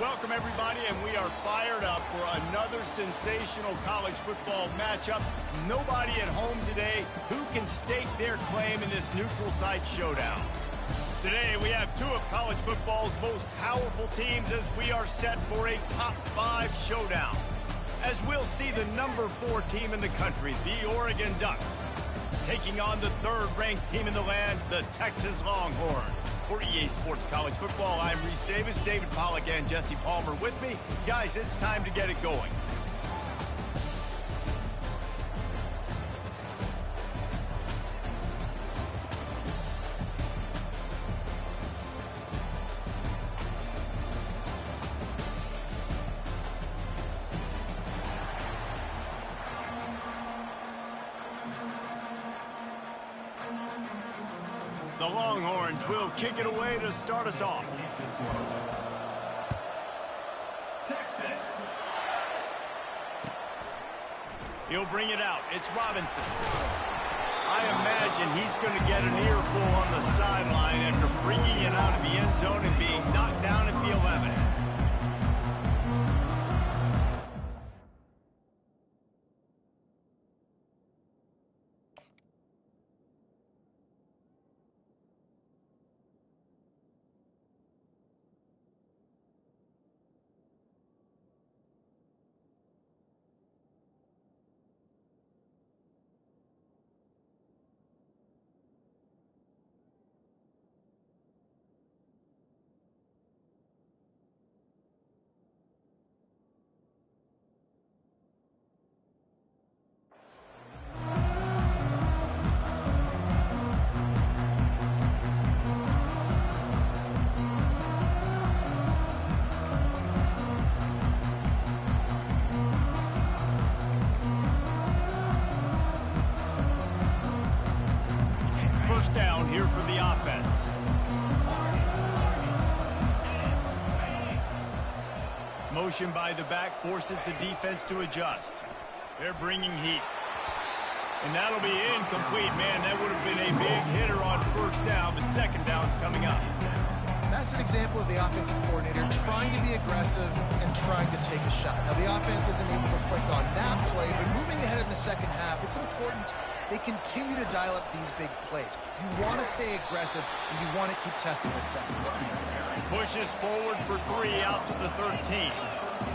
Welcome, everybody, and we are fired up for another sensational college football matchup. Nobody at home today who can stake their claim in this neutral site showdown. Today, we have two of college football's most powerful teams as we are set for a top 5 showdown. As we'll see the number 4 team in the country, the Oregon Ducks, taking on the 3rd-ranked team in the land, the Texas Longhorns. For EA Sports College Football, I'm Reese Davis, David Pollack, and Jesse Palmer with me. Guys, it's time to get it going. The Longhorns will kick it away to start us off. Texas. He'll bring it out. It's Robinson. I imagine he's going to get an earful on the sideline after bringing it out of the end zone and being knocked down at the 11. Down here for the offense. Motion by the back forces the defense to adjust. They're bringing heat. And that'll be incomplete. Man, that would have been a big hitter on 1st down, but 2nd down's coming up. That's an example of the offensive coordinator trying to be aggressive and trying to take a shot. Now, the offense isn't able to click on that play, but moving ahead in the 2nd half, it's important they continue to dial up these big plays. You want to stay aggressive, and you want to keep testing the second. Pushes forward for 3 out to the 13.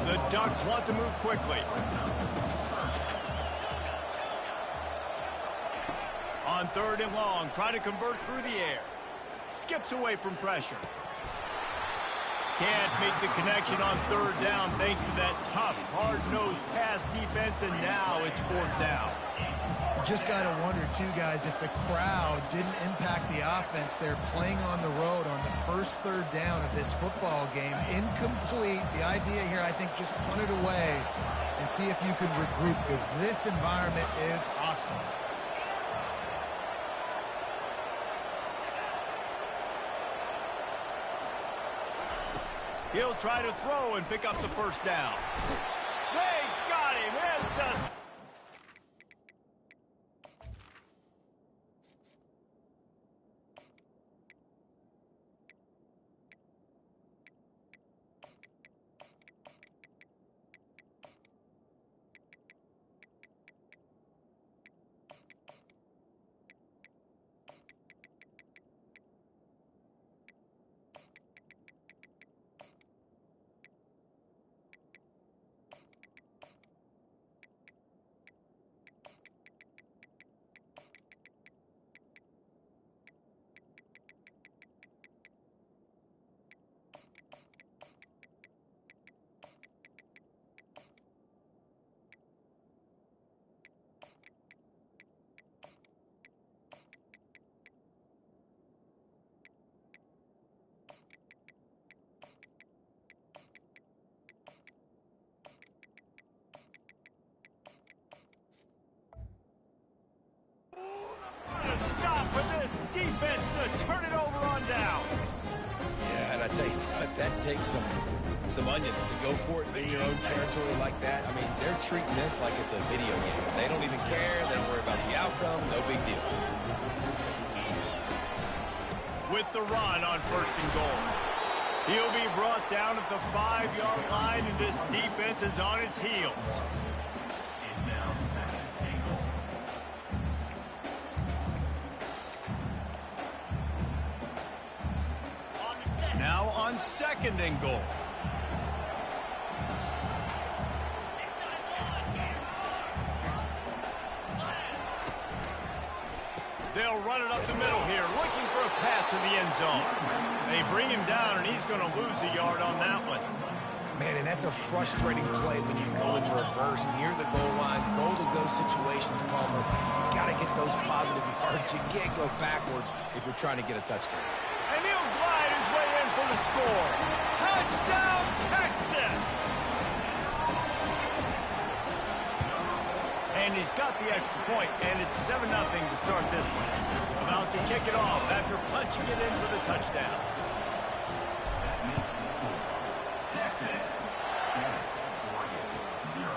The Ducks want to move quickly. On 3rd and long, try to convert through the air. Skips away from pressure. Can't make the connection on 3rd down thanks to that tough, hard-nosed pass defense, and now it's 4th down. Just got to wonder, too, guys, if the crowd didn't impact the offense. They're playing on the road on the first 3rd down of this football game. Incomplete. The idea here, I think, just punt it away and see if you can regroup, because this environment is hostile. He'll try to throw and pick up the 1st down. They got him. It's a... Stop for this defense to turn it over on downs. Yeah, and I tell you what, that takes some onions to go for it in your own territory like that. I mean, they're treating this like it's a video game. They don't even care. They don't worry about the outcome. No big deal. With the run on 1st and goal. He'll be brought down at the 5-yard line, and this defense is on its heels. Now on 2nd and goal. They'll run it up the middle here, looking for a path to the end zone. They bring him down, and he's going to lose a yard on that one. Man, and that's a frustrating play when you go in reverse near the goal line, goal-to-go situations, Palmer. You got to get those positive yards. You can't go backwards if you're trying to get a touchdown. And he'll glide his way in for the score. Touchdown, Texas! And he's got the extra point, and it's 7-0 to start this one. About to kick it off after punching it in for the touchdown. Texas, 7-0.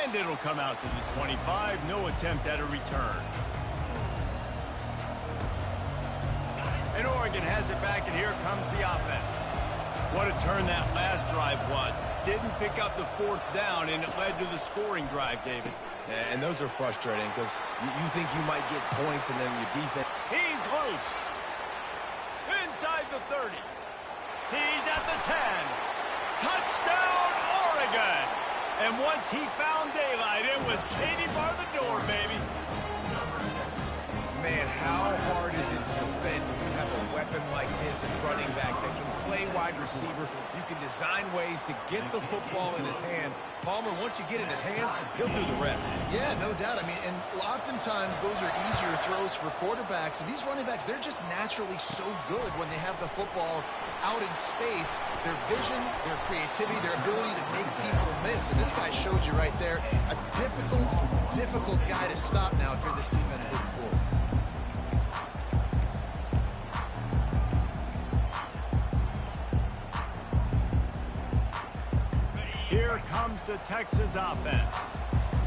And it'll come out to the 25. No attempt at a return. And Oregon has it back, and here comes the offense. What a turn that last drive was. Didn't pick up the 4th down, and it led to the scoring drive, David. Yeah, and those are frustrating because you think you might get points, and then your defense. He's loose. Inside the 30. He's at the 10. Touchdown, Oregon. And once he found daylight, it was Katie bar the door, baby. Man, how hard is it to defend when you have a weapon like this at running back that can play wide receiver? You can design ways to get the football in his hand. Palmer, once you get in his hands, he'll do the rest. Yeah, no doubt. I mean, and oftentimes those are easier throws for quarterbacks. And these running backs, they're just naturally so good when they have the football out in space. Their vision, their creativity, their ability to make people miss. And this guy showed you right there, a difficult guy to stop now if you're this defense moving forward. Here comes the Texas offense.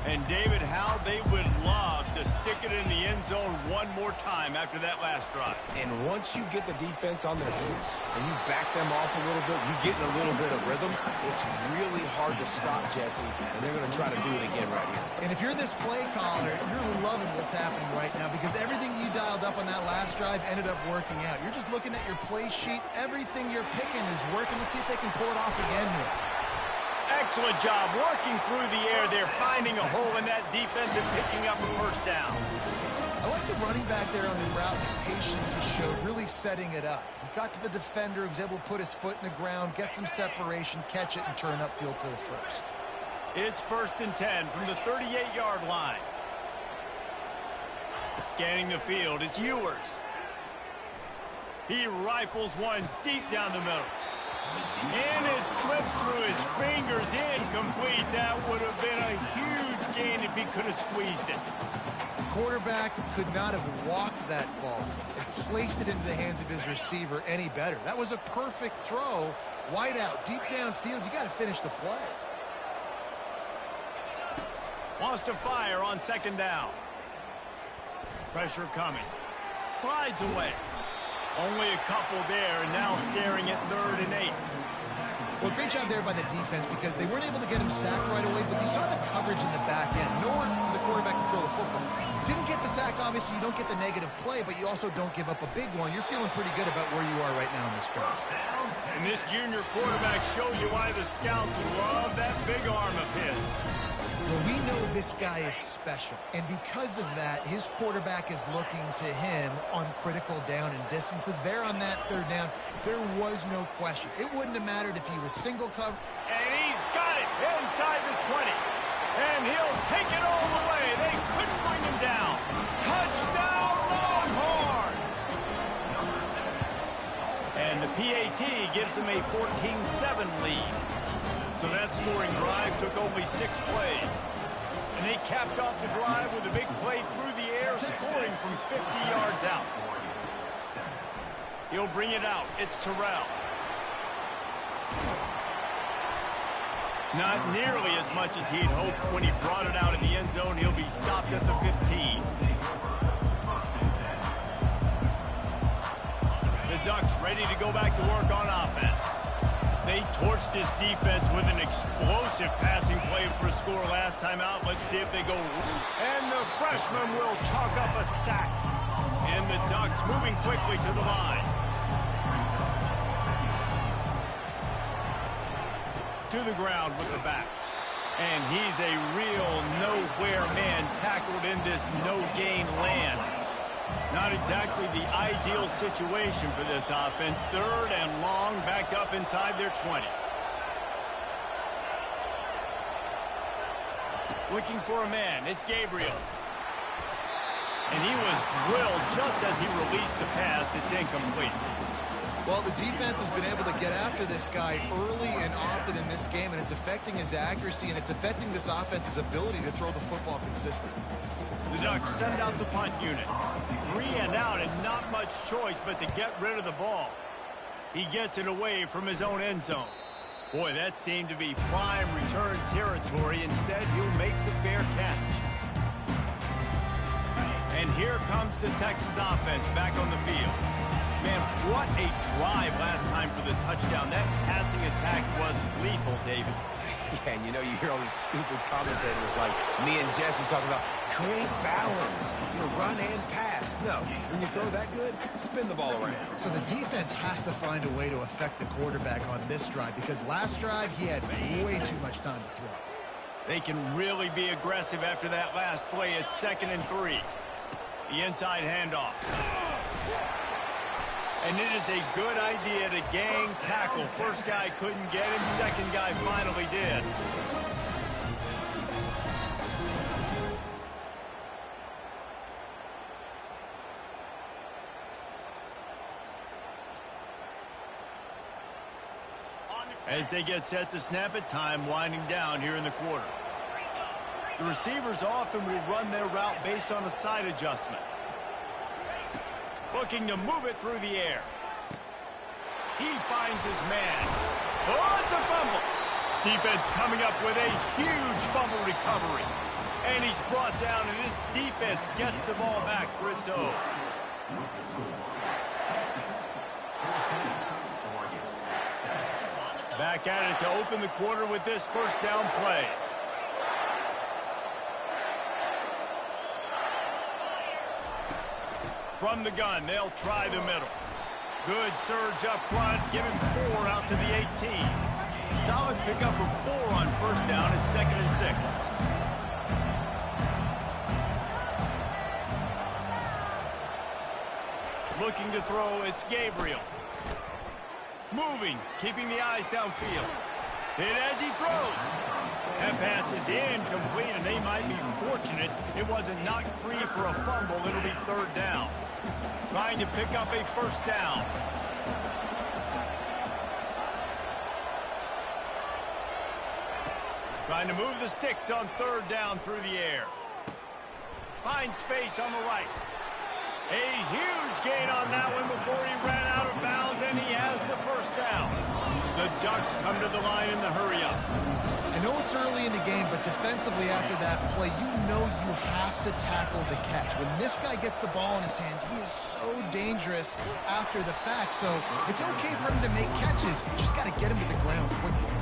And David, how they would love to stick it in the end zone one more time after that last drive. And once you get the defense on their heels and you back them off a little bit, you get in a little bit of rhythm, it's really hard to stop, Jesse, and they're going to try to do it again right here. And if you're this play caller, you're loving what's happening right now because everything you dialed up on that last drive ended up working out. You're just looking at your play sheet. Everything you're picking is working. Let's see if they can pull it off again here. Excellent job working through the air there, finding a hole in that defense and picking up a 1st down. I like the running back there on the route and the patience he showed, really setting it up. He got to the defender, he was able to put his foot in the ground, get some separation, catch it, and turn upfield to the 1st. It's 1st and 10 from the 38-yard line. Scanning the field, it's Ewers. He rifles one deep down the middle. And it slips through his fingers, incomplete. That would have been a huge gain if he could have squeezed it. The quarterback could not have walked that ball and placed it into the hands of his receiver any better. That was a perfect throw. Wide out, deep downfield. You got to finish the play. Wants to fire on 2nd down. Pressure coming. Slides away. Only a couple there, and now staring at 3rd and 8. Well, great job there by the defense because they weren't able to get him sacked right away, but you saw the coverage in the back end. Nowhere for the quarterback to throw the football. Didn't get the sack, obviously. You don't get the negative play, but you also don't give up a big one. You're feeling pretty good about where you are right now in this drive. And this junior quarterback shows you why the scouts love that big arm of his. Well, we know this guy is special, and because of that, his quarterback is looking to him on critical down and distances. There on that 3rd down, there was no question. It wouldn't have mattered if he was single cover. And he's got it inside the 20. And he'll take it all the way. They couldn't bring him down. Touchdown, Longhorns! And the PAT gives them a 14-7 lead. So that scoring drive took only 6 plays. And they capped off the drive with a big play through the air, scoring from 50 yards out. He'll bring it out. It's Terrell. Not nearly as much as he'd hoped when he brought it out in the end zone. He'll be stopped at the 15. The Ducks ready to to go back to work on offense. They torched this defense with an explosive passing play for a score last time out. Let's see if they go. And the freshman will chalk up a sack. And the Ducks moving quickly to the line. To the ground with the back. And he's a real nowhere man tackled in this no-gain land. Not exactly the ideal situation for this offense. Third and long, back up inside their 20. Looking for a man. It's Gabriel. And he was drilled just as he released the pass. It's incomplete. Well, the defense has been able to get after this guy early and often in this game, and it's affecting his accuracy, and it's affecting this offense's ability to throw the football consistently. The Ducks send out the punt unit. 3 and out and not much choice but to get rid of the ball. He gets it away from his own end zone. Boy, that seemed to be prime return territory. Instead, he'll make the fair catch. And here comes the Texas offense back on the field. Man, what a drive last time for the touchdown. That passing attack was lethal, David. Yeah, and you know, you hear all these stupid commentators like me and Jesse talking about create balance, run and pass. No, when you throw that good, spin the ball around. So the defense has to find a way to affect the quarterback on this drive, because last drive he had way too much time to throw. They can really be aggressive after that last play. It's 2nd and 3. The inside handoff. And it is a good idea to gang tackle. First guy couldn't get him. Second guy finally did. As they get set to snap it, time winding down here in the quarter. The receivers often will run their route based on a side adjustment. Looking to move it through the air. He finds his man. Oh, it's a fumble. Defense coming up with a huge fumble recovery. And he's brought down, and his defense gets the ball back for its own. Back at it to open the quarter with this first down play. From the gun, they'll try the middle. Good surge up front, give him 4 out to the 18. Solid pickup of 4 on first down. It's 2nd and 6. Looking to throw, it's Gabriel. Moving, keeping the eyes downfield. Hit as he throws. That pass is incomplete, and they might be fortunate it wasn't knocked free for a fumble. It'll be 3rd down. Trying to pick up a first down. Trying to move the sticks on 3rd down through the air. Finds space on the right. A huge gain on that one before he ran out of bounds, and he has the first down. The Ducks come to the line in the hurry-up. I know it's early in the game, but defensively after that play, you know you have to tackle the catch. When this guy gets the ball in his hands, he is so dangerous after the fact. So it's okay for him to make catches. You just got to get him to the ground quickly.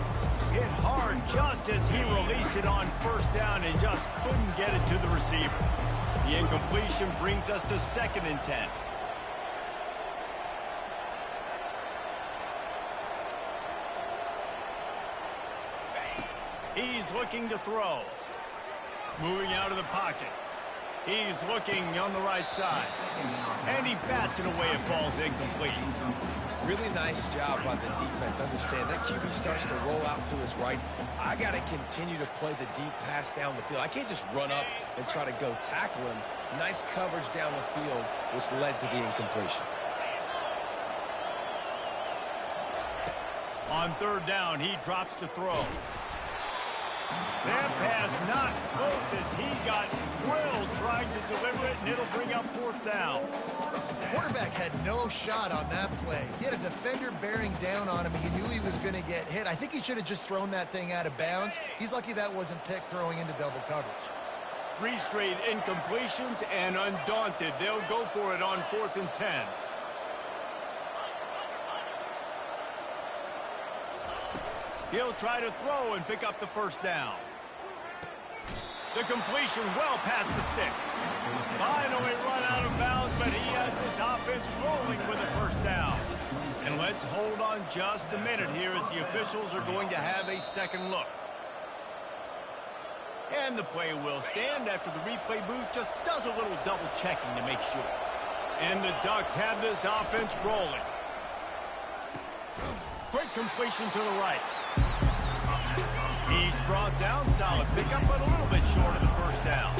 Hit hard just as he released it on first down and just couldn't get it to the receiver. The incompletion brings us to 2nd and 10. He's looking to throw. Moving out of the pocket. He's looking on the right side. And he bats it away. It falls incomplete. Really nice job by the defense. Understand that QB starts to roll out to his right. I got to continue to play the deep pass down the field. I can't just run up and try to go tackle him. Nice coverage down the field, which led to the incompletion. On 3rd down, he drops to throw. That pass not close as he got drilled trying to deliver it, and it'll bring up 4th down. The quarterback had no shot on that play. He had a defender bearing down on him. He knew he was going to get hit. I think he should have just thrown that thing out of bounds. He's lucky that wasn't picked throwing into double coverage. 3 straight incompletions, and undaunted, they'll go for it on 4th and 10. He'll try to throw and pick up the first down. The completion well past the sticks. Finally run out of bounds, but he has his offense rolling with a first down. And let's hold on just a minute here as the officials are going to have a second look. And the play will stand after the replay booth just does a little double checking to make sure. And the Ducks have this offense rolling. Quick completion to the right. He's brought down, solid pickup, but a little bit short of the first down.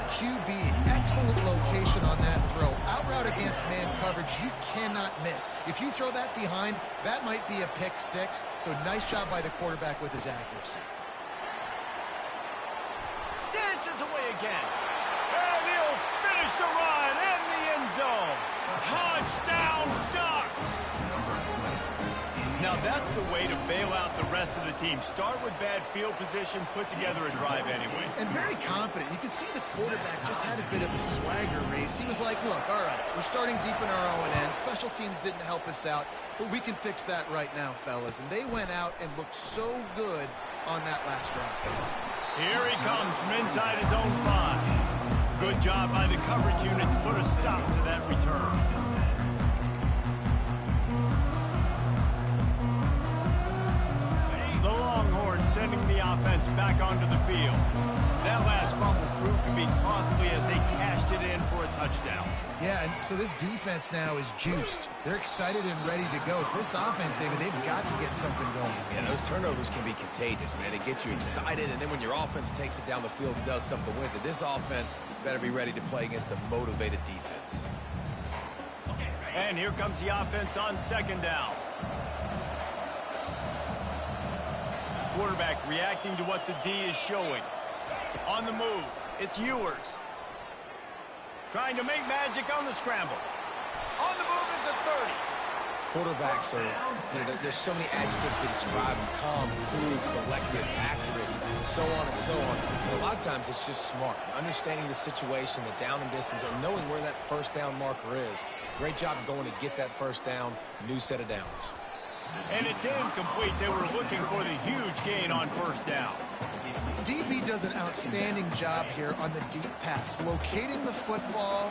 QB, excellent location on that throw. Out route against man coverage, you cannot miss. If you throw that behind, that might be a pick six. So nice job by the quarterback with his accuracy. Dances away again. And he'll finish the run in the end zone. Touchdown, Ducks! Now that's the way to bail out the rest of the team. Start with bad field position, put together a drive anyway. And very confident. You can see the quarterback just had a bit of a swagger race. He was like, look, all right, we're starting deep in our own end. Special teams didn't help us out, but we can fix that right now, fellas. And they went out and looked so good on that last drive. Here he comes from inside his own 5. Good job by the coverage unit to put a stop to that return. The Longhorns sending the offense back onto the field. That last fumble proved to be costly as they cashed it in for a touchdown. Yeah, and so this defense now is juiced. They're excited and ready to go. So this offense, David, they've got to get something going. Yeah, those turnovers can be contagious, man. It gets you excited, and then when your offense takes it down the field and does something with it, this offense better be ready to play against a motivated defense. And here comes the offense on second down. Quarterback reacting to what the D is showing. On the move, it's Ewers. Trying to make magic on the scramble. On the move is the 30. Quarterbacks are, there's so many adjectives to describe them: calm, cool, collected, accurate, so on and so on. But a lot of times it's just smart, understanding the situation, the down and distance, and knowing where that first down marker is. Great job going to get that first down, new set of downs. And it's incomplete. They were looking for the huge gain on first down. DB does an outstanding job here on the deep pass, locating the football,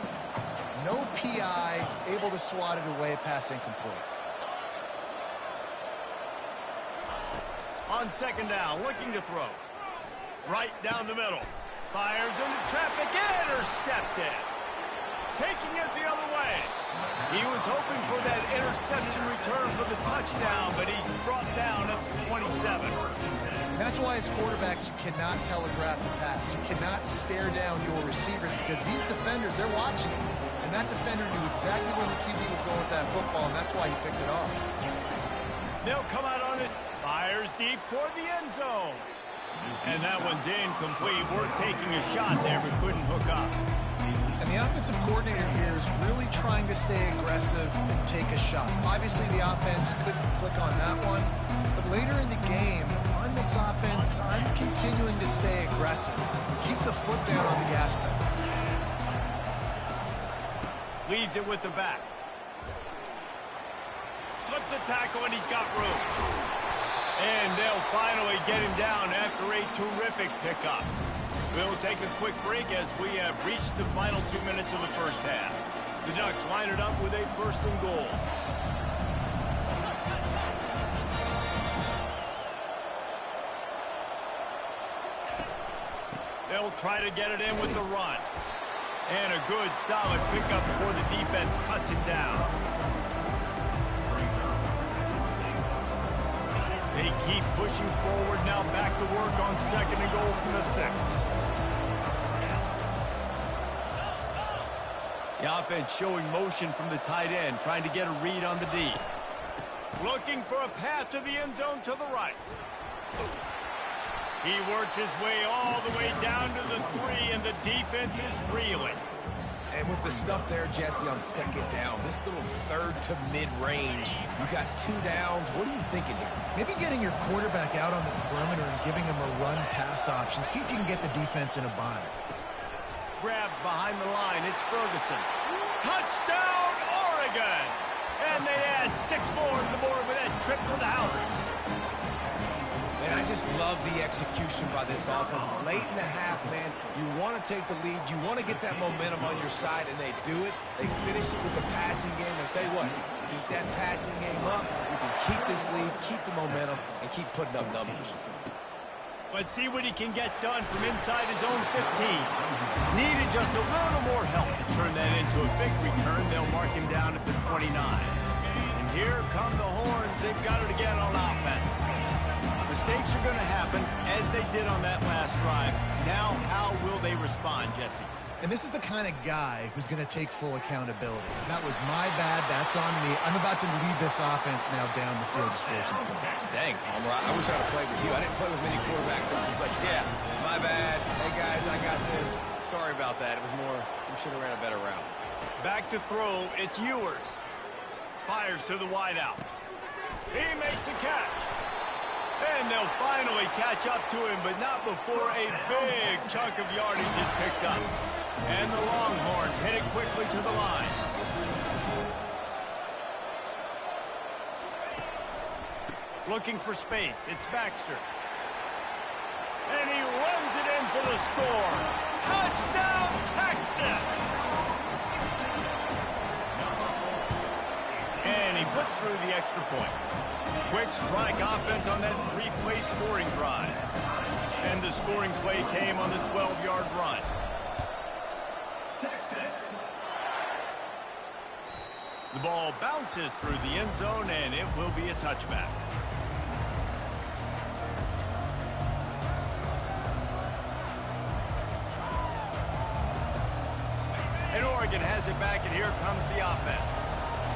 no PI, able to swat it away, pass incomplete. On second down, looking to throw. Right down the middle. Fires into traffic, intercepted. Taking it the other way. He was hoping for that interception return for the touchdown, but he's brought down at the 27. And that's why as quarterbacks, you cannot telegraph the pass. You cannot stare down your receivers because these defenders, they're watching it. And that defender knew exactly where the QB was going with that football, and that's why he picked it off. They'll come out on it. Fires deep toward the end zone. And that one's incomplete. Worth taking a shot there, but couldn't hook up. And the offensive coordinator here is really trying to stay aggressive and take a shot. Obviously, the offense couldn't click on that one. But later in the game, if I'm this offense, I'm continuing to stay aggressive. Keep the foot down on the gas pedal. Leaves it with the back. Slips a tackle, and he's got room. And they'll finally get him down after a terrific pickup. We'll take a quick break as we have reached the final 2 minutes of the first half. The Ducks line it up with a first and goal. They'll try to get it in with the run. And a good, solid pickup before the defense cuts him down. They keep pushing forward, now back to work on second and goal from the 6. The offense showing motion from the tight end, trying to get a read on the D. Looking for a path to the end zone to the right. He works his way all the way down to the 3, and the defense is reeling. And with the stuff there, Jesse, on second down, this little third to mid-range, you got 2 downs. What are you thinking here? Maybe getting your quarterback out on the perimeter and giving him a run-pass option. See if you can get the defense in a bind. Grabbed behind the line, it's Ferguson. Touchdown, Oregon! And they add 6 more to the board with that trip to the house. Man, I just love the execution by this offense. Late in the half, man, you want to take the lead. You want to get that momentum on your side, and they do it. They finish it with the passing game. I'll tell you what, keep that passing game up. You can keep this lead, keep the momentum, and keep putting up numbers. Let's see what he can get done from inside his own 15. Needed just a little more help to turn that into a big return. They'll mark him down at the 29. And here come the Horns. They've got it again on offense. Mistakes are going to happen, as they did on that last drive. Now, how will they respond, Jesse? And this is the kind of guy who's going to take full accountability. That was my bad. That's on me. I'm about to lead this offense now down the field to score some points. Dang, Palmer, I wish I had played with you. I didn't play with many quarterbacks. I'm just like, yeah, my bad. Hey, guys, I got this. Sorry about that. It was more, we should have ran a better route. Back to throw. It's Ewers. Fires to the wideout. He makes the catch. And they'll finally catch up to him, but not before a big chunk of yardage is picked up. And the Longhorns headed quickly to the line. Looking for space. It's Baxter. And he runs it in for the score. Touchdown, Texas! And he puts through the extra point. Quick strike offense on that three-play scoring drive. And the scoring play came on the 12-yard run. Texas. The ball bounces through the end zone, and it will be a touchback. And Oregon has it back, and here comes the offense.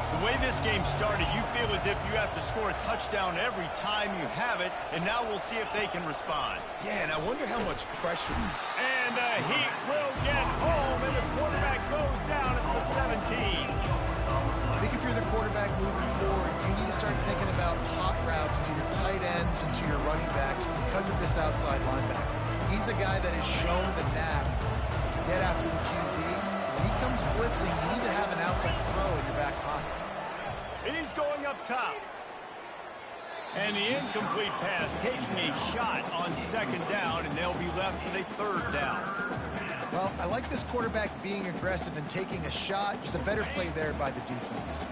The way this game started, you feel as if you have to score a touchdown every time you have it, and now we'll see if they can respond. Yeah, and I wonder how much pressure. And the Heat will get home, and the quarterback goes down at the 17. I think if you're the quarterback moving forward, you need to start thinking about hot routes to your tight ends and to your running backs because of this outside linebacker. He's a guy that has shown the knack to get after the QB. When he comes blitzing, you need to have an outlet throw in your back pocket. He's going up top. And the incomplete pass taking a shot on second down, and they'll be left with a third down. Well, I like this quarterback being aggressive and taking a shot. Just a better play there by the defense.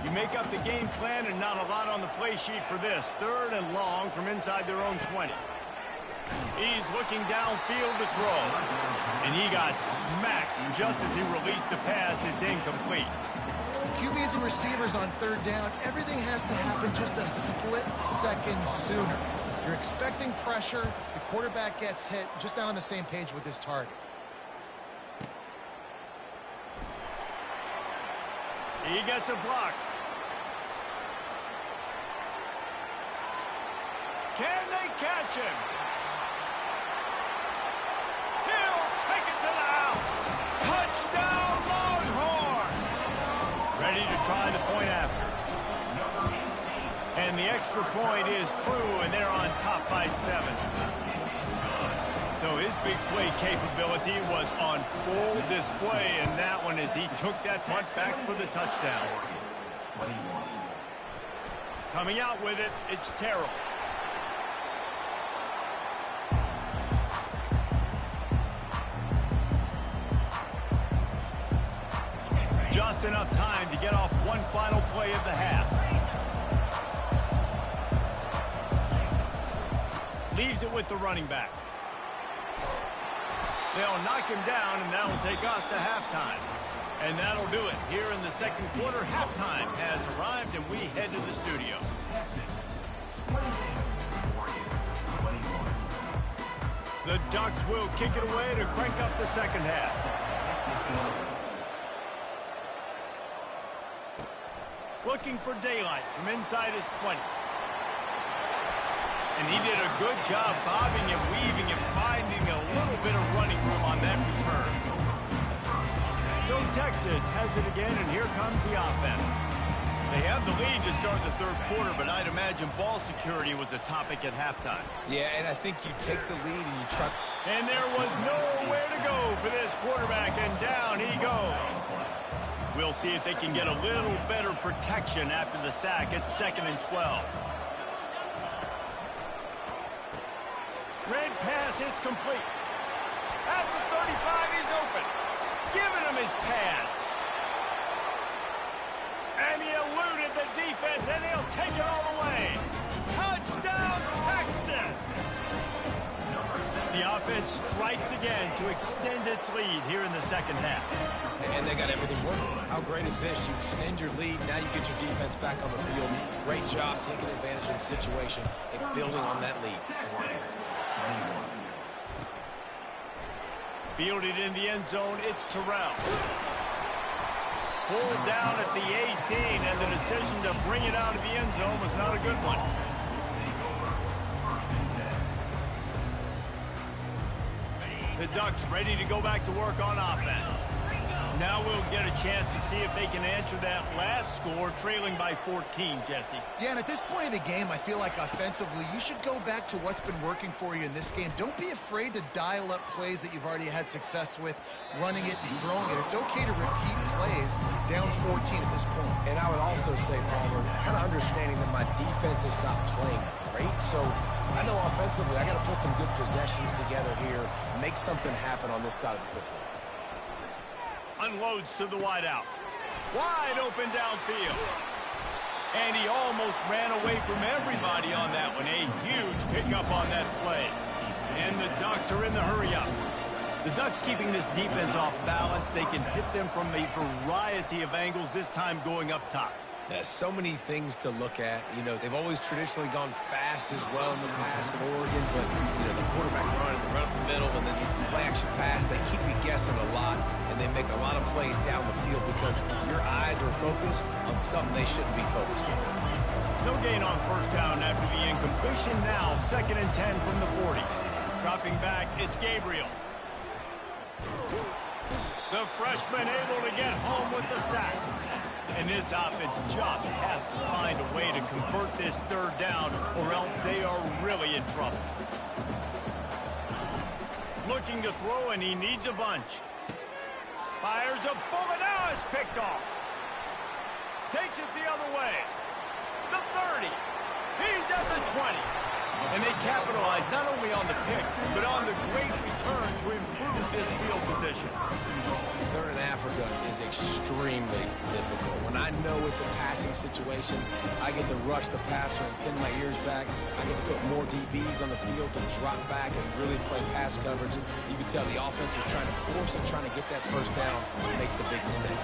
You make up the game plan and not a lot on the play sheet for this. Third and long from inside their own 20. He's looking downfield to throw. And he got smacked just as he released the pass. It's incomplete. QBs and receivers on third down, everything has to happen just a split second sooner. You're expecting pressure, the quarterback gets hit, just not on the same page with his target. He gets a block. Can they catch him? He'll take it to the house. Touchdown, Longhorn! Ready to try the point after. And the extra point is true, and they're on top by 7. So his big play capability was on full display, and that one as he took that punt back for the touchdown. Coming out with it, it's Terrell. Just enough time to get off one final play of the half. Leaves it with the running back. They'll knock him down, and that'll take us to halftime. And that'll do it. Here in the second quarter, halftime has arrived, and we head to the studio. The Ducks will kick it away to crank up the second half. Looking for daylight from inside his 20. And he did a good job bobbing and weaving and finding a little bit of running room on that return. So Texas has it again, and here comes the offense. They have the lead to start the third quarter, but I'd imagine ball security was a topic at halftime. Yeah, and I think you take the lead and you try. And there was nowhere to go for this quarterback, and down he goes. We'll see if they can get a little better protection after the sack. It's 2nd and 12. pass, it's complete. At the 35, he's open. Giving him his pads. And he eluded the defense, and he'll take it all the way. Touchdown, Texas! The offense strikes again to extend its lead here in the second half. And they got everything working. How great is this? You extend your lead, now you get your defense back on the field. Great job taking advantage of the situation and building on that lead. Fielded in the end zone, it's Terrell. Pulled down at the 18, and the decision to bring it out of the end zone was not a good one. The Ducks ready to go back to work on offense. Now we'll get a chance to see if they can answer that last score, trailing by 14, Jesse. Yeah, and at this point of the game, I feel like offensively, you should go back to what's been working for you in this game. Don't be afraid to dial up plays that you've already had success with, running it and throwing it. It's okay to repeat plays down 14 at this point. And I would also say, Palmer, kind of understanding that my defense is not playing great, so I know offensively I got to put some good possessions together here, make something happen on this side of the football. Unloads to the wideout. Wide open downfield. And he almost ran away from everybody on that one. A huge pickup on that play. And the Ducks are in the hurry-up. The Ducks keeping this defense off balance. They can hit them from a variety of angles, this time going up top. There's so many things to look at. You know, they've always traditionally gone fast as well in the past at Oregon, but, you know, the quarterback run and the run up the middle and then play-action pass, they keep you guessing a lot, and they make a lot of plays down the field because your eyes are focused on something they shouldn't be focused on. No gain on first down after the incompletion. Now 2nd and 10 from the 40. Dropping back, it's Gabriel. The freshman able to get home with the sack. And this offense just has to find a way to convert this 3rd down, or else they are really in trouble. Looking to throw, and he needs a bunch. Fires a bullet. Now it's picked off. Takes it the other way. The 30. He's at the 20. And they capitalize not only on the pick, but on the great return to improve this field position. 3rd and Africa is extremely difficult. When I know it's a passing situation, I get to rush the passer and pin my ears back. I get to put more DBs on the field to drop back and really play pass coverage. You can tell the offense was trying to force it, trying to get that first down, and makes the big mistake.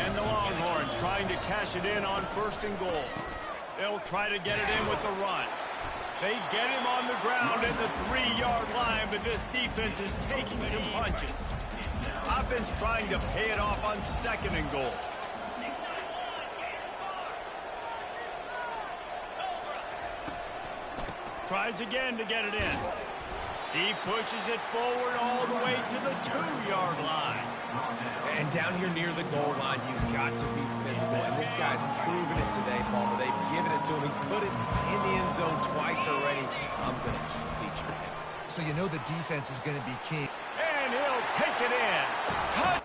And the Longhorns trying to cash it in on 1st and goal. They'll try to get it in with the run. They get him on the ground at the 3-yard line, but this defense is taking some punches. Offense trying to pay it off on 2nd and goal. Tries again to get it in. He pushes it forward all the way to the 2-yard line. And down here near the goal line, you've got to be physical. And this guy's proven it today, Palmer. They've given it to him. He's put it in the end zone twice already. I'm going to keep featuring him. So you know the defense is going to be key. And he'll take it in. Cut.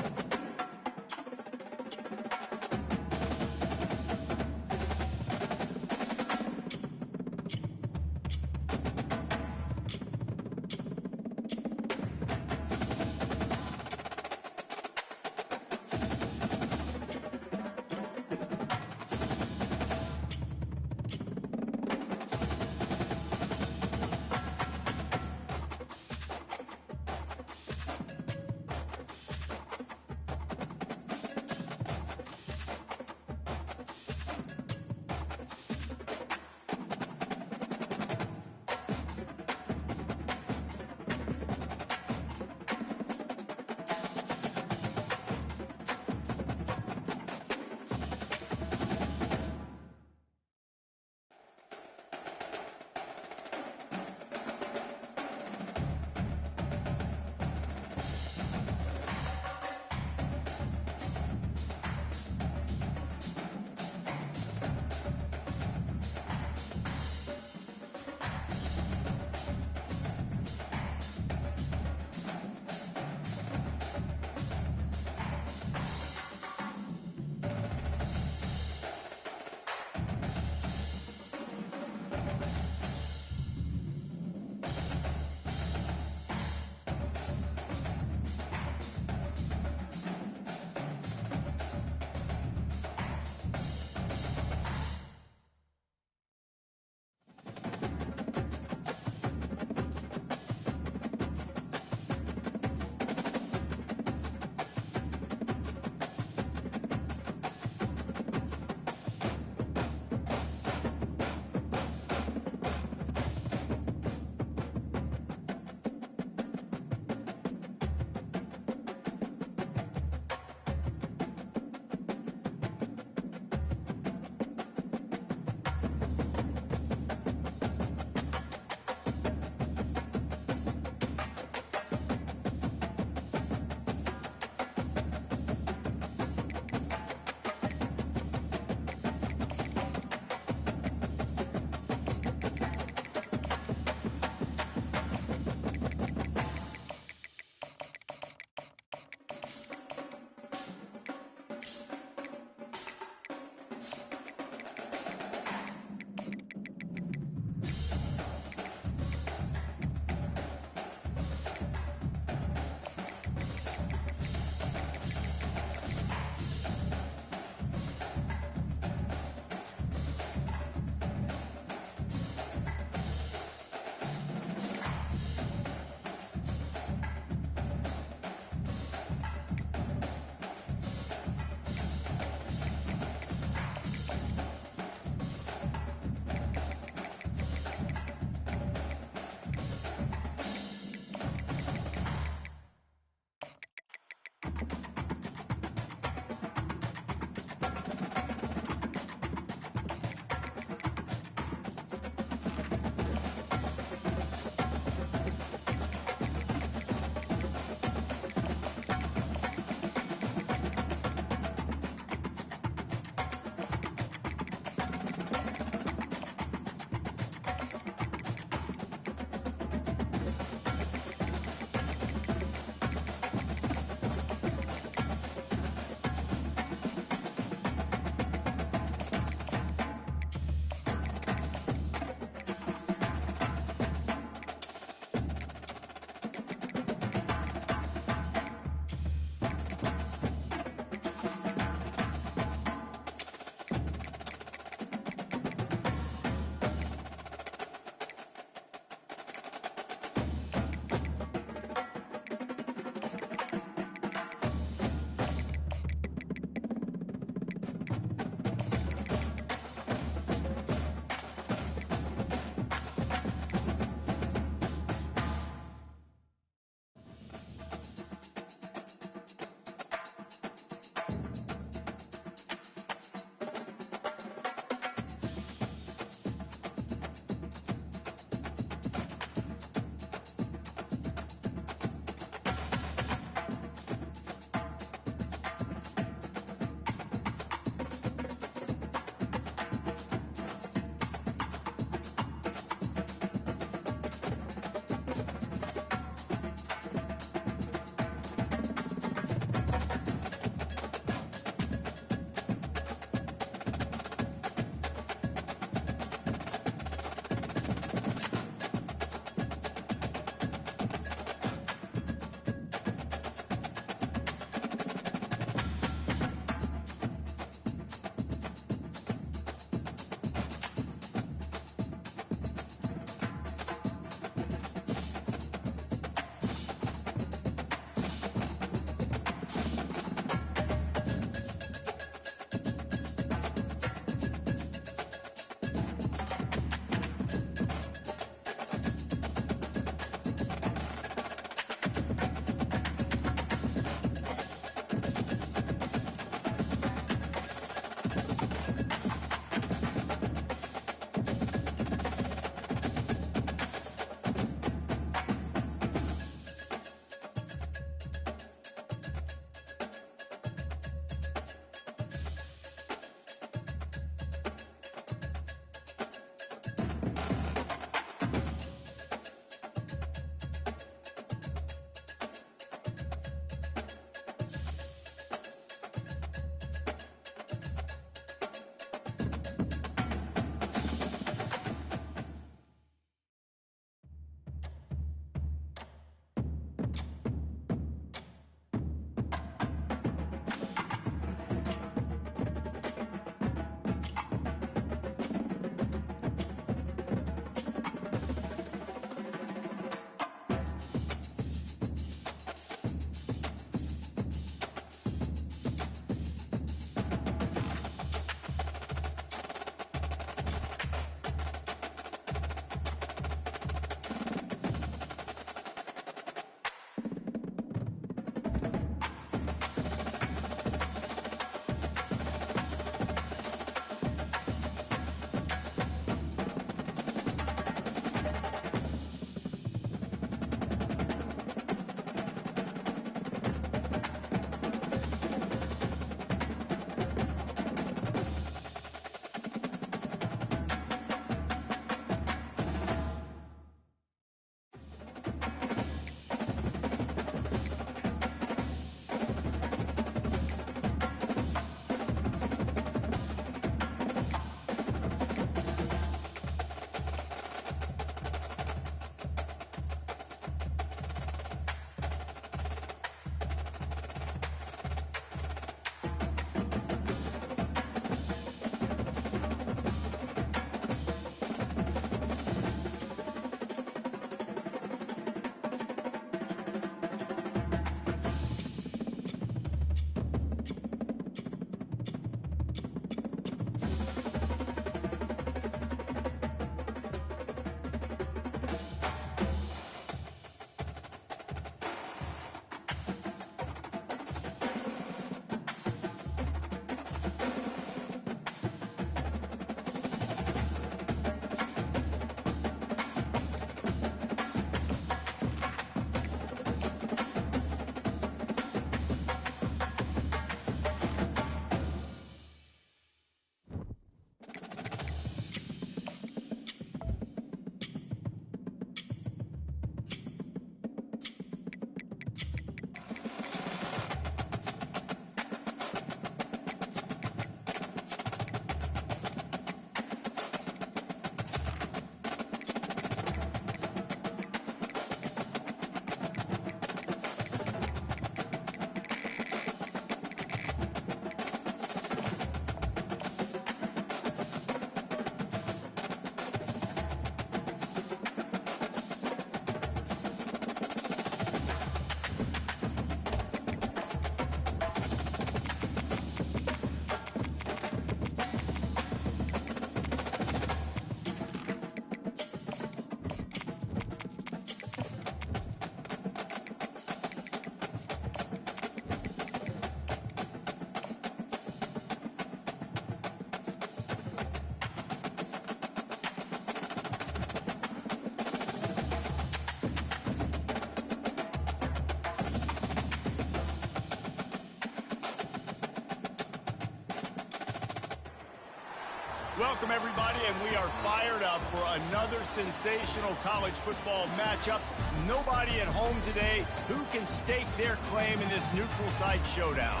Welcome, everybody, and we are fired up for another sensational college football matchup. Nobody at home today who can stake their claim in this neutral site showdown.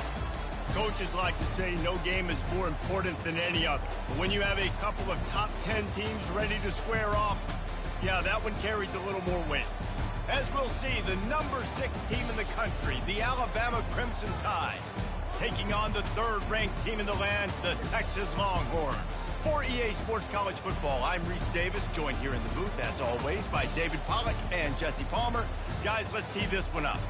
Coaches like to say no game is more important than any other. But when you have a couple of top 10 teams ready to square off, yeah, that one carries a little more weight. As we'll see, the number 6 team in the country, the Alabama Crimson Tide, taking on the 3rd-ranked team in the land, the Texas Longhorns. For EA Sports College Football, I'm Reese Davis, joined here in the booth, as always, by David Pollack and Jesse Palmer. Guys, let's tee this one up.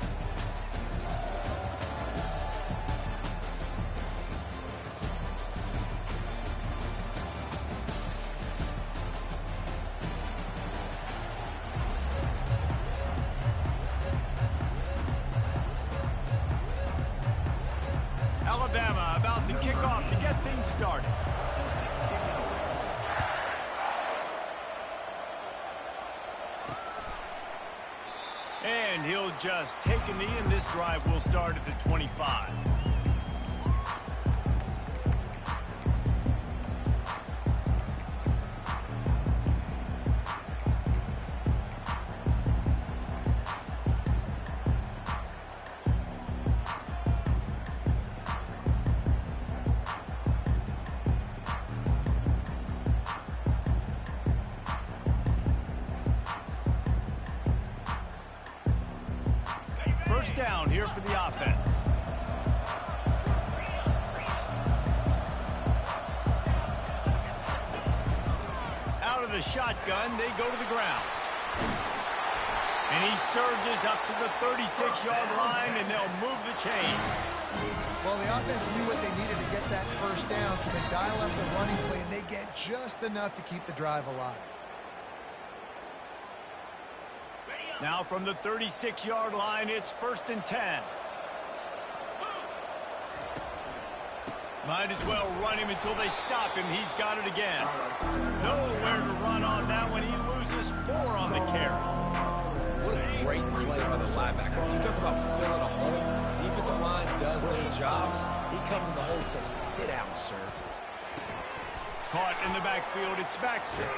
Alabama about to kick off to get things started. And he'll just take a knee, and this drive will start at the 25. First down here for the offense. Out of the shotgun, they go to the ground. And he surges up to the 36-yard line, and they'll move the chain. Well, the offense knew what they needed to get that first down, so they dial up the running play, and they get just enough to keep the drive alive. Now from the 36-yard line, it's 1st and 10. Might as well run him until they stop him. He's got it again. Nowhere to run on that one. He loses 4 on the carry. What a great play by the linebacker. You talk about filling a hole. Defensive line does their jobs. He comes in the hole and says, sit down, sir. Caught in the backfield. It's Baxter.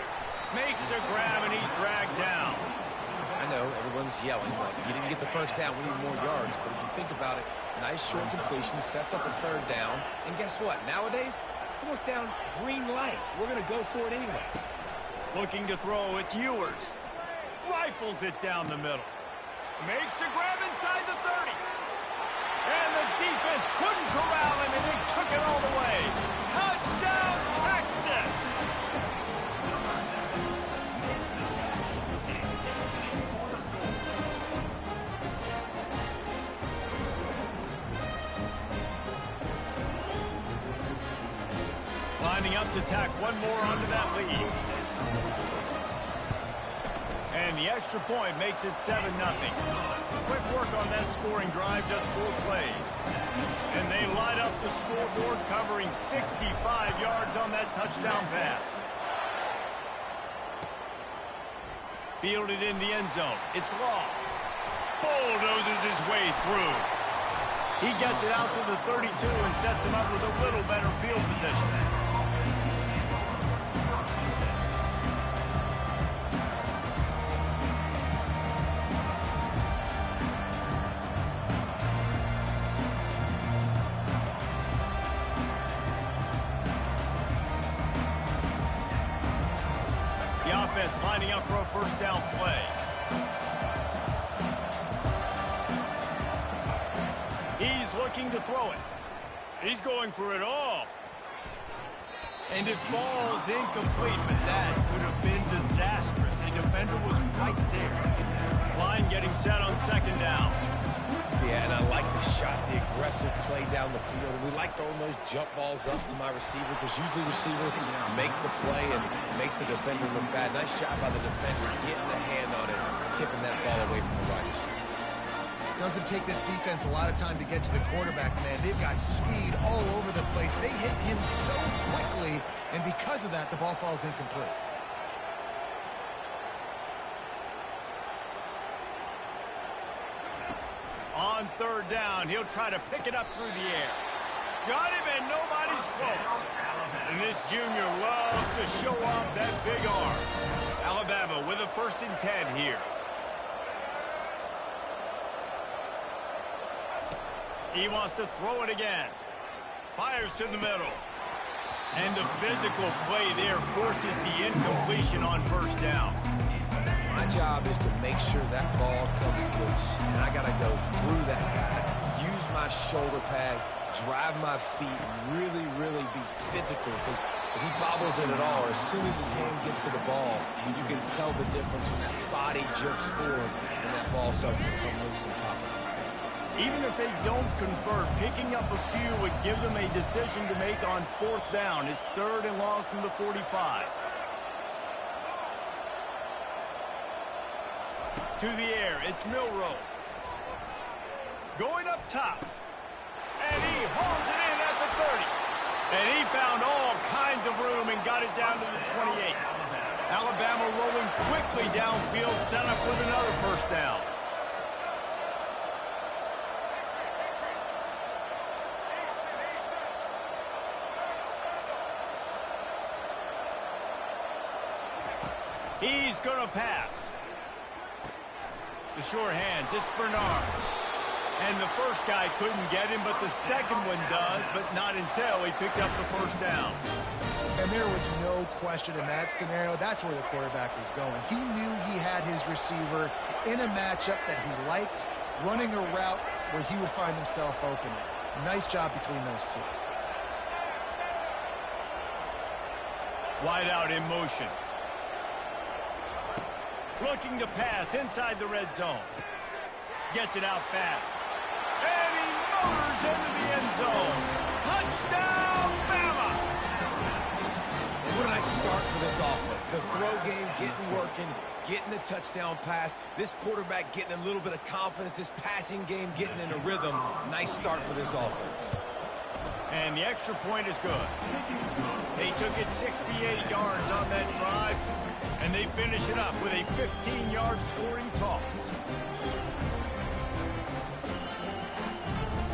Makes a grab, and he's dragged down. I know everyone's yelling, like, you didn't get the first down, we need more yards. But if you think about it, nice short completion, sets up a 3rd down. And guess what? Nowadays, 4th down, green light. We're going to go for it anyways. Looking to throw, it's Ewers. Rifles it down the middle. Makes a grab inside the 30. And the defense couldn't corral him, and they took it all the way. Touchdown, Texas! Lining up to tack one more onto that lead. And the extra point makes it 7-0. Quick work on that scoring drive, just 4 plays. And they light up the scoreboard, covering 65 yards on that touchdown pass. Fielded in the end zone. It's Law. Bulldozes his way through. He gets it out to the 32 and sets him up with a little better field position. The offense lining up for a 1st down play. He's looking to throw it. He's going for it all. And it falls incomplete, but that could have been disastrous. A defender was right there. Line getting set on 2nd down. Yeah, and I like the shot, the aggressive play down the field. We like throwing those jump balls up to my receiver because usually the receiver makes the play and makes the defender look bad. Nice job by the defender getting the hand on it, tipping that ball away from the wide receiver. Doesn't take this defense a lot of time to get to the quarterback, man. They've got speed all over the place. They hit him so quickly, and because of that, the ball falls incomplete. On 3rd down, he'll try to pick it up through the air. Got him, and nobody's close. And this junior loves to show off that big arm. Alabama with a 1st and 10 here. He wants to throw it again. Fires to the middle. And the physical play there forces the incompletion on 1st down. My job is to make sure that ball comes loose. And I got to go through that guy, use my shoulder pad, drive my feet, and really, really be physical. Because if he bobbles it at all, or as soon as his hand gets to the ball, you can tell the difference when that body jerks forward and that ball starts to come loose and pop up. Even if they don't convert, picking up a few would give them a decision to make on 4th down. It's 3rd and long from the 45. To the air, it's Milroe. Going up top. And he hauls it in at the 30. And he found all kinds of room and got it down to the 28. Alabama rolling quickly downfield, set up with another 1st down. He's going to pass. The sure hands, it's Bernard. And the first guy couldn't get him, but the second one does, but not until he picked up the 1st down. And there was no question in that scenario. That's where the quarterback was going. He knew he had his receiver in a matchup that he liked, running a route where he would find himself open. Nice job between those two. Wide out in motion. Looking to pass inside the red zone. Gets it out fast. And he motors into the end zone. Touchdown, Bama! And what a nice start for this offense. The throw game getting working, getting the touchdown pass. This quarterback getting a little bit of confidence. This passing game getting in a rhythm. Nice start for this offense. And the extra point is good. They took it 68 yards on that drive. And they finish it up with a 15-yard scoring toss.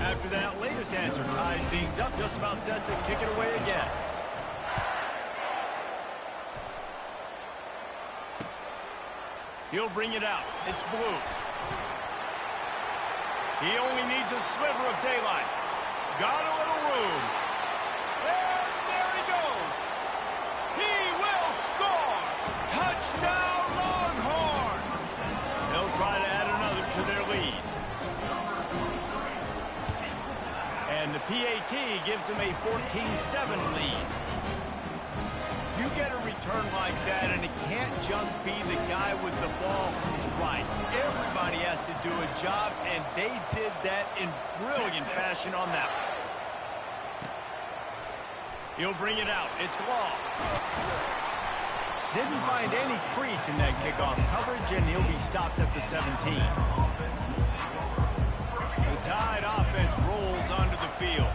After that latest answer ties things up, just about set to kick it away again. He'll bring it out. It's Blue. He only needs a sliver of daylight. Got a little room. And there he goes. He will score. Touchdown, Longhorns! They'll try to add another to their lead. And the PAT gives them a 14-7 lead. You get a return like that, and it can't just be the guy with the ball who's right. Everybody has to do a job, and they did that in brilliant fashion on that one. He'll bring it out. It's Law. Didn't find any crease in that kickoff coverage, and he'll be stopped at the 17. The Tide offense rolls onto the field.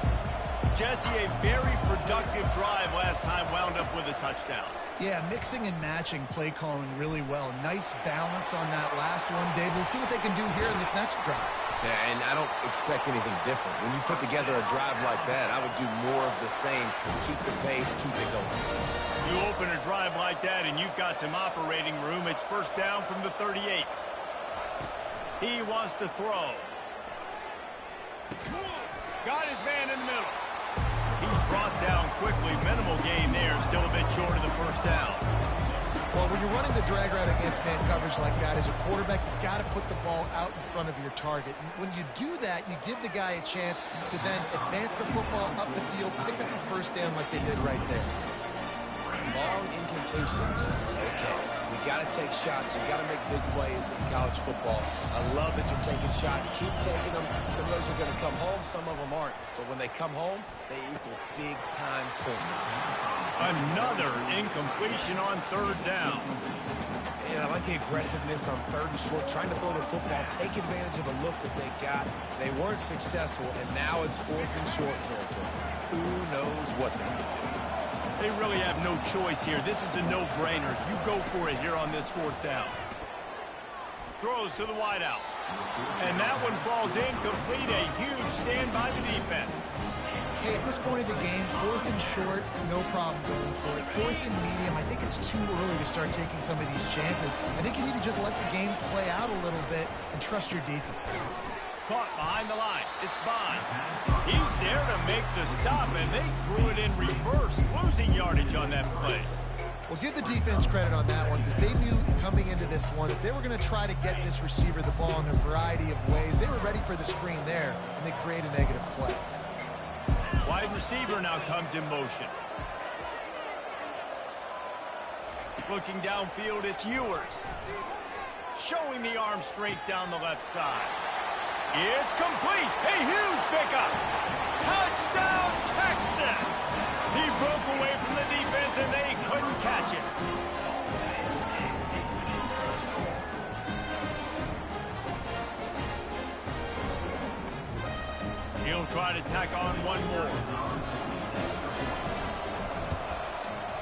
Jesse, a very productive drive last time, wound up with a touchdown. Yeah, mixing and matching play calling really well. Nice balance on that last one, David. Let's see what they can do here in this next drive. Yeah, and I don't expect anything different. When you put together a drive like that, I would do more of the same. Keep the pace, keep it going. You open a drive like that, and you've got some operating room. It's 1st down from the 38. He wants to throw. Got his man in the middle. He's brought down quickly. Minimal gain there. Still a bit short of the 1st down. Well, when you're running the drag route against man coverage like that, as a quarterback, you've got to put the ball out in front of your target. When you do that, you give the guy a chance to then advance the football up the field, pick up a 1st down like they did right there. Long incompletions. Okay, we got to take shots. You got to make big plays in college football. I love that you're taking shots. Keep taking them. Some of those are going to come home. Some of them aren't. But when they come home, they equal big-time points. Another incompletion on 3rd down. And I like the aggressiveness on 3rd and short, trying to throw the football, take advantage of a look that they got. They weren't successful, and now it's 4th and short territory. Who knows what they're going to do? They really have no choice here. This is a no-brainer. You go for it here on this 4th down. Throws to the wideout. And that one falls incomplete. A huge stand by the defense. Hey, at this point of the game, 4th and short, no problem going for it. 4th and medium, I think it's too early to start taking some of these chances. I think you need to just let the game play out a little bit and trust your defense. Caught behind the line. It's Bond. He's there to make the stop, and they threw it in reverse, losing yardage on that play. Well, give the defense credit on that one because they knew coming into this one that they were going to try to get this receiver the ball in a variety of ways. They were ready for the screen there, and they create a negative play. Wide receiver now comes in motion. Looking downfield, it's Ewers. Showing the arm strength down the left side. It's complete. A huge pickup. Touchdown, Texas. He broke away from the defense, and they couldn't catch it. He'll try to tack on one more.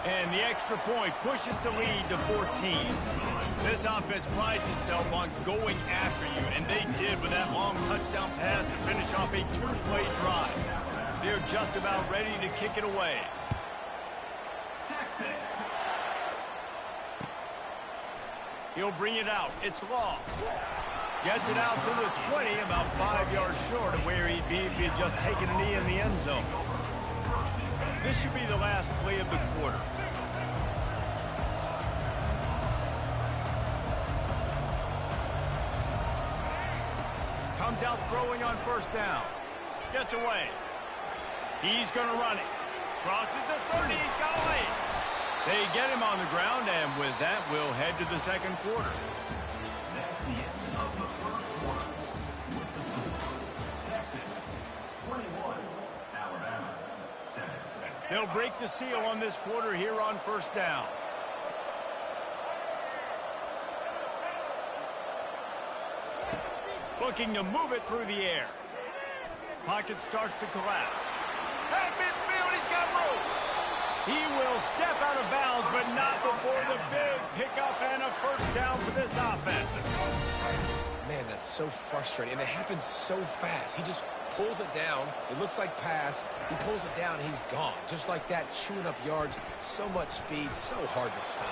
And the extra point pushes the lead to 14. This offense prides itself on going after you, and they did with that long touchdown pass to finish off a 2-play drive. They're just about ready to kick it away. Texas. He'll bring it out. It's Law. Gets it out to the 20, about 5 yards short of where he'd be if he had just taken a knee in the end zone. This should be the last play of the quarter. Comes out throwing on first down. Gets away. He's going to run it. Crosses the 30. He's got a lead. They get him on the ground, and with that, we'll head to the second quarter. That's the end of the first quarter. With the score, Texas 21, Alabama 7. They'll break the seal on this quarter here on first down. Looking to move it through the air. Pocket starts to collapse. At midfield, he's got room. He will step out of bounds, but not before the big pickup and a first down for this offense. Man, that's so frustrating, and it happens so fast. He just pulls it down. It looks like pass. He pulls it down, and he's gone. Just like that, chewing up yards. So much speed, so hard to stop.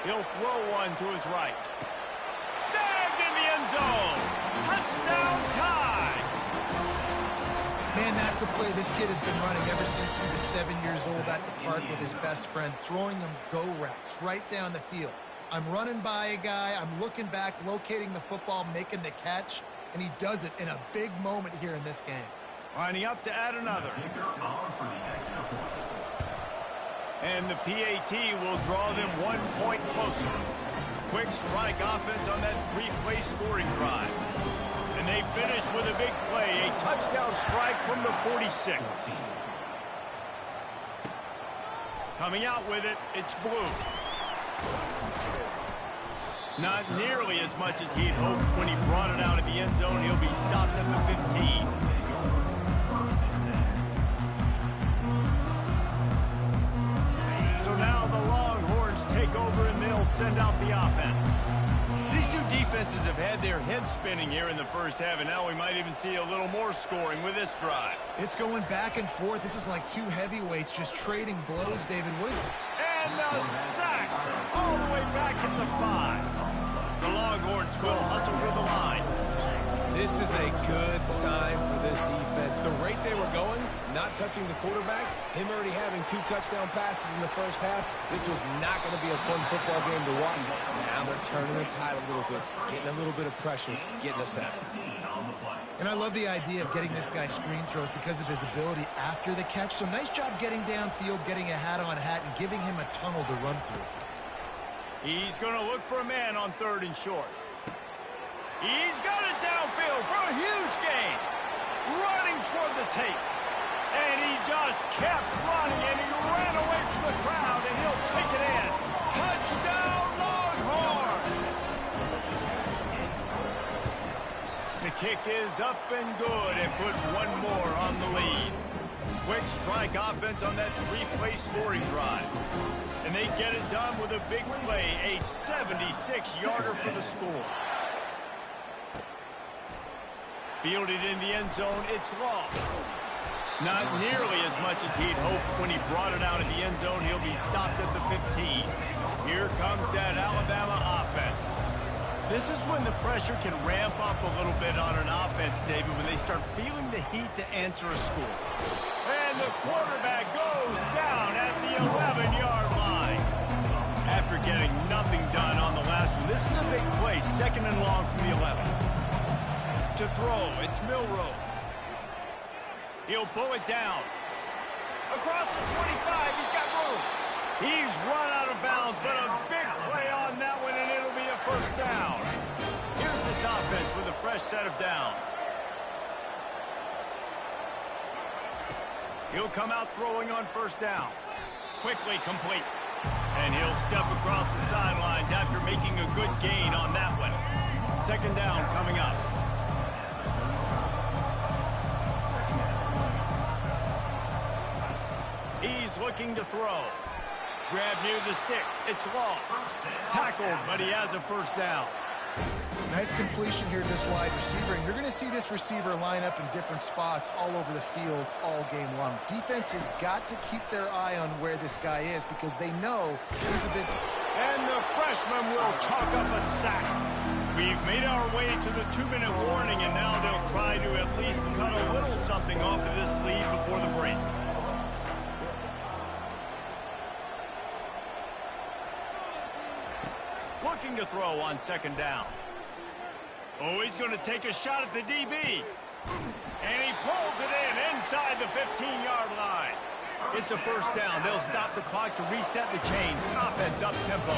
He'll throw one to his right. Snagged in the end zone. Touchdown tie. Man, that's a play this kid has been running ever since he was 7 years old at the park with his best friend, throwing them go routes right down the field. I'm running by a guy, I'm looking back, locating the football, making the catch, and he does it in a big moment here in this game. Lining up to add another. And the PAT will draw them 1 point closer. Quick strike offense on that 3-play scoring drive. And they finish with a big play, a touchdown strike from the 46. Coming out with it, it's Blue. Not nearly as much as he'd hoped when he brought it out of the end zone. He'll be stopped at the 15. So now the Longhorns take over and they'll send out the offense. These two defenses have had their heads spinning here in the first half, and now we might even see a little more scoring with this drive. It's going back and forth. This is like two heavyweights just trading blows, David. What is it? And the sack all the way back in the 5. The Longhorns will hustle to the line. This is a good sign for this defense. The rate they were going, not touching the quarterback, him already having 2 touchdown passes in the first half, this was not going to be a fun football game to watch. Now they're turning the tide a little bit, getting a little bit of pressure, getting a sack. And I love the idea of getting this guy screen throws because of his ability after the catch. So nice job getting downfield, getting a hat-on-hat, and giving him a tunnel to run through. He's going to look for a man on 3rd and short. He's got it downfield for a huge gain. Running toward the tape. And he just kept running, and he ran away from the crowd, and he'll take it in. Touchdown, Longhorn! The kick is up and good, and put one more on the lead. Quick strike offense on that 3-play scoring drive. And they get it done with a big play, a 76-yarder for the score. Fielded in the end zone, it's lost. Not nearly as much as he'd hoped when he brought it out of the end zone. He'll be stopped at the 15. Here comes that Alabama offense. This is when the pressure can ramp up a little bit on an offense, David, when they start feeling the heat to answer a score. And the quarterback goes down at the 11-yard line. After getting nothing done on the last one, this is a big play, 2nd and long from the 11. To throw, it's Milroe. He'll pull it down. Across the 25, he's got room. He's run out of bounds, but a big play on that one, and it'll be a first down. Here's this offense with a fresh set of downs. He'll come out throwing on first down. Quickly complete. And he'll step across the sidelines after making a good gain on that one. 2nd down coming up. He's looking to throw. Grab near the sticks. It's Law. Tackled, but he has a first down. Nice completion here to this wide receiver, and you're going to see this receiver line up in different spots all over the field all game long. Defense has got to keep their eye on where this guy is because they know he's a big... And the freshman will chalk up a sack. We've made our way to the 2-minute warning, and now they'll try to at least cut a little something off of this lead before the break. Looking to throw on 2nd down. Oh, he's going to take a shot at the DB. And he pulls it in inside the 15-yard line. It's a first down. They'll stop the clock to reset the chains. Offense up tempo.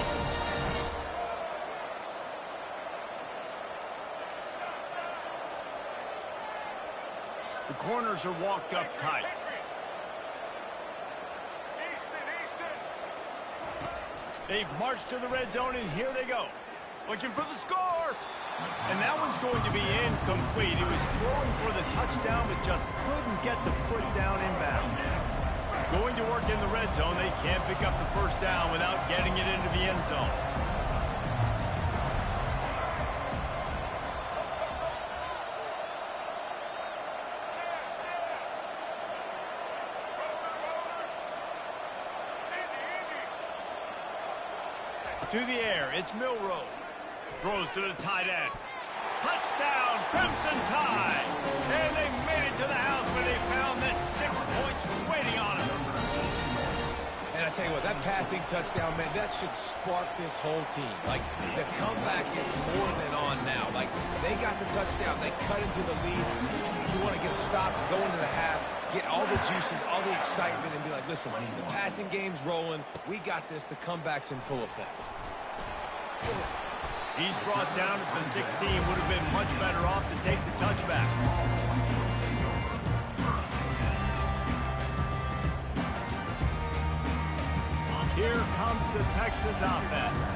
The corners are walked up tight. They've marched to the red zone, and here they go. Looking for the score. And that one's going to be incomplete. He was throwing for the touchdown, but just couldn't get the foot down inbounds. Going to work in the red zone. They can't pick up the first down without getting it into the end zone. To the air, it's Milroe. Throws to the tight end. Touchdown, Crimson Tide! And they made it to the house where they found that 6 points waiting on them. And I tell you what, that passing touchdown, man, that should spark this whole team. Like, the comeback is more than on now. Like, they got the touchdown. They cut into the lead. You want to get a stop, go into the half, get all the juices, all the excitement, and be like, listen, the passing game's rolling. We got this. The comeback's in full effect. He's brought down at the 16. Would have been much better off to take the touchback. Here comes the Texas offense.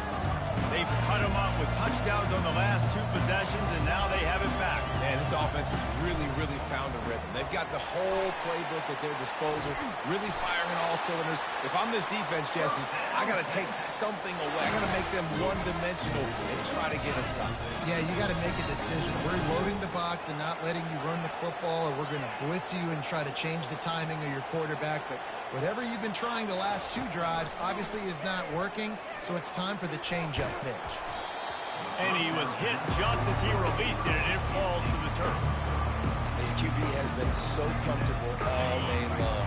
They've cut them up with touchdowns on the last 2 possessions, and now they have it back. Man, this offense has really found a rhythm. They've got the whole playbook at their disposal, really firing on all cylinders. If I'm this defense, Jesse, I got to take something away. I got to make them one-dimensional and try to get a stop. Yeah, you got to make a decision. We're loading the box and not letting you run the football, or we're going to blitz you and try to change the timing of your quarterback. But whatever you've been trying the last 2 drives obviously is not working, so it's time for the change-up pitch. And he was hit just as he released it, and it falls to the turf. His QB has been so comfortable all day long.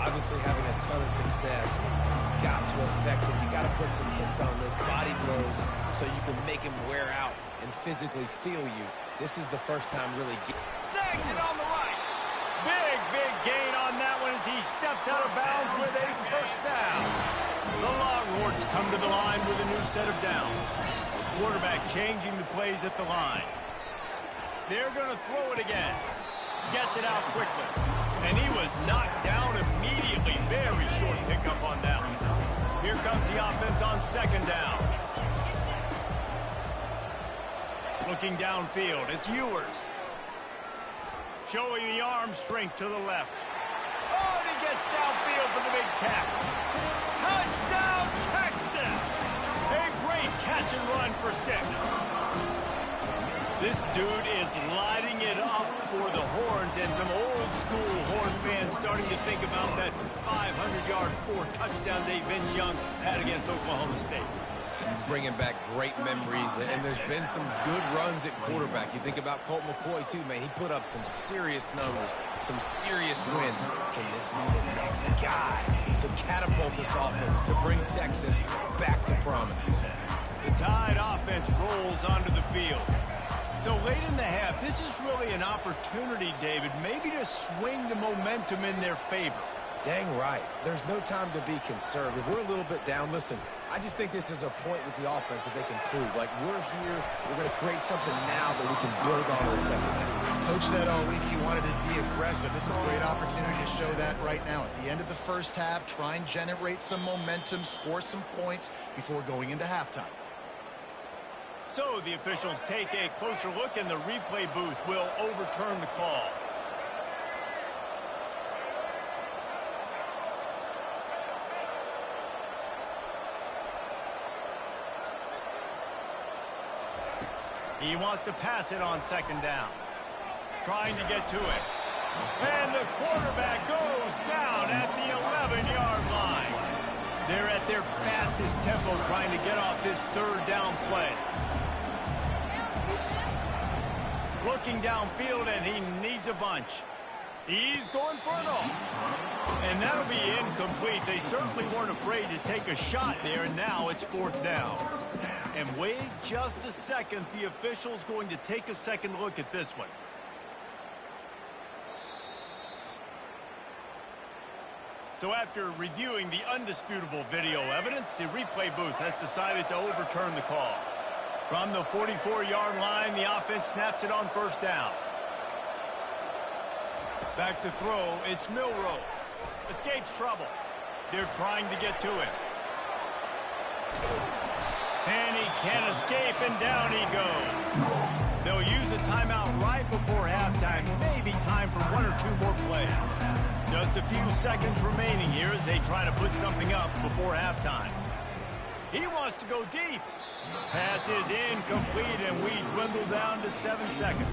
Obviously having a ton of success. You've got to affect him. You got to put some hits on those body blows so you can make him wear out and physically feel you. This is the first time really. Snags it on the right. Big gain on that one as he steps out of bounds with a first down. The Longhorns come to the line with a new set of downs. Quarterback changing the plays at the line. They're going to throw it again. Gets it out quickly. And he was knocked down immediately. Very short pickup on that one. Here comes the offense on 2nd down. Looking downfield, it's Ewers. Showing the arm strength to the left. Oh, and he gets downfield for the big catch. Touchdown, Texas! A great catch and run for 6. This dude is lighting it up for the Horns, and some old-school Horn fans starting to think about that 500-yard, 4-touchdown day Vince Young had against Oklahoma State. Bringing back great memories, and there's been some good runs at quarterback. You think about Colt McCoy, too, man. He put up some serious numbers, some serious wins. Can this be the next guy to catapult this offense, to bring Texas back to prominence? The Tide offense rolls onto the field. So late in the half, this is really an opportunity, David, maybe to swing the momentum in their favor. Dang right. There's no time to be conservative. We're a little bit down. Listen, I just think this is a point with the offense that they can prove. Like, we're here, we're going to create something now that we can build on in the second half. Coach said all week he wanted to be aggressive. This is a great opportunity to show that right now. At the end of the first half, try and generate some momentum, score some points before going into halftime. So the officials take a closer look, and the replay booth will overturn the call. He wants to pass it on second down. Trying to get to it. And the quarterback goes down at the 11-yard line. They're at their fastest tempo trying to get off this third down play. Looking downfield, and he needs a bunch. He's going for it all. And that'll be incomplete. They certainly weren't afraid to take a shot there, and now it's fourth down. And wait just a second. The official's going to take a second look at this one. So after reviewing the undisputable video evidence, the replay booth has decided to overturn the call. From the 44-yard line, the offense snaps it on first down. Back to throw, it's Milroe. Escapes trouble. They're trying to get to it. And he can't escape, and down he goes. They'll use a timeout right before halftime. Maybe time for one or two more plays. Just a few seconds remaining here as they try to put something up before halftime. He wants to go deep. Pass is incomplete, and we dwindle down to 7 seconds.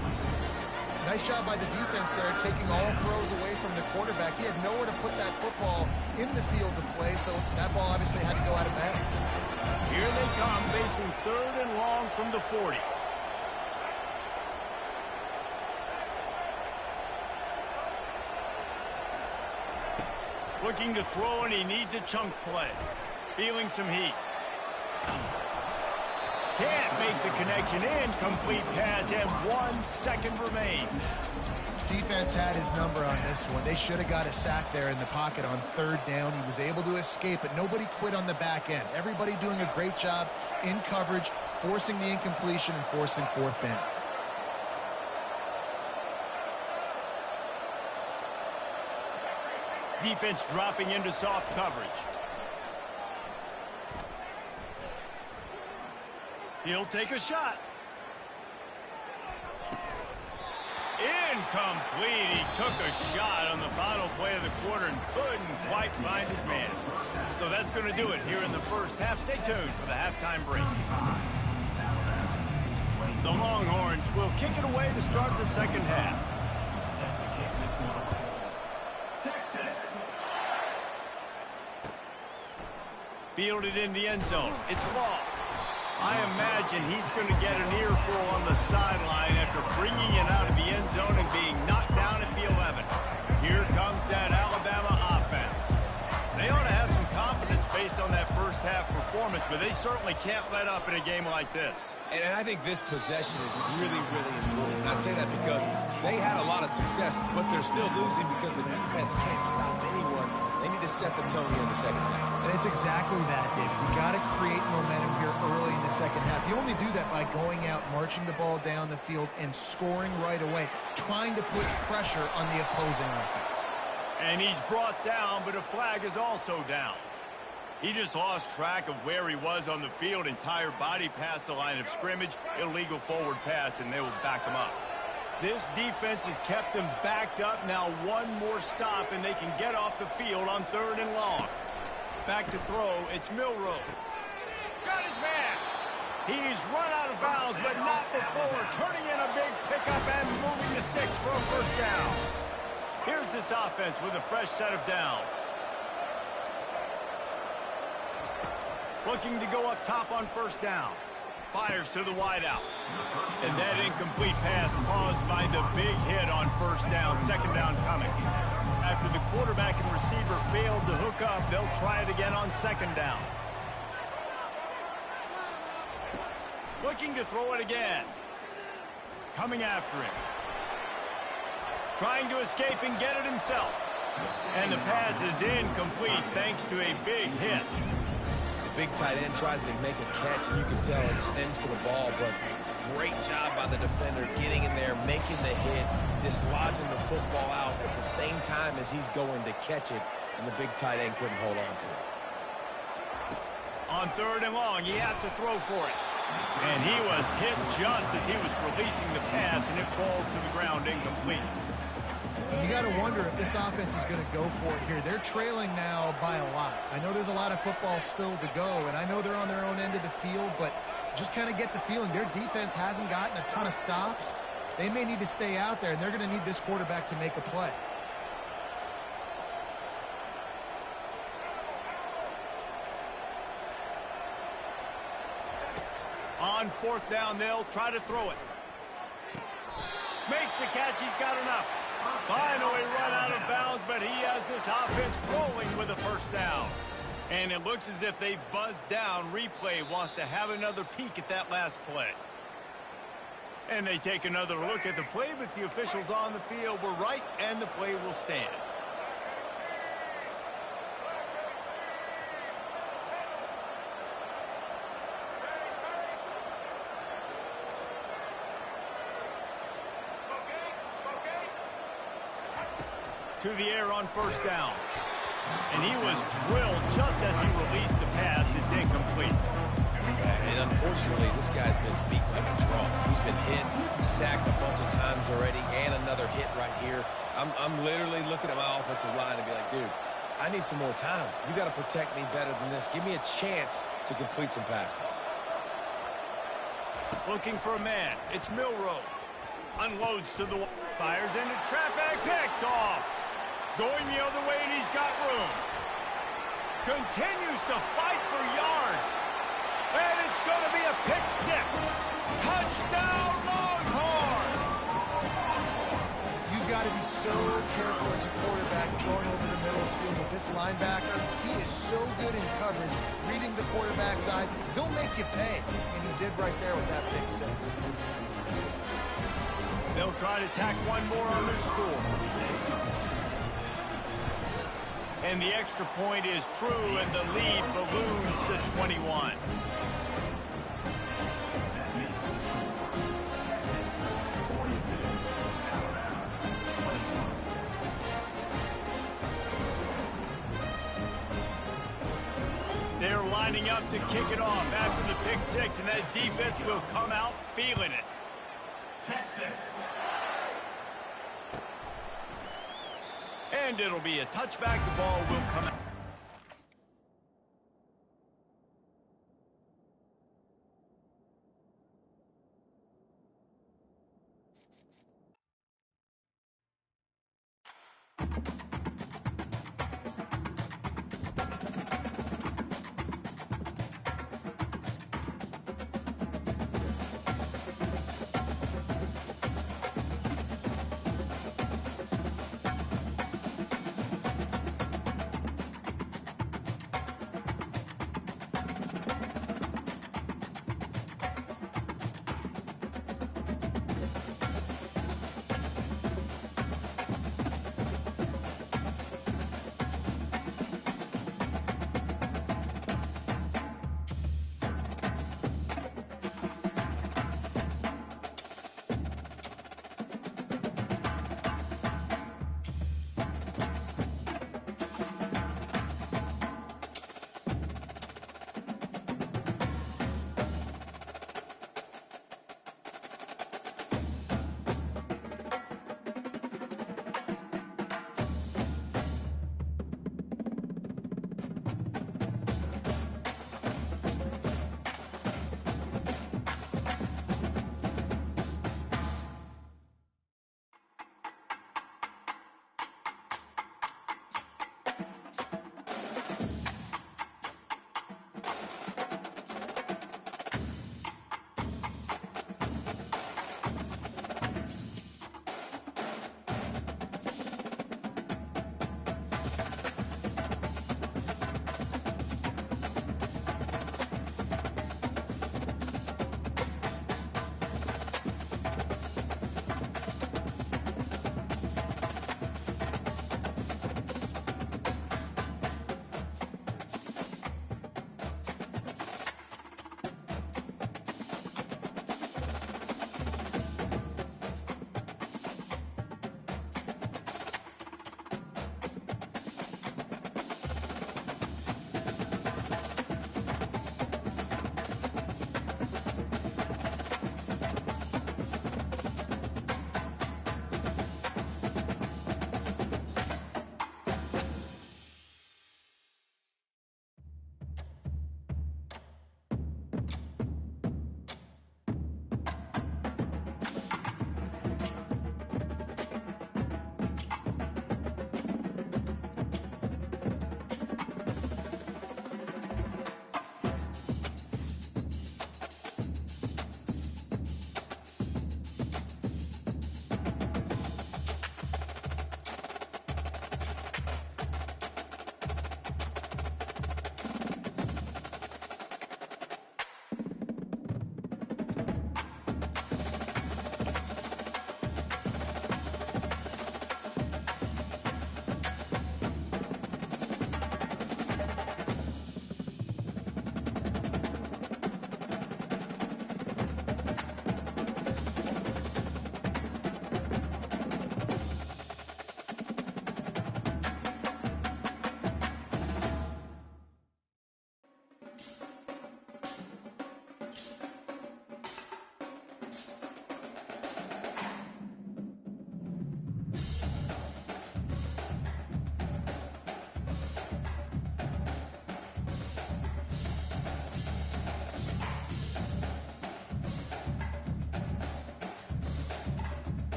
Nice job by the defense there, taking all throws away from the quarterback. He had nowhere to put that football in the field to play, so that ball obviously had to go out of bounds. Here they come, facing third and long from the 40. Looking to throw, and he needs a chunk play. Feeling some heat. Can't make the connection. Incomplete pass, and 1 second remains. Defense had his number on this one. They should have got a sack there in the pocket on third down. He was able to escape, but nobody quit on the back end. Everybody doing a great job in coverage, forcing the incompletion and forcing fourth down. Defense dropping into soft coverage. He'll take a shot. Incomplete. He took a shot on the final play of the quarter and couldn't quite find his man. So that's going to do it here in the first half. Stay tuned for the halftime break. The Longhorns will kick it away to start the second half. Fielded in the end zone. It's Law. I imagine he's going to get an earful on the sideline after bringing it out of the end zone and being knocked down at the 11. Here comes that Alabama offense. They ought to have some confidence based on that first half performance, but they certainly can't let up in a game like this. And I think this possession is really, really important. And I say that because they had a lot of success, but they're still losing because the defense can't stop anyone. They need to set the tone here in the second half. And it's exactly that, David. You got to create momentum here early in the second half. You only do that by going out, marching the ball down the field, and scoring right away, trying to put pressure on the opposing offense. And he's brought down, but a flag is also down. He just lost track of where he was on the field. Entire body past the line of scrimmage. Illegal forward pass, and they will back him up. This defense has kept them backed up. Now one more stop, and they can get off the field on third and long. Back to throw. It's Milroe. Got his man. He's run out of bounds, but not before turning in a big pickup and moving the sticks for a first down. Here's this offense with a fresh set of downs. Looking to go up top on first down. Fires to the wideout. And that incomplete pass caused by the big hit on first down. Second down coming. After the quarterback and receiver failed to hook up, they'll try it again on second down. Looking to throw it again. Coming after him. Trying to escape and get it himself. And the pass is incomplete thanks to a big hit. Big tight end tries to make a catch, and you can tell it extends for the ball, but great job by the defender getting in there, making the hit, dislodging the football out at the same time as he's going to catch it, and the big tight end couldn't hold on to it. On third and long, he has to throw for it. And he was hit just as he was releasing the pass, and it falls to the ground incomplete. You got to wonder if this offense is going to go for it here. They're trailing now by a lot. I know there's a lot of football still to go, and I know they're on their own end of the field, but just kind of get the feeling their defense hasn't gotten a ton of stops. They may need to stay out there, and they're going to need this quarterback to make a play. On fourth down, they'll try to throw it. Makes the catch. He's got enough. Finally run out of bounds, but he has this offense rolling with a first down. And it looks as if they've buzzed down. Replay wants to have another peek at that last play. And they take another look at the play, but the officials on the field were right, and the play will stand. To the air on first down. And he was drilled just as he released the pass. It's incomplete. And unfortunately, this guy's been beat like a drum. He's been hit, sacked a bunch of times already, and another hit right here. I'm literally looking at my offensive line and be like, dude, I need some more time. You got to protect me better than this. Give me a chance to complete some passes. Looking for a man. It's Milroe. Unloads to the fires into traffic. Picked off. Going the other way, and he's got room. Continues to fight for yards. And it's going to be a pick six. Touchdown, Longhorn! You've got to be so careful as a quarterback throwing over the middle of the field with this linebacker. He is so good in coverage, reading the quarterback's eyes. He'll make you pay, and he did right there with that pick six. They'll try to tack one more on their score. And the extra point is true, and the lead balloons to 21. They're lining up to kick it off after the pick six, and that defense will come out feeling it. Texas. And it'll be a touchback. The ball will come out.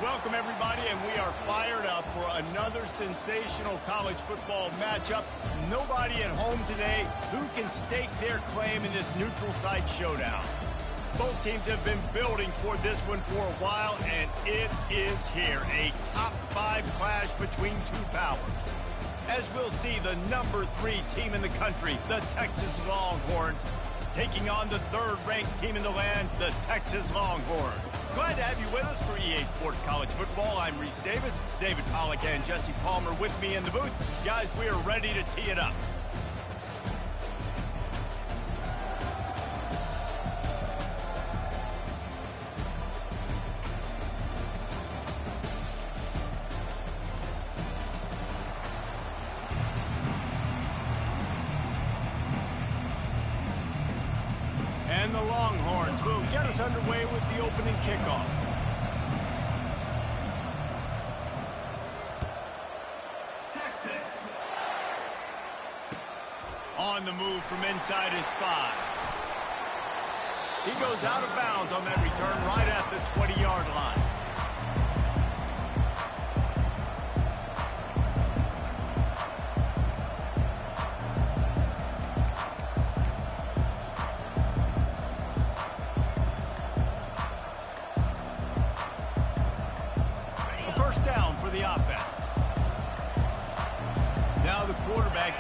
Welcome, everybody, and we are fired up for another sensational college football matchup. Nobody at home today who can stake their claim in this neutral site showdown. Both teams have been building toward this one for a while, and it is here, a top-5 clash between two powers. As we'll see, the number 3 team in the country, the Texas Longhorns, taking on the 3rd-ranked team in the land, the Texas Longhorns. Glad to have you with us for EA Sports College Football. I'm Reese Davis, David Pollack and Jesse Palmer with me in the booth. Guys, we are ready to tee it up. And the Longhorns will get us underway with the opening kickoff. Texas. On the move from inside his 5. He goes out of bounds on that return right at the 20-yard line.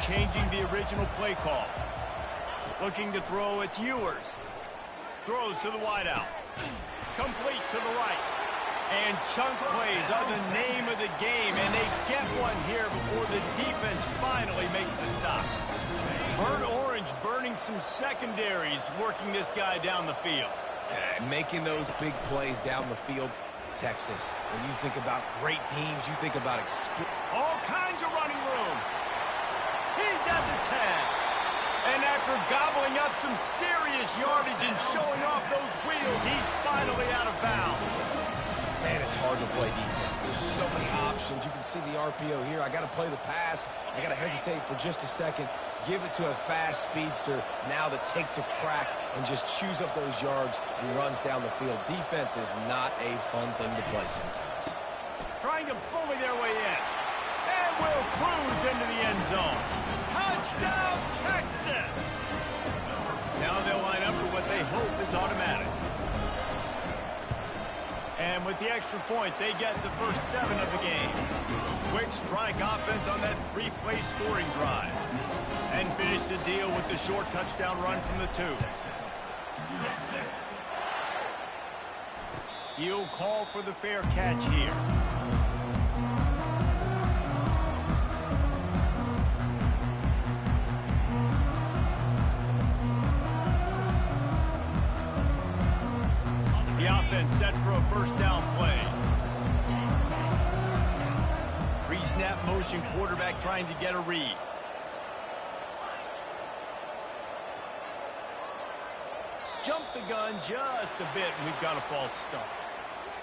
Changing the original play call. Looking to throw, it's Ewers. Throws to the wideout. Complete to the right. And chunk plays are the name of the game, and they get one here before the defense finally makes the stop. Burnt Orange burning some secondaries, working this guy down the field. Making those big plays down the field, Texas. When you think about great teams, you think about all kinds of running room. He's at the 10. And after gobbling up some serious yardage and showing off those wheels, he's finally out of bounds. Man, it's hard to play defense. There's so many options. You can see the RPO here. I got to play the pass. I got to hesitate for just a second. Give it to a fast speedster now that takes a crack and just chews up those yards and runs down the field. Defense is not a fun thing to play sometimes. Trying to bully their way in. And will cruise into the end zone. Touchdown, Texas! Now they'll line up for what they hope is automatic. And with the extra point, they get the first 7 of the game. Quick strike offense on that 3-play scoring drive. And finish the deal with the short touchdown run from the 2. He'll call for the fair catch here. The offense set for a first down play. Pre-snap motion quarterback trying to get a read. Jump the gun just a bit, and we've got a false start.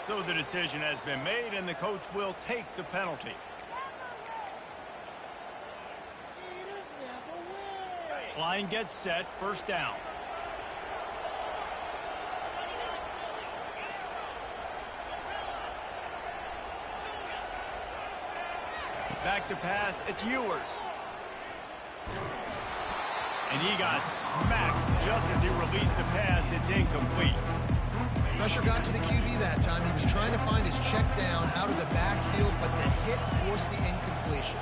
So the decision has been made, and the coach will take the penalty. Line gets set, first down. Back to pass, it's Ewers. And he got smacked just as he released the pass. It's incomplete. Pressure got to the QB that time. He was trying to find his check down out of the backfield, but the hit forced the incompletion.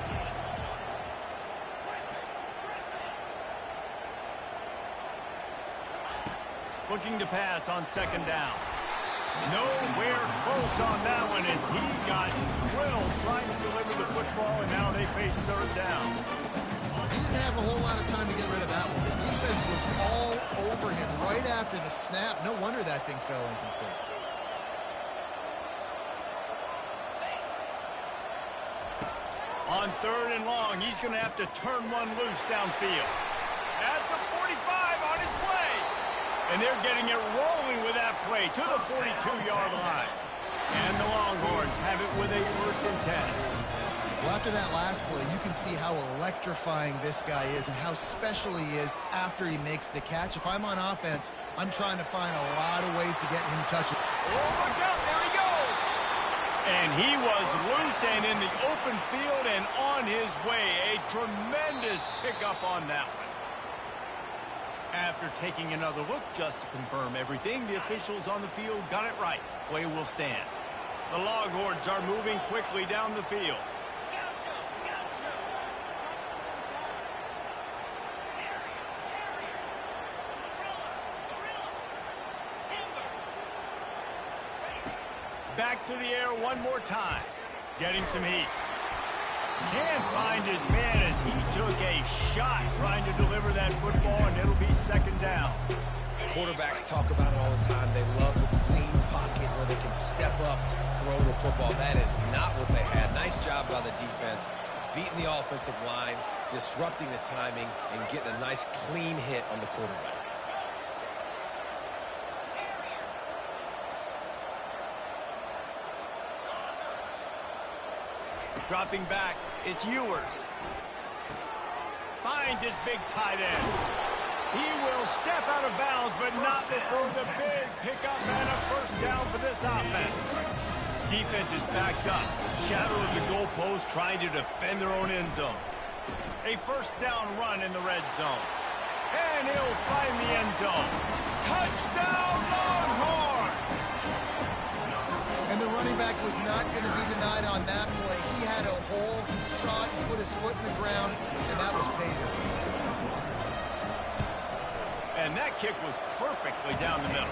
Looking to pass on second down. Nowhere close on that one as he got drilled trying to deliver the football, and now they face third down. He didn't have a whole lot of time to get rid of that one. The defense was all over him right after the snap. No wonder that thing fell incomplete. On third and long, he's going to have to turn one loose downfield. At the 45 on his way. And they're getting it rolling with that play to the 42-yard line. And the Longhorns have it with a first and 10. Well, after that last play, you can see how electrifying this guy is and how special he is after he makes the catch. If I'm on offense, I'm trying to find a lot of ways to get him touching. Oh, look out, there he goes. And he was loose and in the open field and on his way. A tremendous pickup on that one. After taking another look just to confirm everything, the officials on the field got it right. Play will stand. The Longhorns are moving quickly down the field. Back to the air one more time. Getting some heat. Can't find his man as he took a shot trying to deliver that football, and it'll be second down. Quarterbacks talk about it all the time. They love the clean pocket where they can step up, throw the football. That is not what they had. Nice job by the defense, beating the offensive line, disrupting the timing, and getting a nice clean hit on the quarterback. Dropping back, it's Ewers. Finds his big tight end. He will step out of bounds, but not before the big pickup and a first down for this offense. Defense is backed up. Shadow of the goalpost trying to defend their own end zone. A first down run in the red zone. And he'll find the end zone. Touchdown, Longhorn! And the running back was not going to be denied on that play. He had a hole, he saw it, put his foot in the ground, and that was paid. And that kick was perfectly down the middle.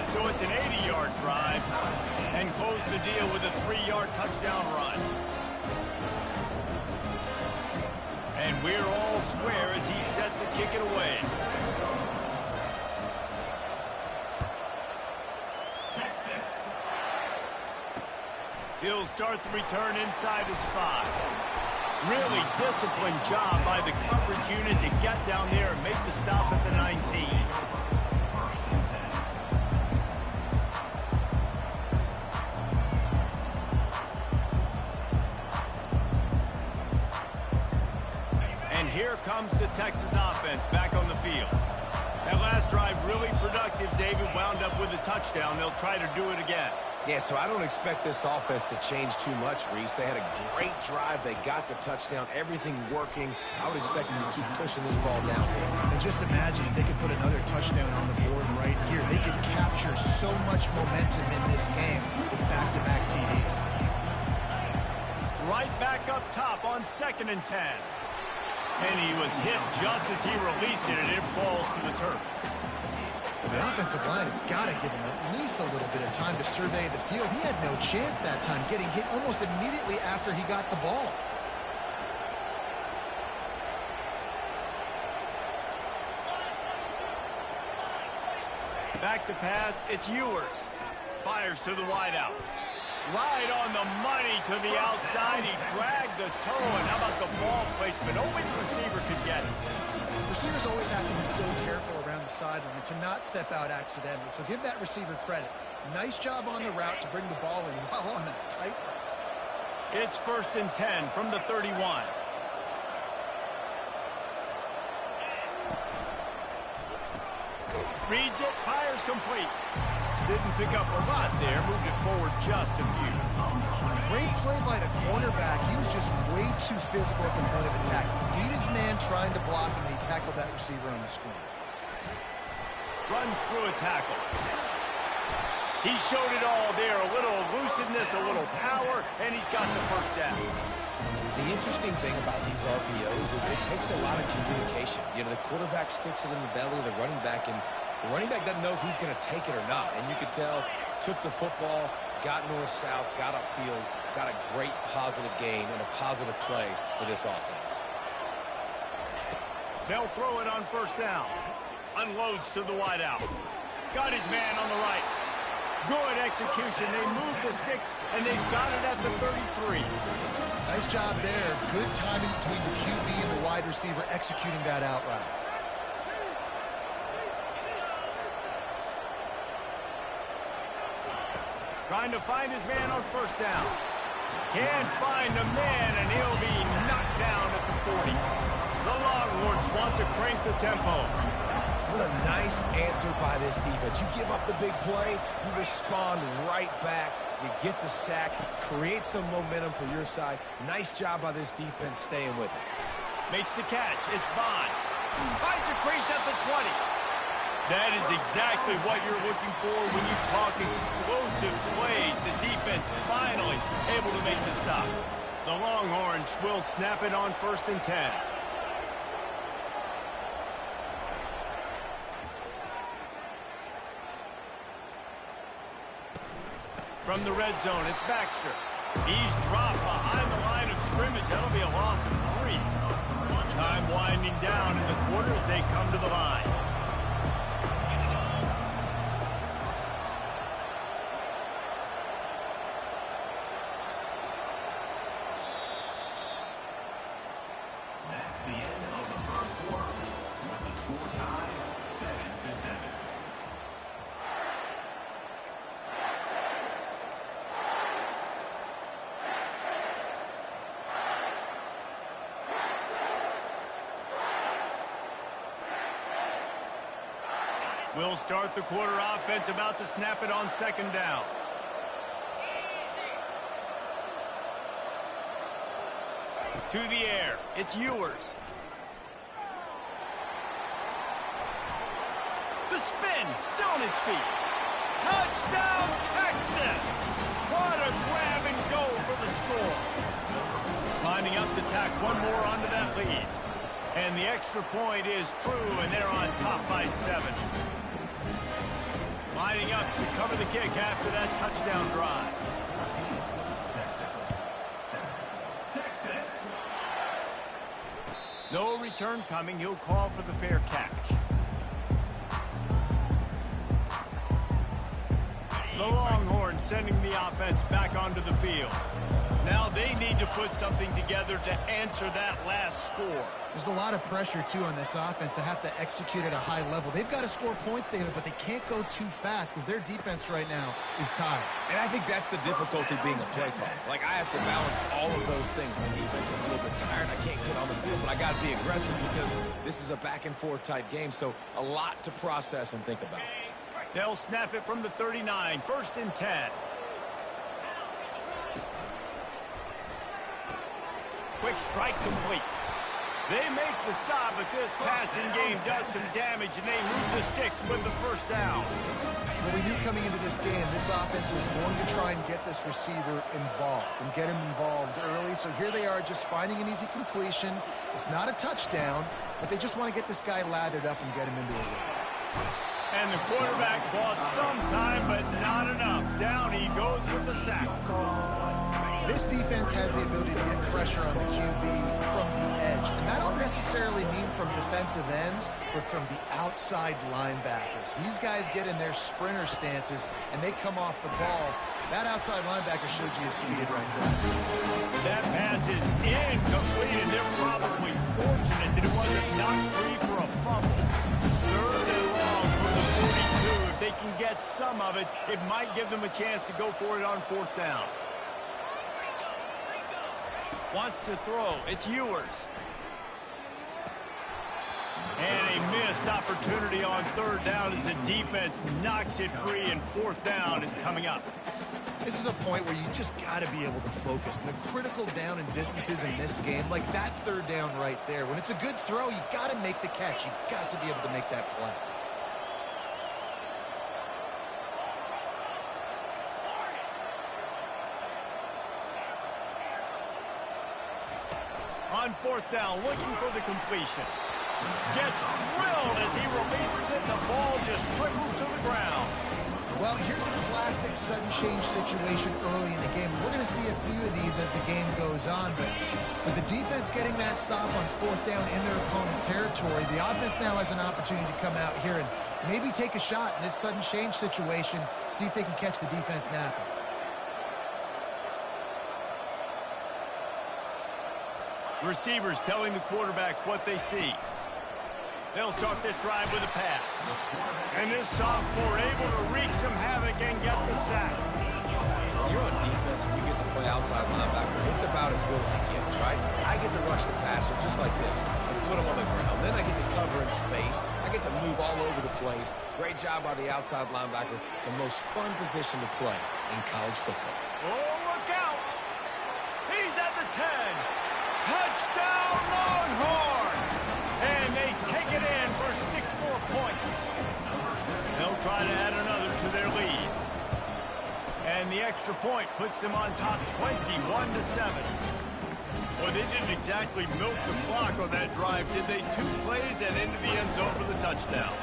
So it's an 80-yard drive, and close the deal with a 3-yard touchdown run. And we're all square as he's set to kick it away. He'll start the return inside his 5. Really disciplined job by the coverage unit to get down there and make the stop at the 19. And here comes the Texas offense back on the field. That last drive really productive. David wound up with a touchdown. They'll try to do it again. Yeah, so I don't expect this offense to change too much, Reese. They had a great drive. They got the touchdown. Everything working. I would expect them to keep pushing this ball downhill. And just imagine if they could put another touchdown on the board right here. They could capture so much momentum in this game with back-to-back TDs. Right back up top on 2nd and 10. And he was hit just as he released it, and it falls to the turf. The offensive line has got to give him at least a little bit of time to survey the field. He had no chance that time, getting hit almost immediately after he got the ball. Back to pass, it's Ewers. Fires to the wideout. Right on the money to the outside. He dragged the toe, and how about the ball placement? Only the receiver could get it. Receivers always have to be so careful around the sideline to not step out accidentally. So give that receiver credit. Nice job on the route to bring the ball in while on a tight route. It's 1st and 10 from the 31. Reads it, fires complete. Didn't pick up a lot there, moved it forward just a few. Great play by the cornerback. He was just way too physical at the point of attack. He beat his man trying to block him, and he tackled that receiver on the screen. Runs through a tackle. He showed it all there. A little elusiveness, a little power, and he's got the first down. The interesting thing about these RPOs is it takes a lot of communication. You know, the quarterback sticks it in the belly of the running back, and the running back doesn't know if he's going to take it or not. And you could tell, took the football, got north-south, got upfield, got a great positive gain and a positive play for this offense. They'll throw it on 1st down. Unloads to the wideout. Got his man on the right. Good execution. They move the sticks, and they've got it at the 33. Nice job there. Good timing between the QB and the wide receiver executing that out route. Trying to find his man on 1st down. Can't find a man, and he'll be knocked down at the 40. The Longhorns want to crank the tempo. What a nice Nice answer by this defense. You give up the big play, you respond right back. You get the sack, create some momentum for your side. Nice job by this defense staying with it. Makes the catch. It's Bond. Finds a crease at the 20. That is exactly what you're looking for when you talk explosive plays. The defense finally able to make the stop. The Longhorns will snap it on 1st and 10. From the red zone, it's Baxter. He's dropped behind the line of scrimmage. That'll be a loss of 3. Time winding down in the quarter as they come to the line. That's the end of the first quarter. With the score tied 7-7. We'll start the quarter offense, about to snap it on 2nd down. To the air, it's Ewers. The spin, still on his feet. Touchdown, Texas! What a grab and go for the score. Lining up to tack one more onto that lead. And the extra point is true, and they're on top by 7. Lining up to cover the kick after that touchdown drive. Texas. No return coming. He'll call for the fair catch. The Longhorns sending the offense back onto the field. Now they need to put something together to answer that last score. There's a lot of pressure, too, on this offense to have to execute at a high level. They've got to score points, David, but they can't go too fast because their defense right now is tired. And I think that's the difficulty being a play caller. Like, I have to balance all of those things. My defense is a little bit tired. I can't get on the field, but I got to be aggressive because this is a back-and-forth type game, so a lot to process and think about. They'll snap it from the 39, 1st and 10. Quick strike complete. They make the stop, but this passing game does some damage, and they move the sticks with the 1st down. Well, we knew coming into this game, this offense was going to try and get this receiver involved and get him involved early. So here they are just finding an easy completion. It's not a touchdown, but they just want to get this guy lathered up and get him into a run. And the quarterback bought some time, but not enough. Down he goes with the sack. This defense has the ability to get pressure on the QB from the edge. And I don't necessarily mean from defensive ends, but from the outside linebackers. These guys get in their sprinter stances, and they come off the ball. That outside linebacker showed you his speed right there. That pass is incomplete, and they're probably fortunate that it wasn't knocked free for a fumble. 3rd and long from the 42. If they can get some of it, it might give them a chance to go for it on 4th down. Wants to throw. It's Ewers. And a missed opportunity on 3rd down as the defense knocks it free, and 4th down is coming up. This is a point where you just got to be able to focus. And the critical down and distances in this game, like that 3rd down right there, when it's a good throw, you got to make the catch. You got to be able to make that play. On 4th down, looking for the completion. Gets drilled as he releases it, and the ball just trickles to the ground. Well, here's a classic sudden change situation early in the game. We're going to see a few of these as the game goes on, but with the defense getting that stop on 4th down in their opponent territory, the offense now has an opportunity to come out here and maybe take a shot in this sudden change situation, see if they can catch the defense napping. Receivers telling the quarterback what they see. They'll start this drive with a pass. And this sophomore able to wreak some havoc and get the sack. when you're on defense and you get to play outside linebacker, it's about as good as it gets, right? I get to rush the passer just like this and put him on the ground. Then I get to cover in space. I get to move all over the place. Great job by the outside linebacker. The most fun position to play in college football. Oh, look out! He's at the 10. Touchdown, Longhorns! And they take it in for 6 more points. They'll try to add another to their lead. And the extra point puts them on top 21-7. Well, they didn't exactly milk the clock on that drive, did they? 2 plays and into the end zone for the touchdown.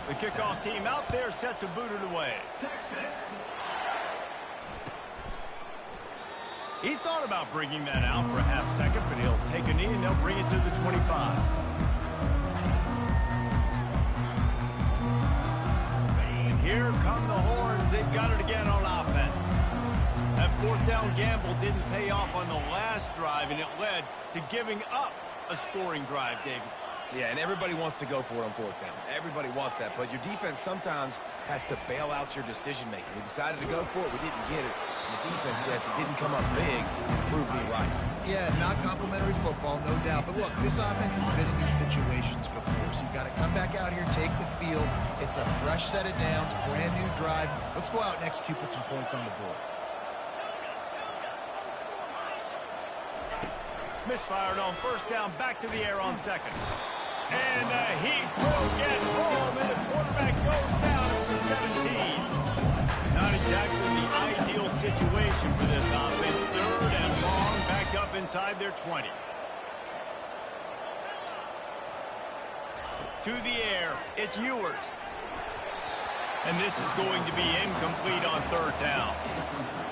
The kickoff team out there set to boot it away. He thought about bringing that out for a half second, but he'll take a knee and they'll bring it to the 25. And here come the Horns. They've got it again on offense. That 4th down gamble didn't pay off on the last drive, and it led to giving up a scoring drive, David. Yeah, and everybody wants to go for it on 4th down. Everybody wants that, but your defense sometimes has to bail out your decision-making. We decided to go for it. We didn't get it. The defense, Jesse, didn't come up big and prove me right. Yeah, not complimentary football, no doubt. But look, this offense has been in these situations before, so you got to come back out here, take the field. It's a fresh set of downs, brand new drive. Let's go out and execute, put some points on the board. Misfired on 1st down, back to the air on 2nd. And the heat will get home, and the quarterback goes down at the 17. Not exactly the ideal situation for this offense. 3rd and long, back up inside their 20. To the air, it's Ewers. And this is going to be incomplete on 3rd down.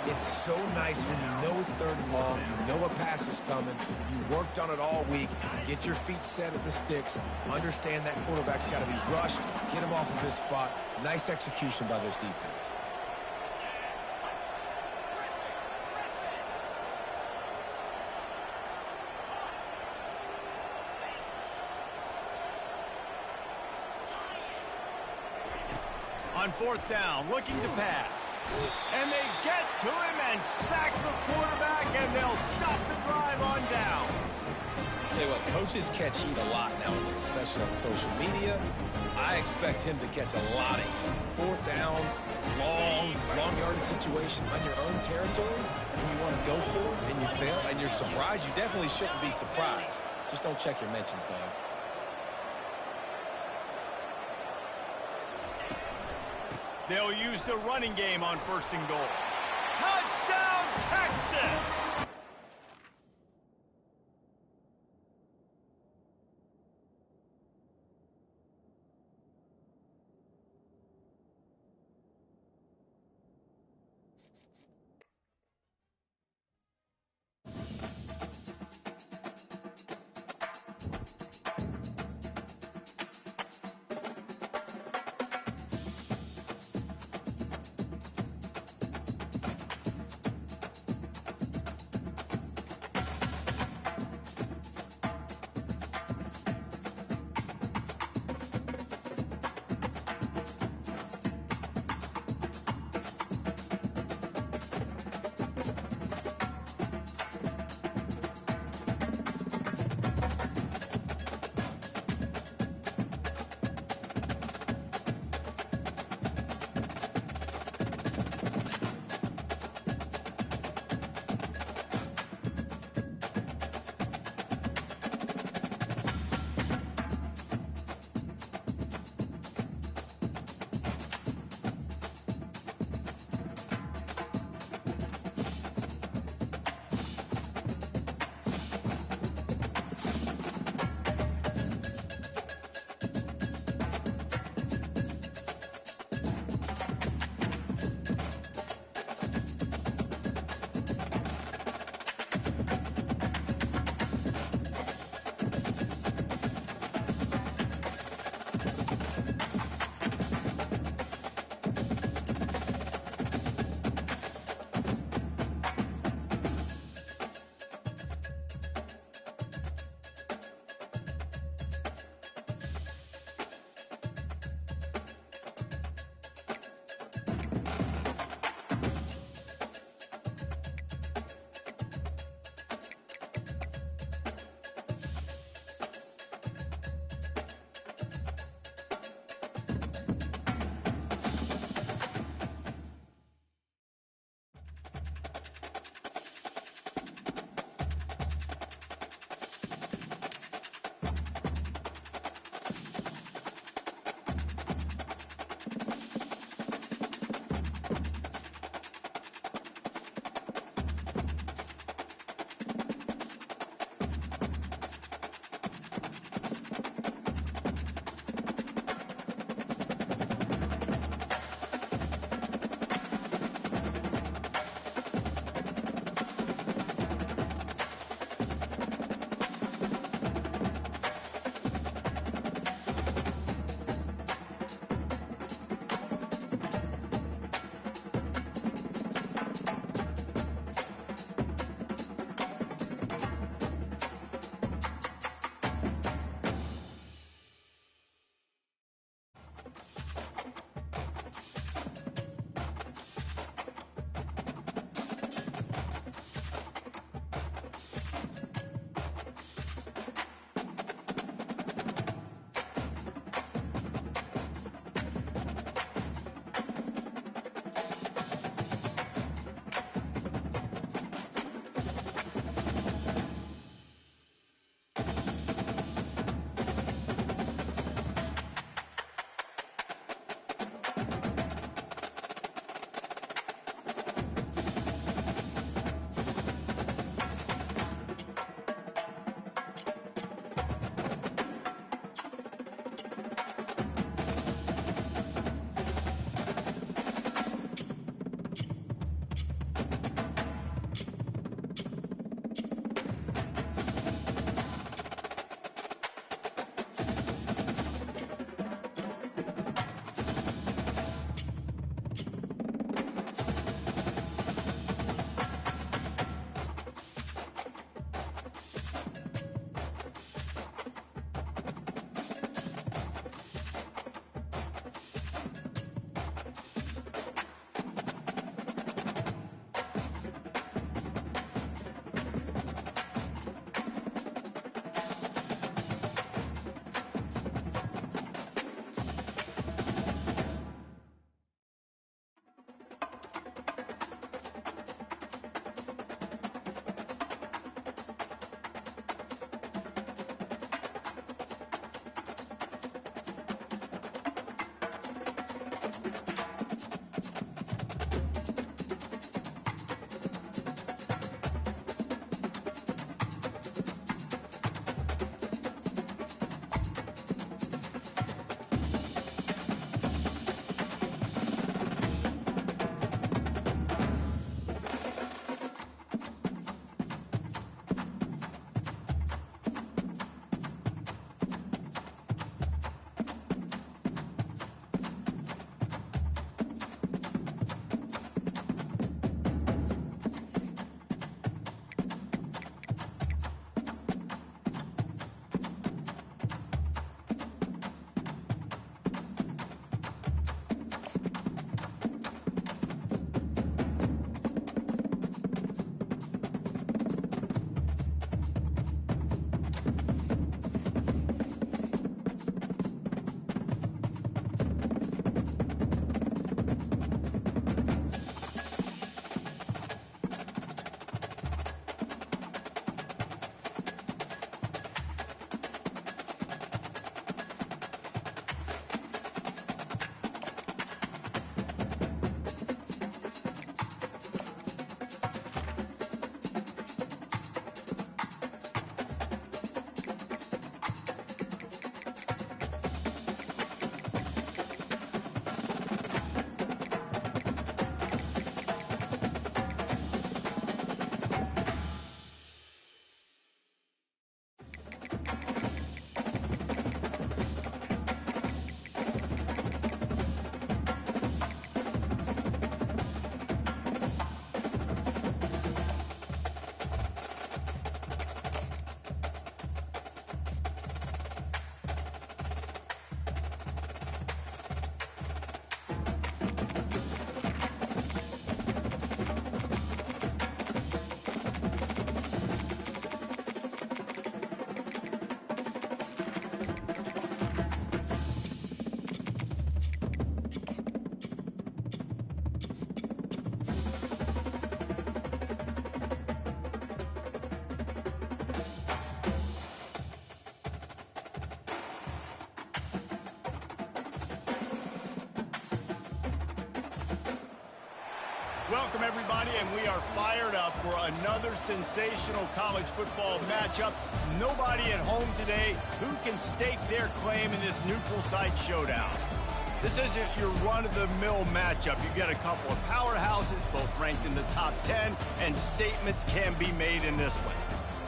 It's so nice when you know it's 3rd and long, you know a pass is coming, you worked on it all week, get your feet set at the sticks, understand that quarterback's got to be rushed, get him off of his spot. Nice execution by this defense. On 4th down, looking to pass. And they get to him and sack the quarterback, and they'll stop the drive on downs. Tell you what, coaches catch heat a lot nowadays, especially on social media. I expect him to catch a lot of heat. 4th down, long yardage situation on your own territory, and you want to go for it, and you fail, and you're surprised. You definitely shouldn't be surprised. Just don't check your mentions, dog. They'll use the running game on 1st and goal. Touchdown, Texas! Welcome, everybody, and we are fired up for another sensational college football matchup. Nobody at home today who can stake their claim in this neutral site showdown. This isn't your run-of-the-mill matchup. You've got a couple of powerhouses, both ranked in the top 10, and statements can be made in this one.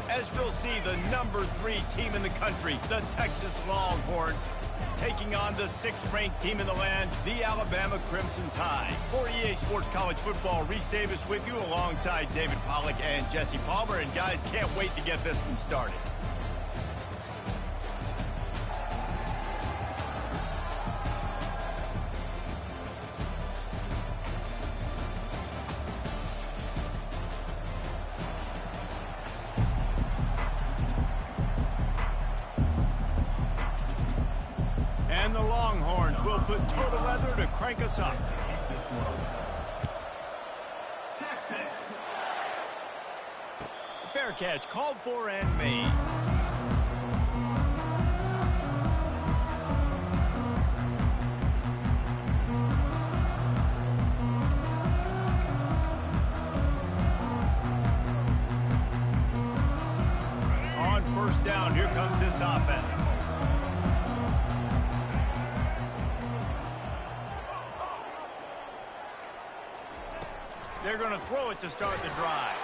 As we'll see, the number 3 team in the country, the Texas Longhorns, taking on the 6th-ranked team in the land, the Alabama Crimson Tide. For EA Sports College Football, Reese Davis with you alongside David Pollack and Jesse Palmer. And guys, can't wait to get this one started. And the Longhorns will put total leather to crank us up. Texas. Fair catch called for and made. On first down, here comes this offense. They're going to throw it to start the drive.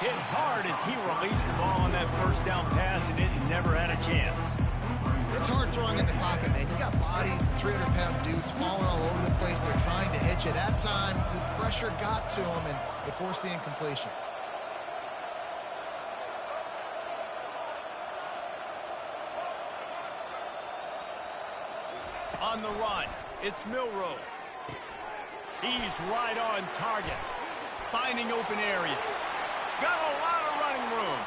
Hit hard as he released the ball on that first down pass, and it never had a chance. It's hard throwing in the pocket, man. You got bodies, 300-pound dudes falling all over the place. They're trying to hit you. That time, the pressure got to him, and it forced the incompletion. On the run, it's Milroe. He's right on target. Finding open areas. Got a lot of running room.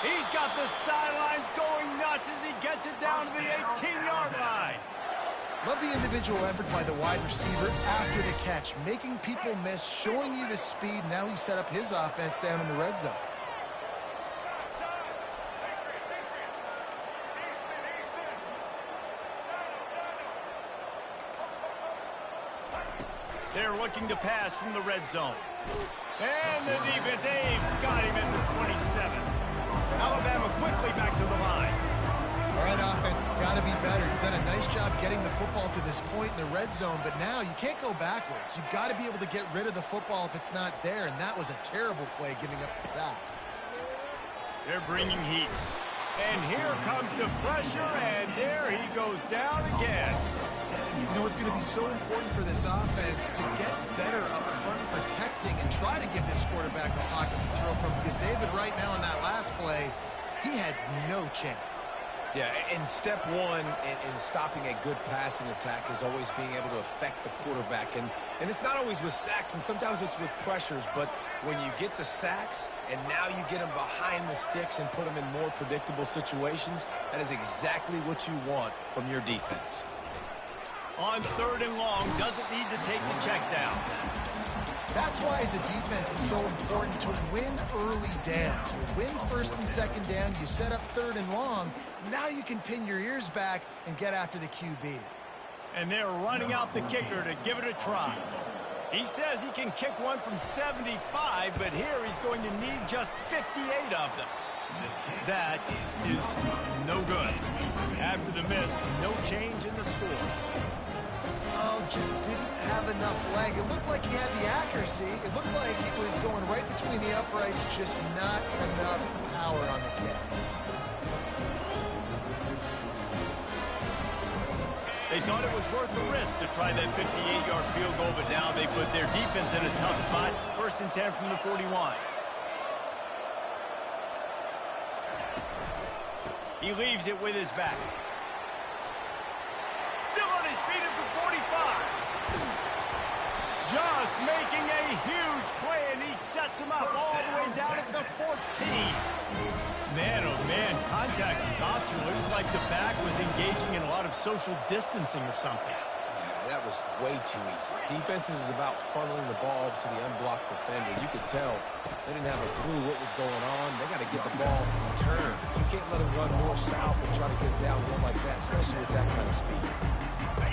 He's got the sidelines going nuts as he gets it down to the 18-yard line. Love the individual effort by the wide receiver after the catch, making people miss, showing you the speed. Now he set up his offense down in the red zone. They're looking to pass from the red zone. And the defense, got him at the 27. Alabama quickly back to the line. All right, offense, it's got to be better. You've done a nice job getting the football to this point in the red zone, but now you can't go backwards. You've got to be able to get rid of the football if it's not there, and that was a terrible play giving up the sack. They're bringing heat. And here comes the pressure, and there he goes down again. You know, it's going to be so important for this offense to get better up front protecting and try to give this quarterback a pocket to throw from, because David, right now in that last play, he had no chance. Yeah, and step one in stopping a good passing attack is always being able to affect the quarterback. And it's not always with sacks, and sometimes it's with pressures. But when you get the sacks and now you get them behind the sticks and put them in more predictable situations, that is exactly what you want from your defense. On 3rd and long, doesn't need to take the check down. That's why, as a defense, it's so important to win early downs. You win 1st and 2nd down, you set up 3rd and long. Now you can pin your ears back and get after the QB. And they're running out the kicker to give it a try. He says he can kick one from 75, but here he's going to need just 58 of them. That is no good. After the miss, no change in the score. Oh, just didn't have enough leg. It looked like he had the accuracy. It looked like it was going right between the uprights, just not enough power on the kick. They thought it was worth the risk to try that 58-yard field goal, but now they put their defense in a tough spot. 1st and 10 from the 41. He leaves it with his back. Still on his feet at the 45. Just making a huge play, and he sets him up all the way down at the 14. Man, oh man, contact was optional. It was like the back was engaging in a lot of social distancing or something. That was way too easy. Defenses is about funneling the ball to the unblocked defender. You could tell they didn't have a clue what was going on. They got to get the ball turned. You can't let them run north-south and try to get it downhill like that, especially with that kind of speed.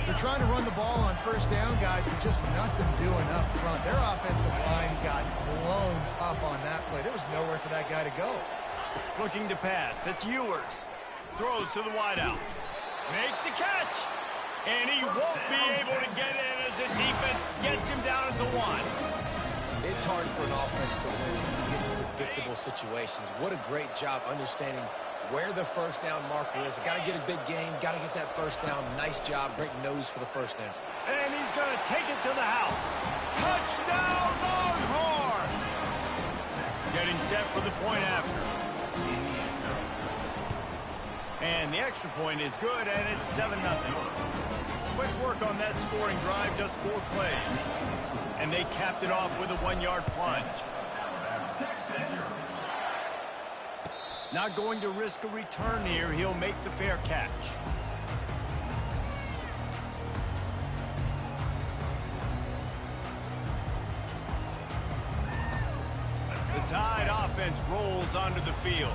They're trying to run the ball on first down, guys, but just nothing doing up front. Their offensive line got blown up on that play. There was nowhere for that guy to go. Looking to pass. It's Ewers. Throws to the wideout. Makes the catch. And he won't be able to get in as the defense gets him down at the 1. It's hard for an offense to win in predictable situations. What a great job understanding where the first down marker is. Got to get a big gain. Got to get that first down. Nice job. Great nose for the first down. And he's going to take it to the house. Touchdown, Longhorn! Getting set for the point after. And the extra point is good, and it's 7-0. Quick work on that scoring drive, just 4 plays. And they capped it off with a 1-yard plunge. Not going to risk a return here. He'll make the fair catch. The Tide offense rolls onto the field.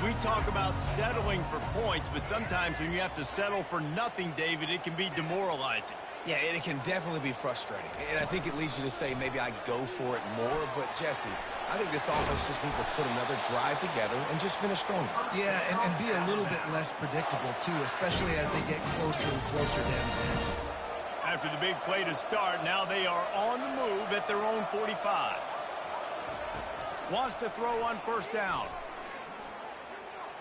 We talk about settling for points, but sometimes when you have to settle for nothing, David, it can be demoralizing. Yeah, and it can definitely be frustrating. And I think it leads you to say maybe I go for it more. But, Jesse, I think this offense just needs to put another drive together and just finish stronger. Yeah, and be a little bit less predictable, too, especially as they get closer and closer down the bench. After the big play to start, now they are on the move at their own 45. Wants to throw on first down.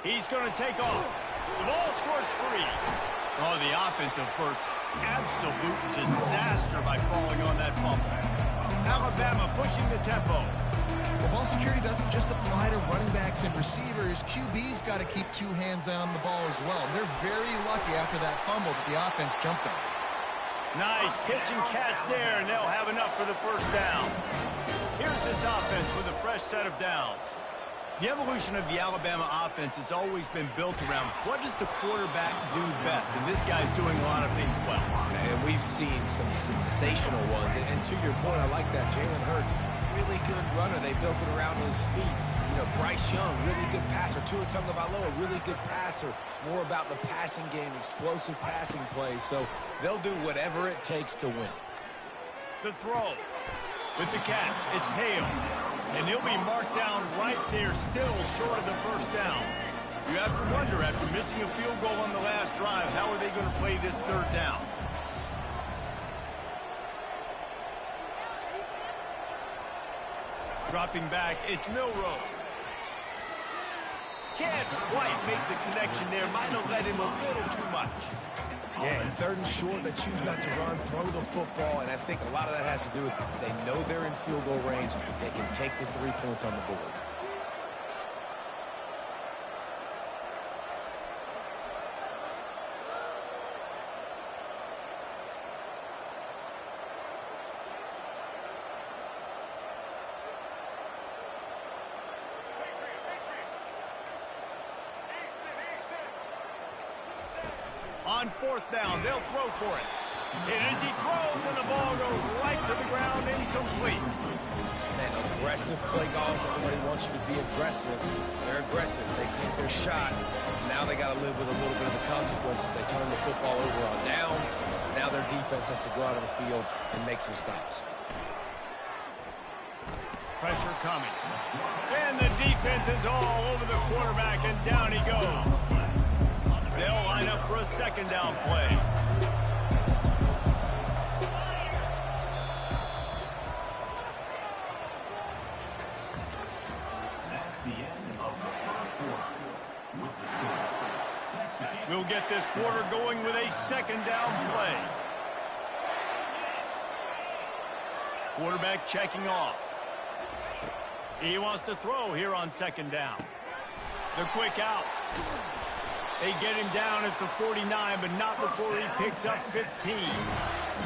He's going to take off. The ball squirts free. Oh, the offense averts absolute disaster by falling on that fumble. Alabama pushing the tempo. Well, ball security doesn't just apply to running backs and receivers. QB's got to keep 2 hands on the ball as well. They're very lucky after that fumble that the offense jumped them. Nice pitch and catch there, and they'll have enough for the first down. Here's this offense with a fresh set of downs. The evolution of the Alabama offense has always been built around what does the quarterback do best, and this guy's doing a lot of things well. And we've seen some sensational ones. And to your point, I like that. Jalen Hurts, really good runner. They built it around his feet. You know, Bryce Young, really good passer. Tua Tagovailoa, really good passer. More about the passing game, explosive passing plays. So they'll do whatever it takes to win. The throw. With the catch, it's Hale. And he'll be marked down right there, still short of the first down. You have to wonder, after missing a field goal on the last drive, how are they going to play this third down? Dropping back, it's Milroe. Can't quite make the connection there. Might have led him a little too much. Yeah, and 3rd and short, they choose not to run, throw the football, and I think a lot of that has to do with they know they're in field goal range. They can take the 3 points on the board. On 4th down, they'll throw for it. And as he throws, and the ball goes right to the ground, incomplete. Man, aggressive play calls. Everybody wants you to be aggressive. They're aggressive. They take their shot. Now they got to live with a little bit of the consequences. They turn the football over on downs. Now their defense has to go out on the field and make some stops. Pressure coming. And the defense is all over the quarterback, and down he goes. They'll line up for a 2nd down play. That's the end of the first quarter. With the score, Texas. We'll get this quarter going with a 2nd down play. Quarterback checking off. He wants to throw here on 2nd down. The quick out. They get him down at the 49, but not before he picks up 15.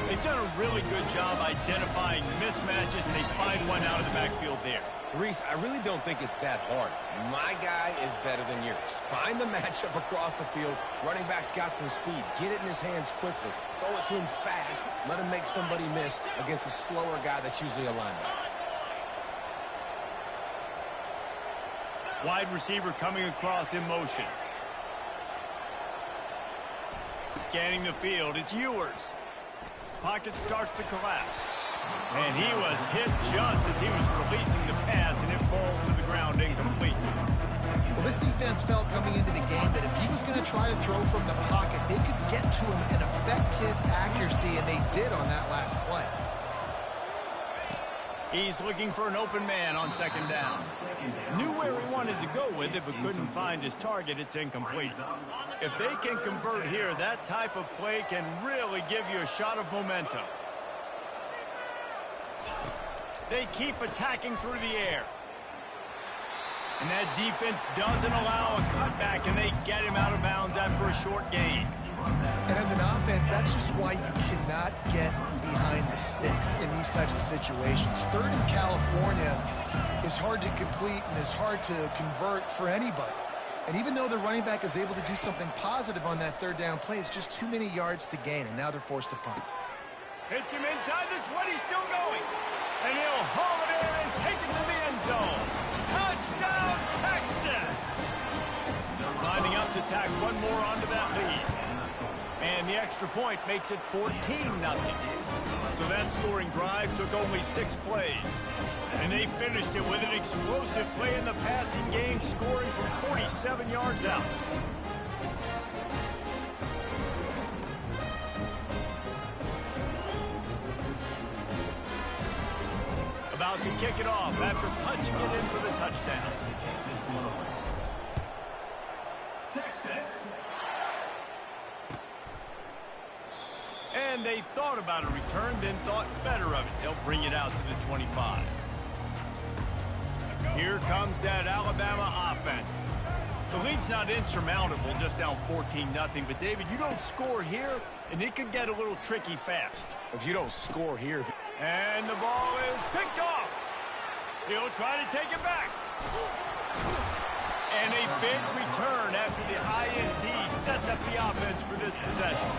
They've done a really good job identifying mismatches, and they find one out of the backfield there. Reese, I really don't think it's that hard. My guy is better than yours. Find the matchup across the field. Running back's got some speed. Get it in his hands quickly. Throw it to him fast. Let him make somebody miss against a slower guy that's usually a linebacker. Wide receiver coming across in motion. Scanning the field, it's Ewers. Pocket starts to collapse. And he was hit just as he was releasing the pass, and it falls to the ground incomplete. Well, this defense felt coming into the game that if he was going to try to throw from the pocket, they could get to him and affect his accuracy, and they did on that last play. He's looking for an open man on second down. Knew where he wanted to go with it, but couldn't find his target. It's incomplete. If they can convert here, that type of play can really give you a shot of momentum. They keep attacking through the air. And that defense doesn't allow a cutback, and they get him out of bounds after a short gain. And as an offense, that's just why you cannot get behind the sticks in these types of situations. Third in California is hard to complete and is hard to convert for anybody. And even though the running back is able to do something positive on that third down play, it's just too many yards to gain, and now they're forced to punt. Hits him inside the 20, still going. And he'll haul it in and take it to the end zone. Touchdown, Texas! Lining up to tack one more onto that lead. And the extra point makes it 14-0. So that scoring drive took only 6 plays. And they finished it with an explosive play in the passing game, scoring from 47 yards out. About to kick it off after punching it in for the touchdown. Texas. And they thought about a return, then thought better of it. They'll bring it out to the 25. Here comes that Alabama offense. The lead's not insurmountable, just down 14-0. But, David, you don't score here, and it could get a little tricky fast. If you don't score here... And the ball is picked off. He'll try to take it back. And a big return after the INT sets up the offense for this possession.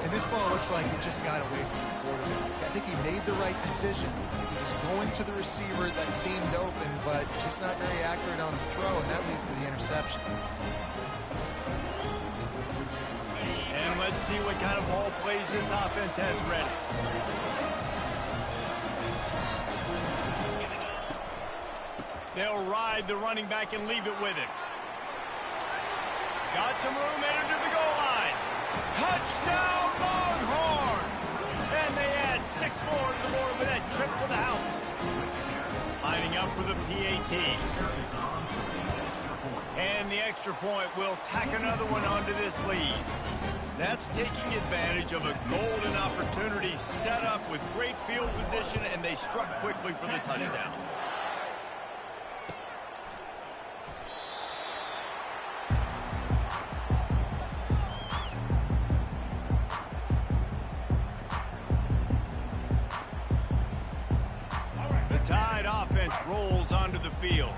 And this ball looks like it just got away from the quarterback. I think he made the right decision. He was going to the receiver that seemed open, but just not very accurate on the throw, and that leads to the interception. And let's see what kind of ball plays this offense has ready. They'll ride the running back and leave it with him. Got some room, entered to the goal line. Touchdown, Longhorn! And they add 6 more to the board with that trip to the house. Lining up for the PAT. And the extra point will tack another one onto this lead. That's taking advantage of a golden opportunity set up with great field position, and they struck quickly for the touchdown. Tide offense rolls onto the field.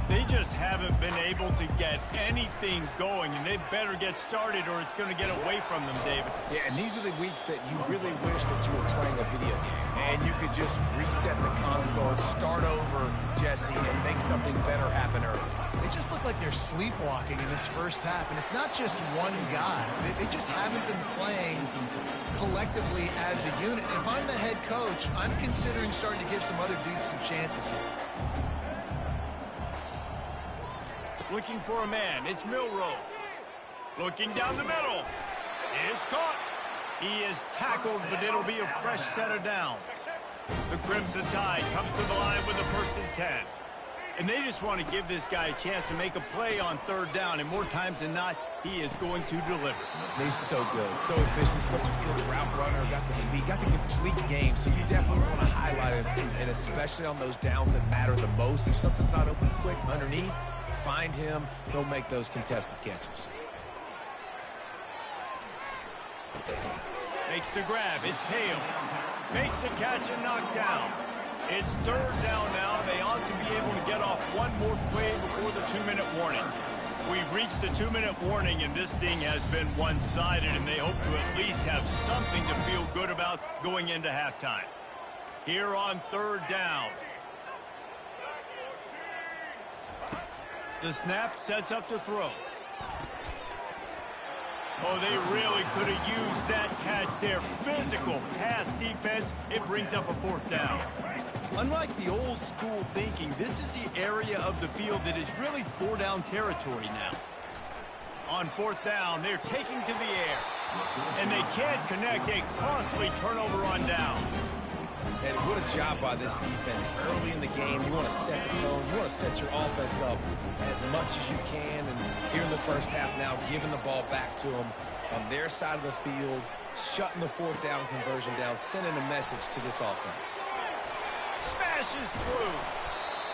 They just haven't been able to get anything going, and they better get started or it's going to get away from them, David. Yeah, and these are the weeks that you really wish that you were playing a video game. And you could just reset the console, start over, Jesse, and make something better happen early. They just look like they're sleepwalking in this first half, and it's not just one guy. They just haven't been playing collectively as a unit. And if I'm the head coach, I'm considering starting to give some other dudes some chances here. Looking for a man. It's Milroe. Looking down the middle. It's caught. He is tackled, but it'll be a fresh set of downs. The Crimson Tide comes to the line with the 1st and 10. And they just want to give this guy a chance to make a play on 3rd down. And more times than not, he is going to deliver. He's so good, so efficient, such a good route runner, got the speed, got the complete game. So you definitely want to highlight him, and especially on those downs that matter the most. If something's not open quick underneath, find him. He'll make those contested catches. Makes the grab. It's Hale. Makes the catch and knocked down. It's third down now. They ought to be able to get off one more play before the 2-minute warning. We've reached the 2-minute warning, and this thing has been one-sided, and they hope to at least have something to feel good about going into halftime. Here on third down. The snap sets up the throw. Oh, they really could have used that catch there. Physical pass defense. It brings up a fourth down. Unlike the old school thinking, this is the area of the field that is really four-down territory now. On fourth down, they're taking to the air. And they can't connect. A costly turnover on down. And what a job by this defense. Early in the game, you want to set the tone. You want to set your offense up as much as you can. And here in the first half now, giving the ball back to them on their side of the field, shutting the fourth down conversion down, sending a message to this offense. Smashes through.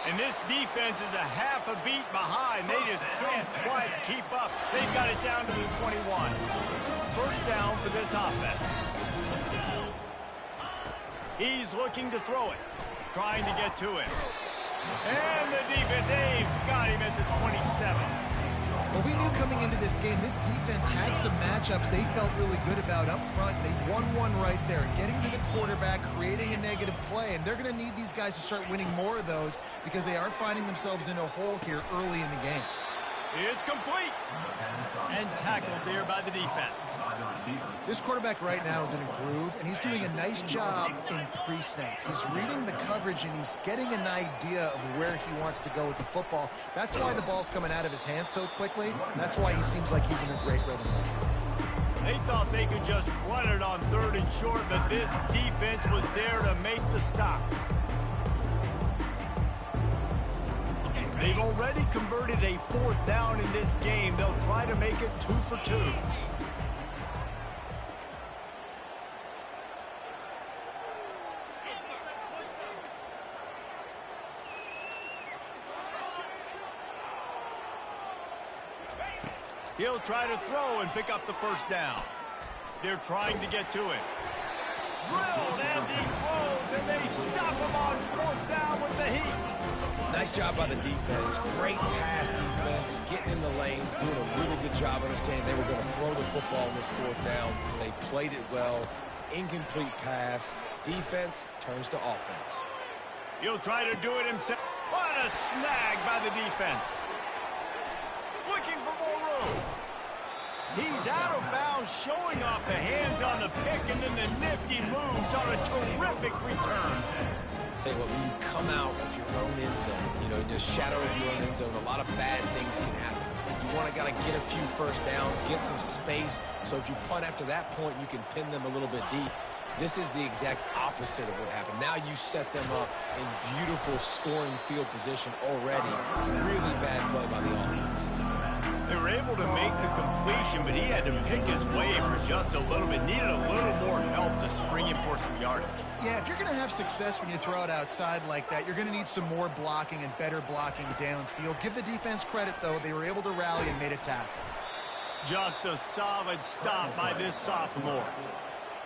And this defense is a half a beat behind. They just can't quite keep up. They've got it down to the 21. First down for this offense. He's looking to throw it, trying to get to it. And the defense, they've got him at the 27. Well, we knew coming into this game, this defense had some matchups they felt really good about up front. They won one right there, getting to the quarterback, creating a negative play. And they're going to need these guys to start winning more of those because they are finding themselves in a hole here early in the game. It's complete. And tackled there by the defense. This quarterback right now is in a groove, and he's doing a nice job in pre-snap. He's reading the coverage, and he's getting an idea of where he wants to go with the football. That's why the ball's coming out of his hands so quickly. That's why he seems like he's in a great rhythm. They thought they could just run it on third and short, but this defense was there to make the stop. They've already converted a fourth down in this game. They'll try to make it 2 for 2. He'll try to throw and pick up the first down. They're trying to get to it. Drilled as he throws, and they stop him on fourth down with the heat. Nice job by the defense. Great pass defense, getting in the lanes, doing a really good job understanding they were going to throw the football on this fourth down. They played it well. Incomplete pass. Defense turns to offense. He'll try to do it himself. What a snag by the defense. Looking for more room. He's out of bounds, showing off the hands on the pick, and then the nifty moves on a terrific return. Tell you what, when you come out of your own end zone, in the shadow of your own end zone, a lot of bad things can happen. You want to get a few first downs, get some space, so if you punt after that point, you can pin them a little bit deep. This is the exact opposite of what happened. Now you set them up in beautiful scoring field position already. Really bad play by the offense. They were able to make the completion, but he had to pick his way for just a little bit. Needed a little more help to spring him for some yardage. Yeah, if you're going to have success when you throw it outside like that, you're going to need some more blocking and better blocking downfield. Give the defense credit, though. They were able to rally and made a tackle. Just a solid stop by this sophomore.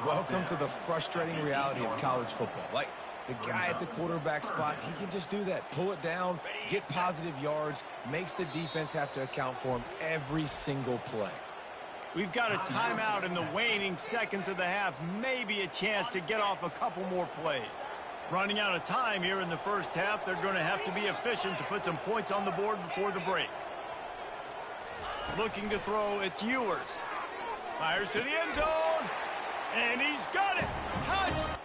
Welcome to the frustrating reality of college football. Like, the guy at the quarterback spot, he can just do that. Pull it down, get positive yards, makes the defense have to account for him every single play. We've got a timeout in the waning seconds of the half. Maybe a chance to get off a couple more plays. Running out of time here in the first half. They're going to have to be efficient to put some points on the board before the break. Looking to throw, it's Ewers. Fires to the end zone. And he's got it. Touch.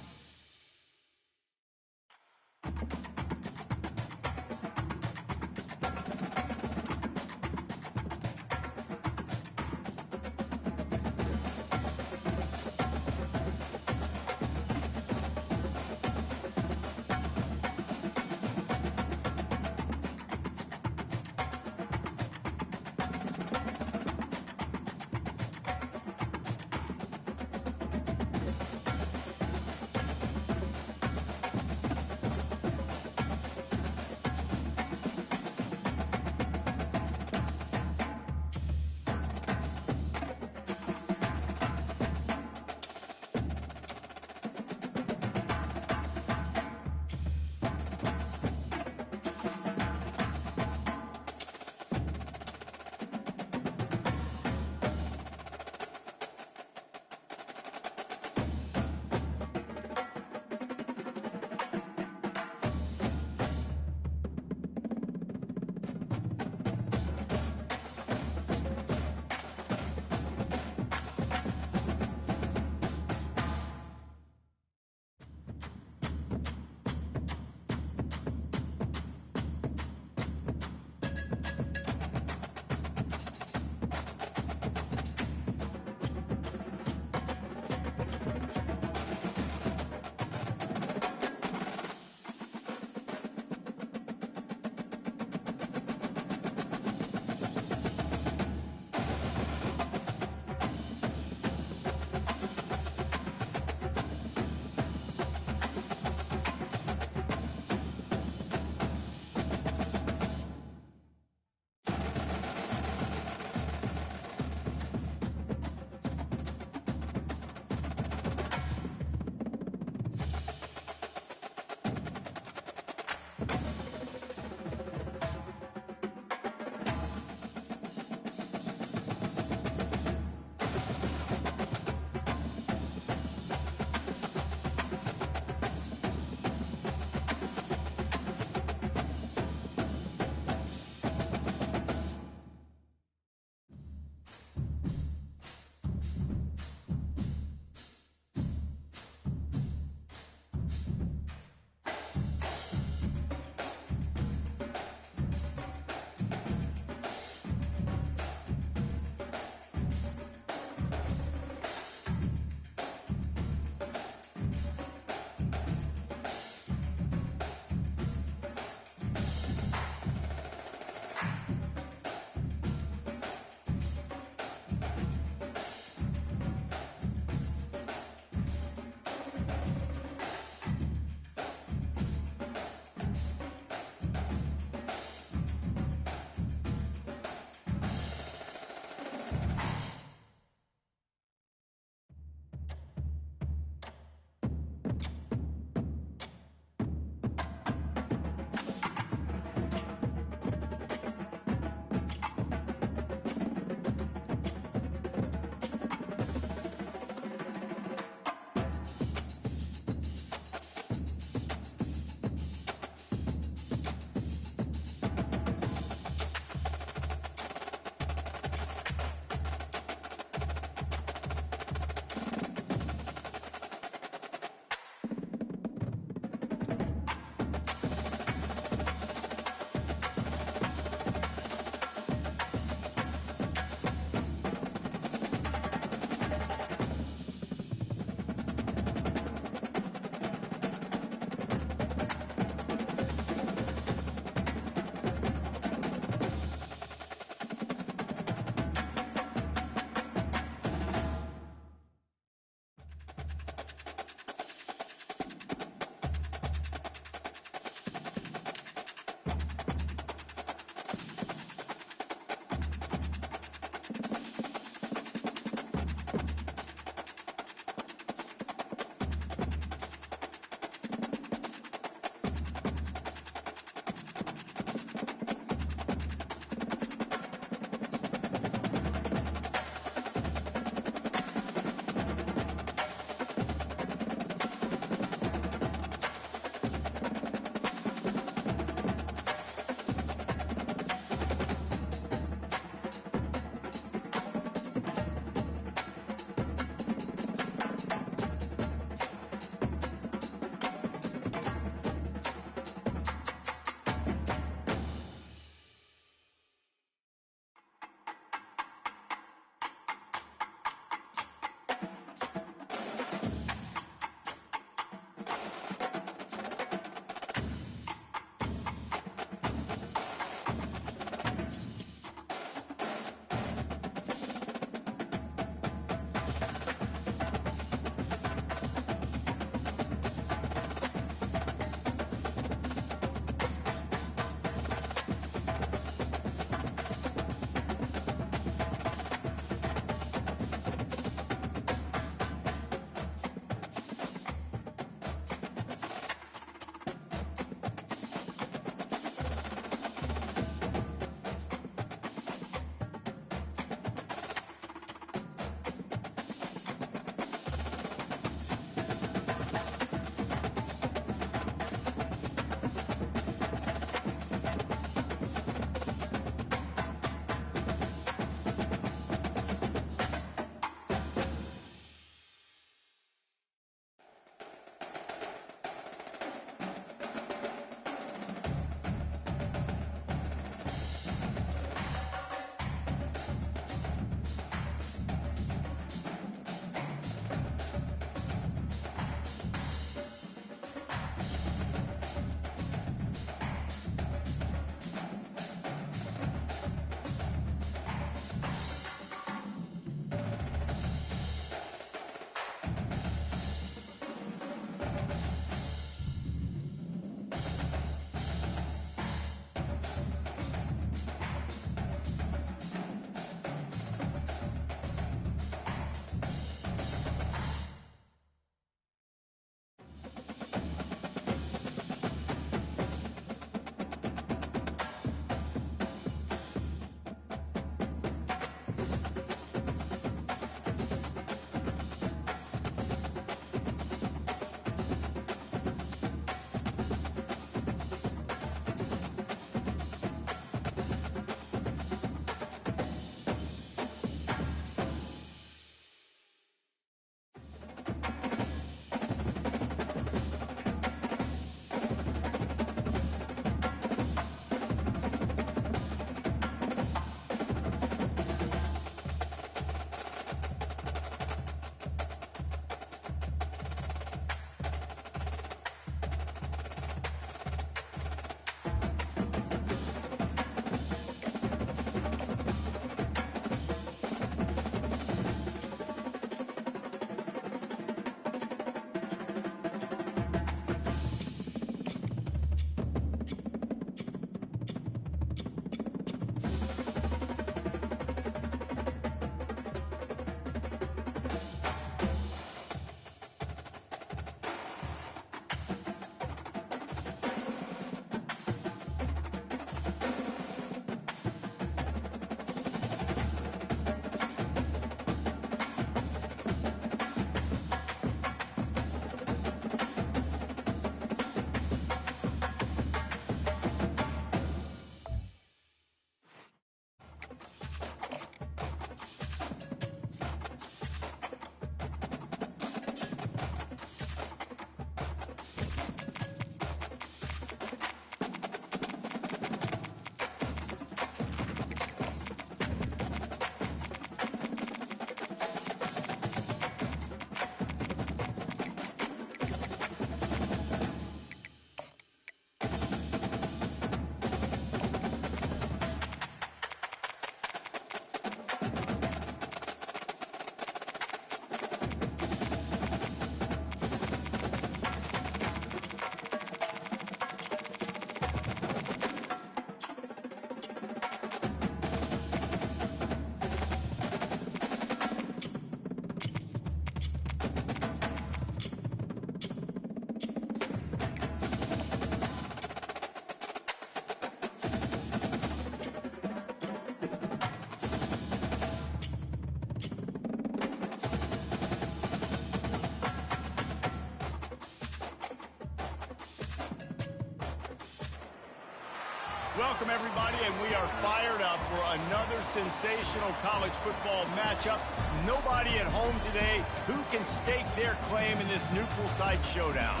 Welcome, everybody, and we are fired up for another sensational college football matchup. Nobody at home today who can stake their claim in this neutral site showdown.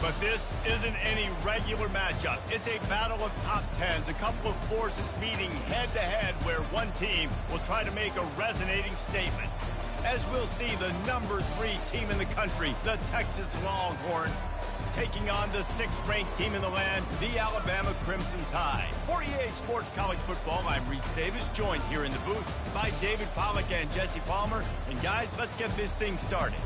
But this isn't any regular matchup. It's a battle of top tens, a couple of forces meeting head-to-head where one team will try to make a resonating statement. As we'll see, the number 3 team in the country, the Texas Longhorns, taking on the 6th-ranked team in the land, the Alabama Crimson Tide. For EA Sports College Football, I'm Reese Davis, joined here in the booth by David Pollack and Jesse Palmer. And guys, let's get this thing started.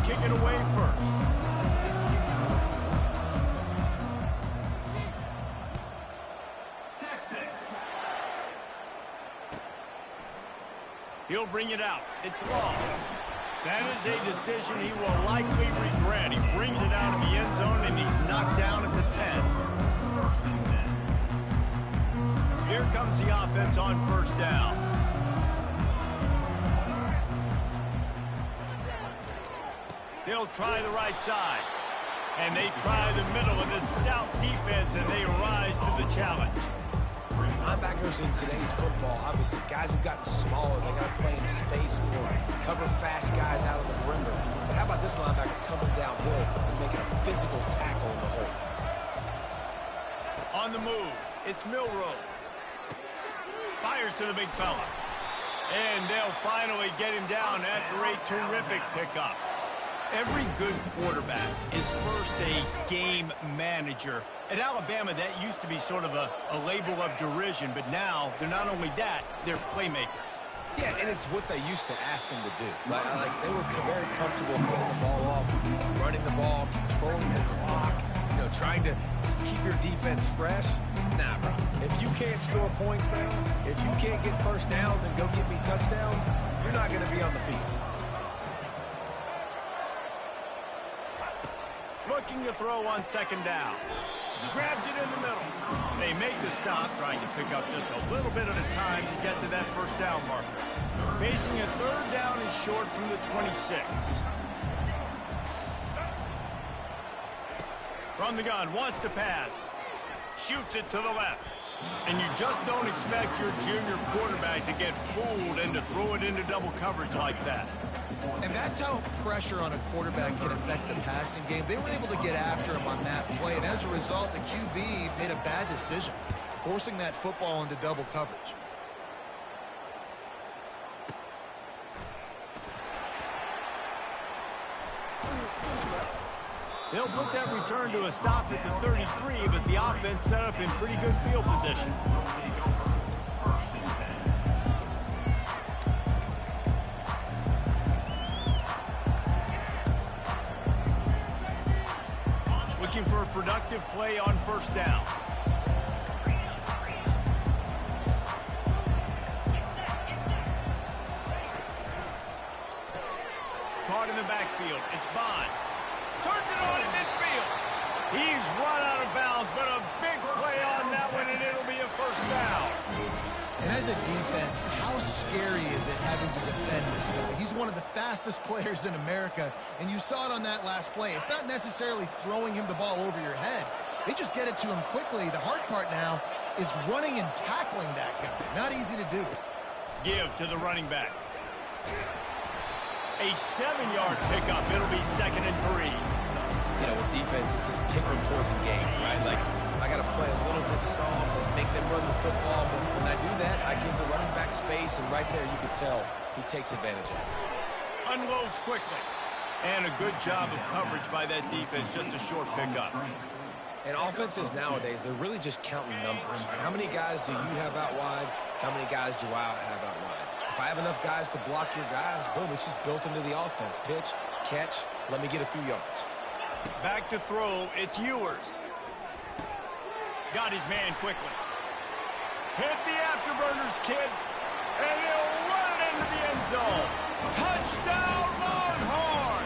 Kick it away first. Texas. He'll bring it out. It's ball. That is a decision he will likely regret. He brings it out of the end zone, and he's knocked down at the 10. Here comes the offense on first down. They'll try the right side. And they try the middle of this stout defense, and they rise to the challenge. Linebackers in today's football, obviously, guys have gotten smaller. They got to play in space more, cover fast guys out of the perimeter. But how about this linebacker coming downhill and making a physical tackle in the hole? On the move, it's Milroe. Fires to the big fella. And they'll finally get him down after a terrific pickup. Every good quarterback is first a game manager. At Alabama, that used to be sort of a label of derision, but now they're not only that, they're playmakers. Yeah, and it's what they used to ask them to do. Like they were very comfortable handing the ball off, running the ball, controlling the clock, trying to keep your defense fresh. Nah, bro. If you can't score points now, if you can't get first downs and go get me touchdowns, you're not going to be on the field. Looking to throw on second down. Grabs it in the middle. They make the stop, trying to pick up just a little bit at a time to get to that first down marker. Facing a third down and short from the 26. From the gun, wants to pass. Shoots it to the left. And you just don't expect your junior quarterback to get fooled and to throw it into double coverage like that. And that's how pressure on a quarterback can affect the passing game. They were able to get after him on that play, and as a result, the QB made a bad decision, forcing that football into double coverage. They'll put that return to a stop at the 33, but the offense set up in pretty good field position. Looking for a productive play on first down. Caught in the backfield. It's Bond. Turns it on in midfield. He's run out of bounds, but a big play on that one, and it'll be a first down. And as a defense, how scary is it having to defend this guy? He's one of the fastest players in America, and you saw it on that last play. It's not necessarily throwing him the ball over your head. They just get it to him quickly. The hard part now is running and tackling that guy. Not easy to do. Give to the running back. A 7-yard pickup. It'll be 2nd and 3. With defense, it's this pick or poison game, right? Like, I got to play a little bit soft and make them run the football, but when I do that, I give the running back space, and right there you can tell he takes advantage of it. Unloads quickly. And a good job of coverage by that defense, just a short pickup. And offenses nowadays, they're really just counting numbers. How many guys do you have out wide? How many guys do I have out wide? If I have enough guys to block your guys, boom, it's just built into the offense. Pitch, catch, let me get a few yards. Back to throw, it's Ewers. Got his man quickly. Hit the afterburners, kid. And he'll run it into the end zone. Touchdown, Longhorn!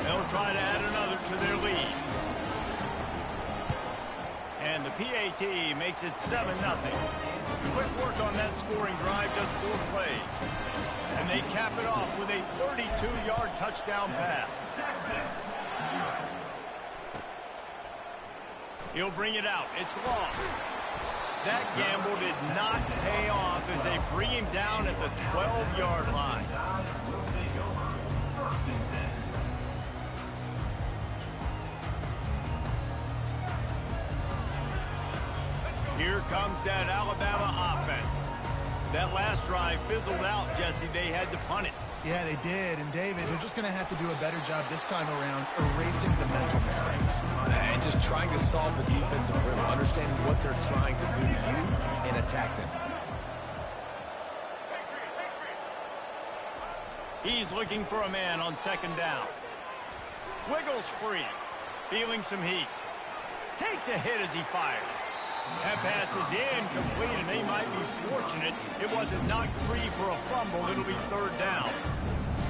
They'll try to add another to their lead. And the PAT makes it 7-0. Quick work on that scoring drive, just 4 plays. And they cap it off with a 32-yard touchdown pass. He'll bring it out. It's long. That gamble did not pay off as they bring him down at the 12-yard line. Here comes that Alabama offense. That last drive fizzled out, Jesse. They had to punt it. Yeah, they did. And, David, they're just going to have to do a better job this time around erasing the mental mistakes. And just trying to solve the defensive rhythm, understanding what they're trying to do to you and attack them. He's looking for a man on 2nd down. Wiggles free. Feeling some heat. Takes a hit as he fires. That pass is incomplete, and they might be fortunate it wasn't knocked free for a fumble. It'll be 3rd down.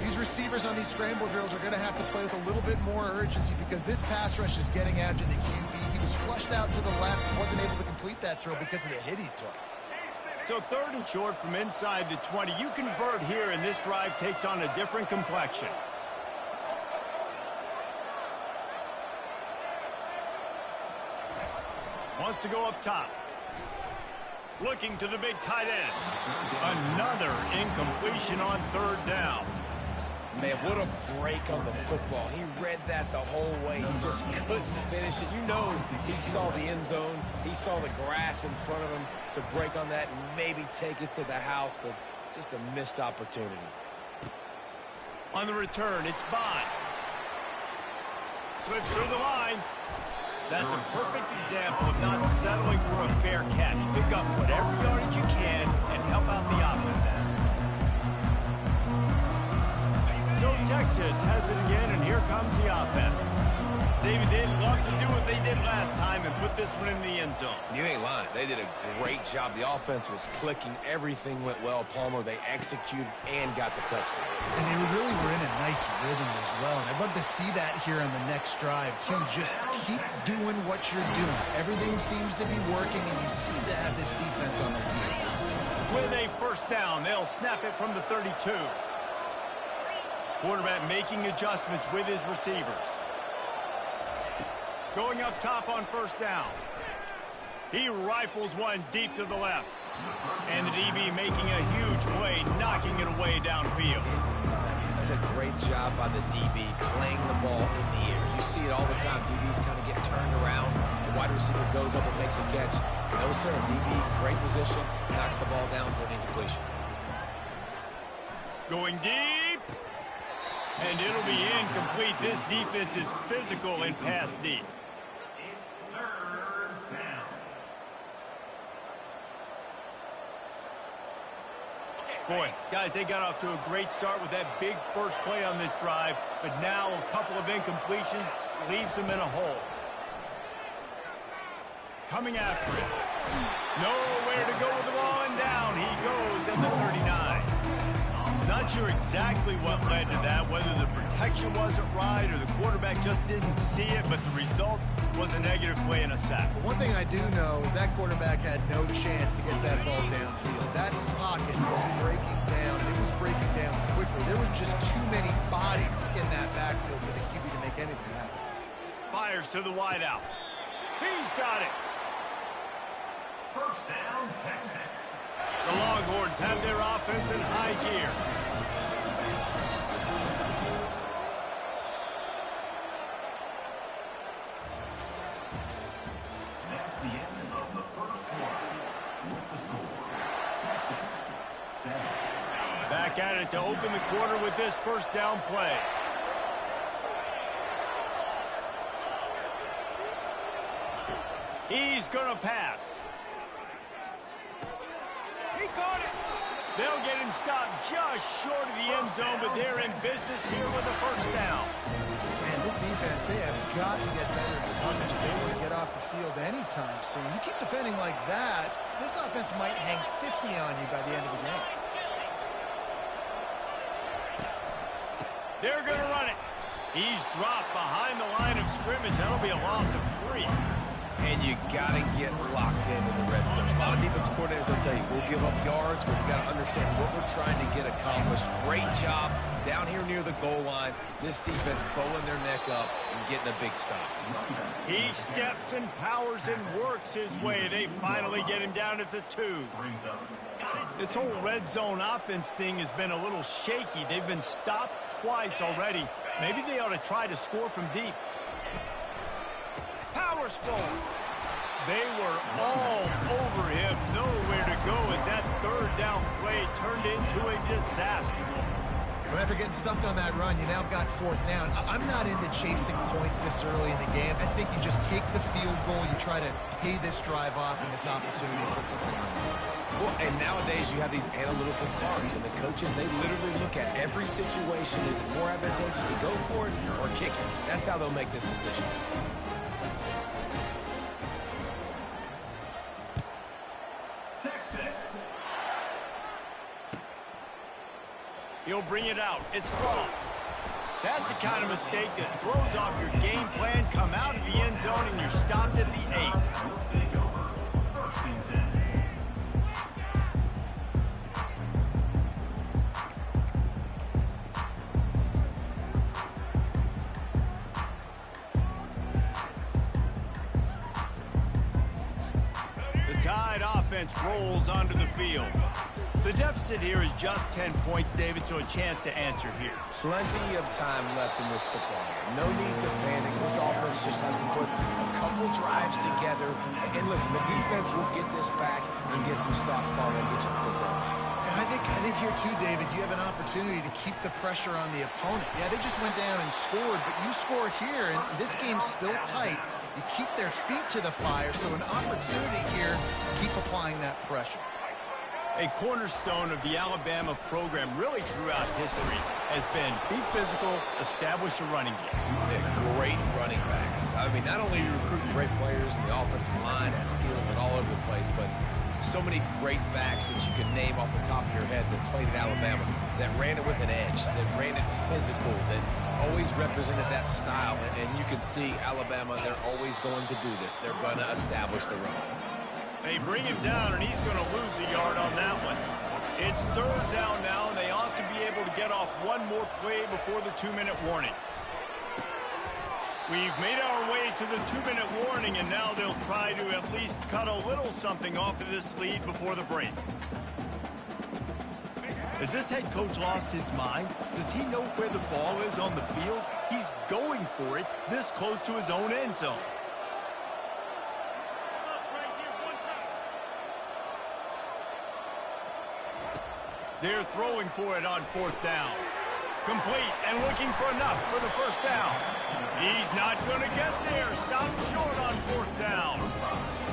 These receivers on these scramble drills are going to have to play with a little bit more urgency because this pass rush is getting after the QB. He was flushed out to the left and wasn't able to complete that throw because of the hit he took. So 3rd and short from inside the 20. You convert here, and this drive takes on a different complexion. Wants to go up top. Looking to the big tight end. Another incompletion on 3rd down. Man, what a break on the football. He read that the whole way. He just couldn't finish it. You know he saw the end zone. He saw the grass in front of him to break on that and maybe take it to the house, but just a missed opportunity. On the return, it's Bond. Slips through the line. That's a perfect example of not settling for a fair catch. Pick up whatever yardage you can and help out the offense. So Texas has it again, and here comes the offense. David, they'd love to do what they did last time and put this one in the end zone. You ain't lying. They did a great job. The offense was clicking. Everything went well. Palmer, they executed and got the touchdown. And they really were in a nice rhythm as well. And I'd love to see that here on the next drive, too. Just keep doing what you're doing. Everything seems to be working, and you seem to have this defense on their feet. With a 1st down, they'll snap it from the 32. Quarterback making adjustments with his receivers. Going up top on 1st down. He rifles one deep to the left. And the DB making a huge play, knocking it away downfield. That's a great job by the DB playing the ball in the air. You see it all the time. DBs kind of get turned around. The wide receiver goes up and makes a catch. No, sir. DB, great position. Knocks the ball down for an incompletion. Going deep. And it'll be incomplete. This defense is physical and pass deep. Boy, guys, they got off to a great start with that big first play on this drive, but now a couple of incompletions leaves them in a hole. Coming after it. Nowhere to go with the ball, and down he goes at the 39. Not sure exactly what led to that, whether the protection wasn't right or the quarterback just didn't see it, but the result was a negative play and a sack. But one thing I do know is that quarterback had no chance to get that ball downfield. That pocket was breaking down, and it was breaking down quickly. There were just too many bodies in that backfield for the QB to make anything happen. Fires to the wideout. He's got it. 1st down, Texas. The Longhorns have their offense in high gear. That's the end of the 1st quarter. With the score, Texas 7. Back at it to open the quarter with this 1st down play. He's going to pass. He caught it. They'll get him stopped just short of the end zone, but they're in business here with a 1st down. Man, this defense, they have got to get better at coverage if they want to get off the field anytime soon. You keep defending like that, this offense might hang 50 on you by the end of the game. They're going to run it. He's dropped behind the line of scrimmage. That'll be a loss of 3. And you got to get locked in the red zone. A lot of defensive coordinators will tell you, we'll give up yards, but we've got to understand what we're trying to get accomplished. Great job down here near the goal line. This defense bowling their neck up and getting a big stop. He steps and powers and works his way. They finally get him down at the 2. This whole red zone offense thing has been a little shaky. They've been stopped twice already. Maybe they ought to try to score from deep. Powers forward. They were all over him. Nowhere to go as that third down play turned into a disaster. But after getting stuffed on that run, you now got 4th down. I'm not into chasing points this early in the game. I think you just take the field goal. You try to pay this drive off and this opportunity to put something on. Well, and nowadays you have these analytical cards, and the coaches, they literally look at every situation. Is it more advantageous to go for it or kick it? That's how they'll make this decision. He'll bring it out. It's ball. That's the kind of mistake that throws off your game plan. Come out of the end zone and you're stopped at the 8. The Tide offense rolls onto the field. The deficit here is just 10 points, David, so a chance to answer here. Plenty of time left in this football game. No need to panic. This offense just has to put a couple drives together. And listen, the defense will get this back and get some stops following, get you the football. And I think here too, David, you have an opportunity to keep the pressure on the opponent. Yeah, they just went down and scored, but you score here, and this game's still tight. You keep their feet to the fire, so an opportunity here to keep applying that pressure. A cornerstone of the Alabama program really throughout history has been be physical, establish a running game. Great running backs. I mean, not only are you recruiting great players in the offensive line and skill and all over the place, but so many great backs that you can name off the top of your head that played at Alabama, that ran it with an edge, that ran it physical, that always represented that style. And you can see Alabama, they're always going to do this. They're going to establish the run. They bring him down, and he's going to lose a yard on that one. It's 3rd down now, and they ought to be able to get off one more play before the 2-minute warning. We've made our way to the 2-minute warning, and now they'll try to at least cut a little something off of this lead before the break. Has this head coach lost his mind? Does he know where the ball is on the field? He's going for it this close to his own end zone. They're throwing for it on 4th down. Complete and looking for enough for the 1st down. He's not going to get there. Stopped short on 4th down.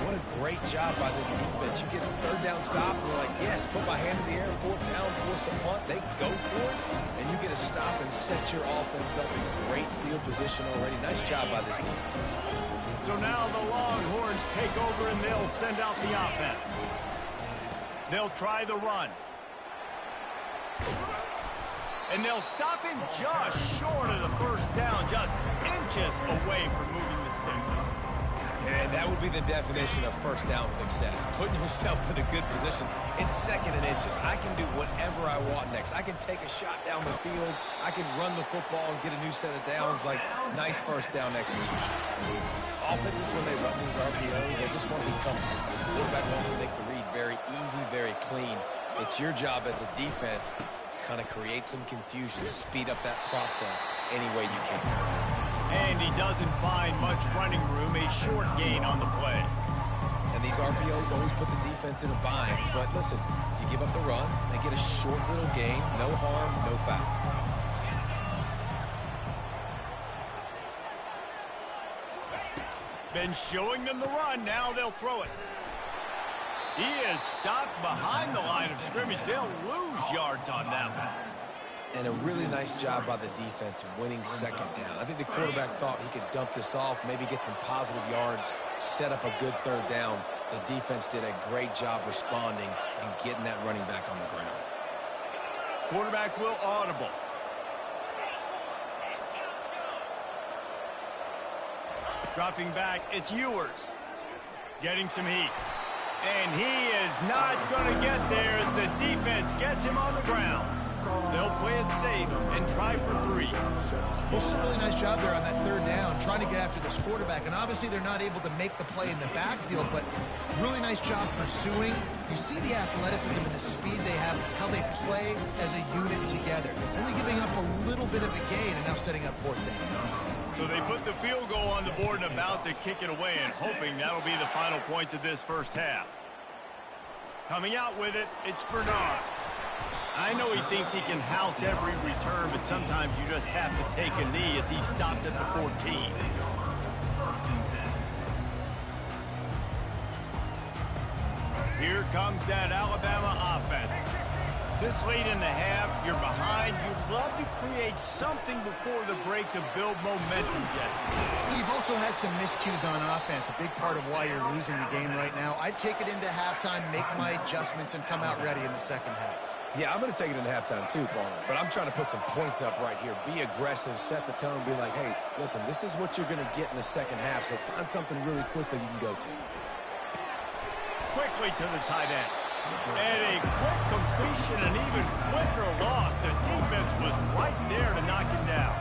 What a great job by this defense. You get a 3rd down stop, and you're like, yes, put my hand in the air, 4th down, force a punt. They go for it, and you get a stop and set your offense up in great field position already. Nice job by this defense. So now the Longhorns take over, and they'll send out the offense. They'll try the run. And they'll stop him just short of the 1st down, just inches away from moving the sticks. And that would be the definition of 1st down success. Putting yourself in a good position. It's 2nd and inches. I can do whatever I want next. I can take a shot down the field. I can run the football and get a new set of downs. Like, nice 1st down execution. Offenses, when they run these RPOs, they just want to be comfortable. The quarterback wants to make the read very easy, very clean. It's your job as a defense to kind of create some confusion, speed up that process any way you can. And he doesn't find much running room, a short gain on the play. And these RPOs always put the defense in a bind. But listen, you give up the run, they get a short little gain, no harm, no foul. Been showing them the run, now they'll throw it. He is stopped behind the line of scrimmage. They'll lose yards on that one. And a really nice job by the defense winning second down. I think the quarterback thought he could dump this off, maybe get some positive yards, set up a good third down. The defense did a great job responding and getting that running back on the ground. Quarterback will audible. Dropping back, it's Ewers. Getting some heat. And he is not going to get there as the defense gets him on the ground. They'll play it safe and try for 3. Well, some really nice job there on that third down, trying to get after this quarterback. And obviously they're not able to make the play in the backfield, but really nice job pursuing. You see the athleticism and the speed they have, how they play as a unit together. Only giving up a little bit of a gain and now setting up 4th down. So they put the field goal on the board and about to kick it away and hoping that'll be the final points of this first half. Coming out with it, it's Bernard. I know he thinks he can house every return, but sometimes you just have to take a knee as he stopped at the 14. Here comes that Alabama offense. This late in the half, you're behind. You'd love to create something before the break to build momentum, Jesse. You've also had some miscues on offense, a big part of why you're losing the game right now. I'd take it into halftime, make my adjustments, and come out ready in the second half. Yeah, I'm going to take it into halftime too, Paul. But I'm trying to put some points up right here. Be aggressive, set the tone, be like, hey, listen, this is what you're going to get in the second half, so find something really quickly you can go to. Quickly to the tight end. And a quick completion, an even quicker loss. The defense was right there to knock him down.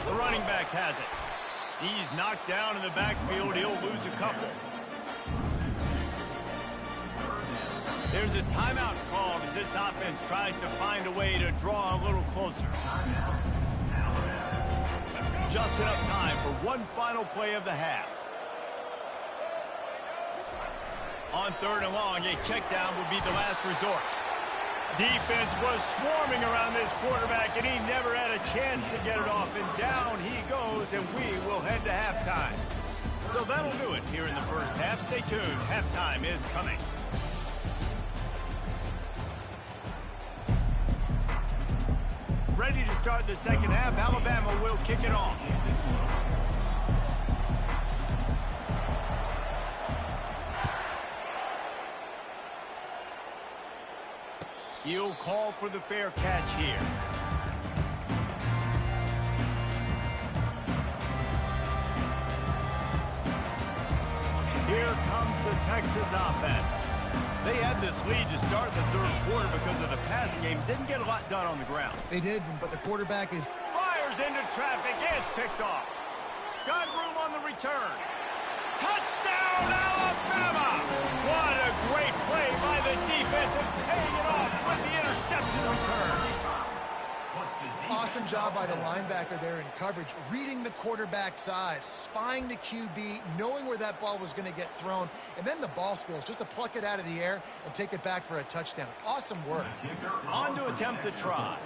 The running back has it. He's knocked down in the backfield. He'll lose a couple. There's a timeout called as this offense tries to find a way to draw a little closer. Just enough time for one final play of the half. On 3rd and long, a check down would be the last resort. Defense was swarming around this quarterback, and he never had a chance to get it off. And down he goes, and we will head to halftime. So that'll do it here in the first half. Stay tuned. Halftime is coming. Ready to start the second half. Alabama will kick it off. He'll call for the fair catch here. Here comes the Texas offense. They had this lead to start the third quarter because of the passing game. Didn't get a lot done on the ground. They did, but the quarterback is... Fires into traffic. It's picked off. Got room on the return. Touchdown, Alabama! What a great play by the defense and paying it off with the interception return. Awesome job by the linebacker there in coverage, reading the quarterback's eyes, spying the QB, knowing where that ball was going to get thrown, and then the ball skills just to pluck it out of the air and take it back for a touchdown. Awesome work. On to attempt the try.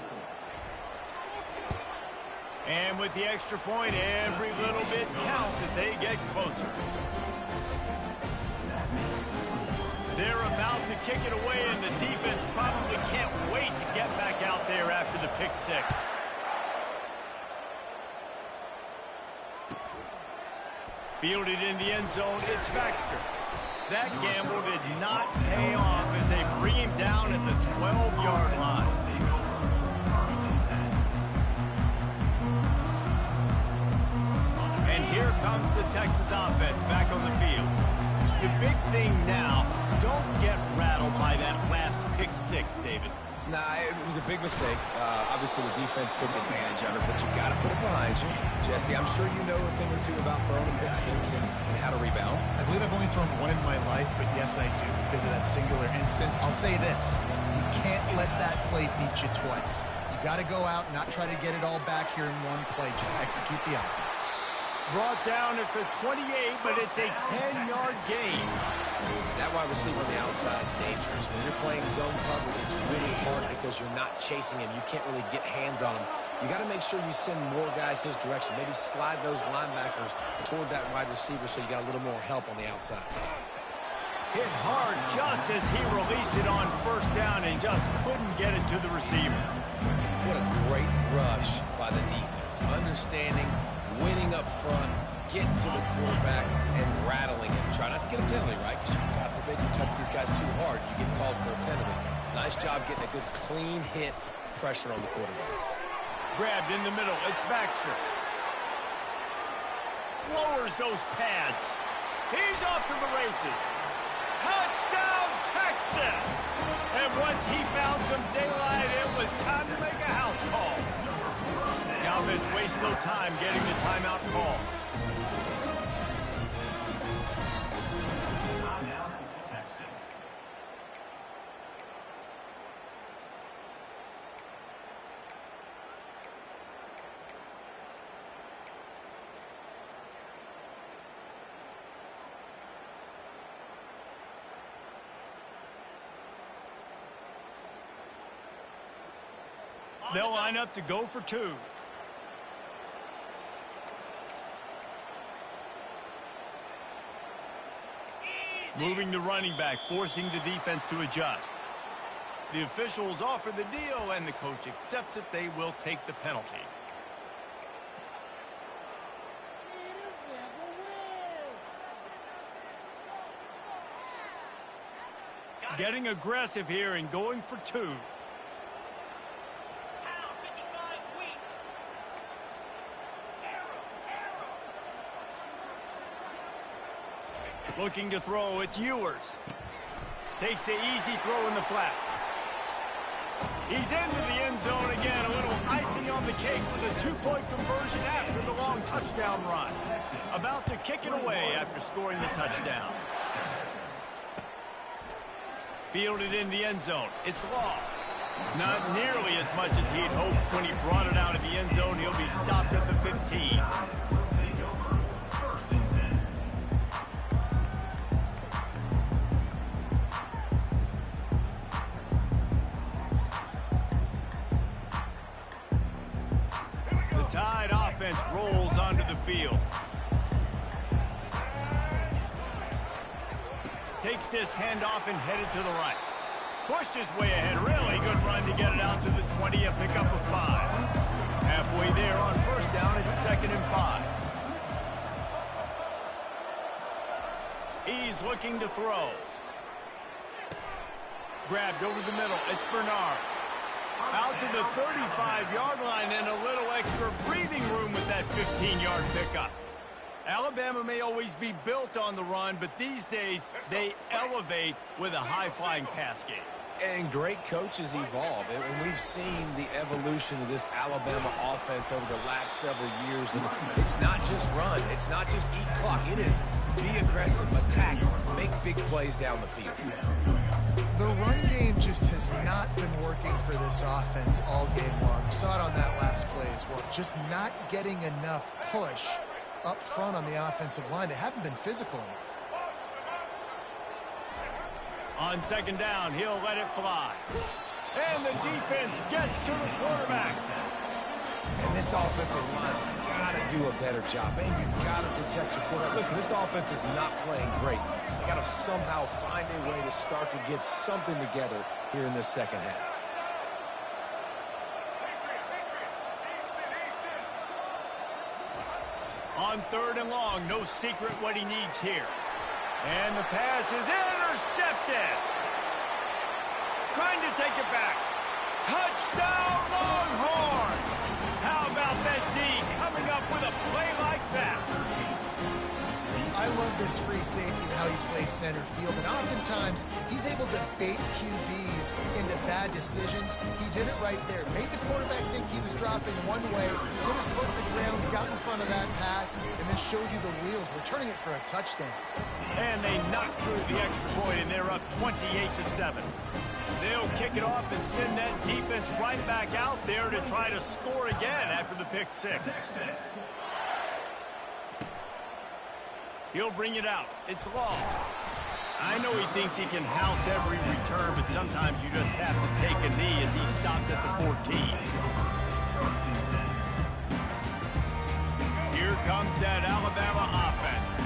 And with the extra point, every little bit counts as they get closer. They're about to kick it away, and the defense probably can't wait to get back out there after the pick six. Fielded in the end zone, it's Baxter. That gamble did not pay off as they bring him down at the 12-yard line. And here comes the Texas offense back on the field. The big thing now, don't get rattled by that last pick six, David. Nah, it was a big mistake. Obviously, the defense took advantage of it, but you got to put it behind you. Jesse, I'm sure you know a thing or two about throwing a pick six and how to rebound. I believe I've only thrown one in my life, but yes, I do because of that singular instance. I'll say this. You can't let that play beat you twice. You got to go out and not try to get it all back here in one play. Just execute the offense. Brought down at the 28, but it's a 10-yard gain. That wide receiver on the outside is dangerous. When you're playing zone coverage, it's really hard because you're not chasing him. You can't really get hands on him. You got to make sure you send more guys his direction. Maybe slide those linebackers toward that wide receiver so you got a little more help on the outside. Hit hard just as he released it on first down and just couldn't get it to the receiver. What a great rush by the defense. Understanding, winning up front, getting to the quarterback, and rattling him. Try not to get a penalty, right? Because, God forbid, you touch these guys too hard, you get called for a penalty. Nice job getting a good clean hit, pressure on the quarterback. Grabbed in the middle. It's Baxter. Lowers those pads. He's off to the races. Touchdown, Texas! And once he found some daylight, it was time to make a house call. The offense wasted no time getting the timeout call. Timeout, Texas. They'll line up to go for two. Moving the running back, forcing the defense to adjust. The officials offer the deal, and the coach accepts it. They will take the penalty. Getting aggressive here and going for two. Looking to throw, it's Ewers. Takes the easy throw in the flat. He's into the end zone again. A little icing on the cake with a two-point conversion after the long touchdown run. About to kick it away after scoring the touchdown. Fielded in the end zone. It's Law. Not nearly as much as he'd hoped when he brought it out of the end zone. He'll be stopped at the 15. Tide offense rolls onto the field. Takes this handoff and headed to the right. Pushed his way ahead. Really good run to get it out to the 20 and pick up a 5. Halfway there on first down, it's 2nd and 5. He's looking to throw. Grabbed over the middle. It's Bernard. Out to the 35-yard line and a little extra breathing room with that 15-yard pickup. Alabama may always be built on the run, but these days they elevate with a high-flying pass game. And great coaches evolve, and we've seen the evolution of this Alabama offense over the last several years. And it's not just run, it's not just eat clock. It is be aggressive, attack, make big plays down the field. The run game just has not been working for this offense all game long. You saw it on that last play as well. Just not getting enough push up front on the offensive line. They haven't been physical enough. On 2nd down, he'll let it fly. And the defense gets to the quarterback. And this offensive line's got to do a better job. Man, you've got to protect your quarterback. Listen, this offense is not playing great. They got to somehow find a way to start to get something together here in this second half. On 3rd and long, no secret what he needs here. And the pass is intercepted. Trying to take it back. Touchdown, Longhorns! How about that D coming up with a play like that? I love this free safety and how he plays center field, and oftentimes he's able to bait QBs into bad decisions. He did it right there. Made the quarterback think he was dropping one way, put his foot in the ground, got in front of that pass, and then showed you the wheels, returning it for a touchdown. And they knocked through the extra point, and they're up 28-7. They'll kick it off and send that defense right back out there to try to score again after the pick 6. He'll bring it out. It's Law. I know he thinks he can house every return, but sometimes you just have to take a knee as he stopped at the 14. Here comes that Alabama offense.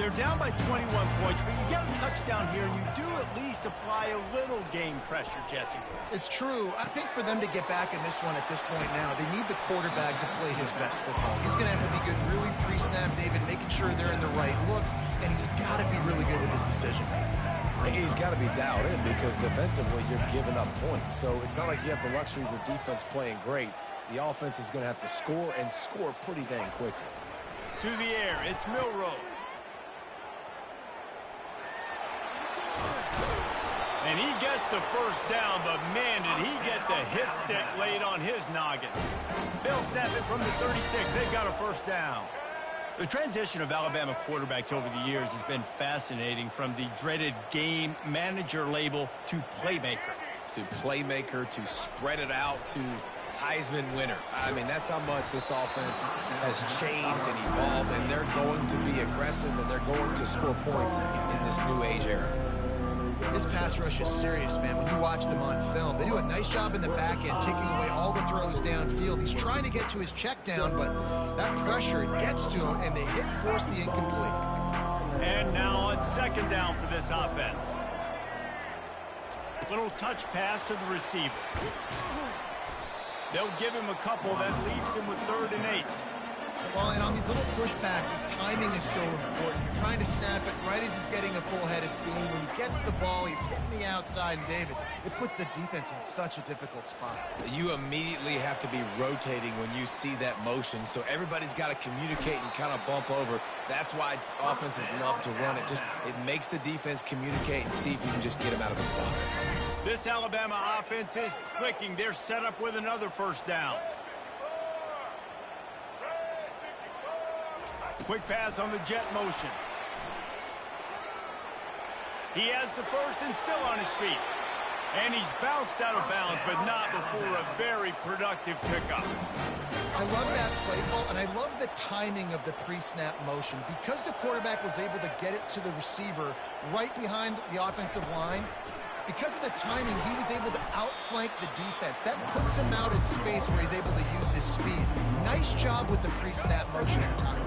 They're down by 21 points, but you get a touchdown here, and you do at least apply a little game pressure, Jesse. It's true. I think for them to get back in this one at this point now, they need the quarterback to play his best football. He's going to have to be good really pre-snap, David, making sure they're in the right looks, and he's got to be really good with his decision-making. He's got to be dialed in because defensively you're giving up points. So it's not like you have the luxury of your defense playing great. The offense is going to have to score and score pretty dang quickly. To the air, it's Milroe. And he gets the first down, but man, did he get the hit stick laid on his noggin. They'll snap it from the 36. They've got a first down. The transition of Alabama quarterbacks over the years has been fascinating, from the dreaded game manager label to playmaker. To spread it out to Heisman winner. I mean, that's how much this offense has changed and evolved, and they're going to be aggressive, and they're going to score points in this new age era. This pass rush is serious, man. When you watch them on film, they do a nice job in the back end, taking away all the throws downfield. He's trying to get to his check down, but that pressure gets to him, and they force the incomplete. And now on second down for this offense. Little touch pass to the receiver. They'll give him a couple. That leaves him with 3rd and 8. Well, and on these little push passes, timing is so important. You're trying to snap it right as he's getting a full head of steam. When he gets the ball, he's hitting the outside, and David, it puts the defense in such a difficult spot. You immediately have to be rotating when you see that motion, so everybody's got to communicate and kind of bump over. That's why offenses love to run it. It makes the defense communicate and see if you can just get them out of a spot. This Alabama offense is clicking. They're set up with another first down. Quick pass on the jet motion. He has the first and still on his feet. And he's bounced out of bounds, but not before a very productive pickup. I love that play call, and I love the timing of the pre-snap motion. Because the quarterback was able to get it to the receiver right behind the offensive line, because of the timing, he was able to outflank the defense. That puts him out in space where he's able to use his speed. Nice job with the pre-snap motion and timing.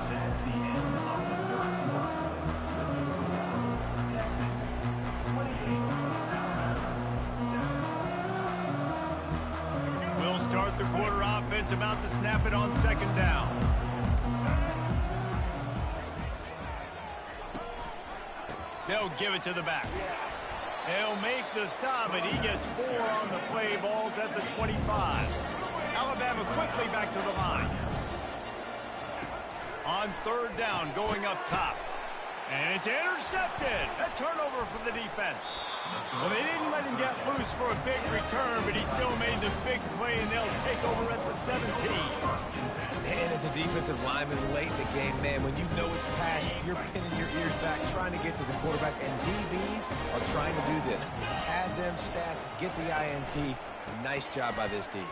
That's the end of the third quarter. Texas 28, Alabama 7. We'll start the quarter offense, about to snap it on second down. They'll give it to the back. They'll make the stop, and he gets 4 on the play. Ball's at the 25. Alabama quickly back to the line. On third down, going up top. And it's intercepted. A turnover for the defense. Well, they didn't let him get loose for a big return, but he still made the big play, and they'll take over at the 17. And as a defensive lineman late in the game, man, when you know it's past, you're pinning your ears back, trying to get to the quarterback, and DBs are trying to do this. Add them stats, get the INT. Nice job by this D.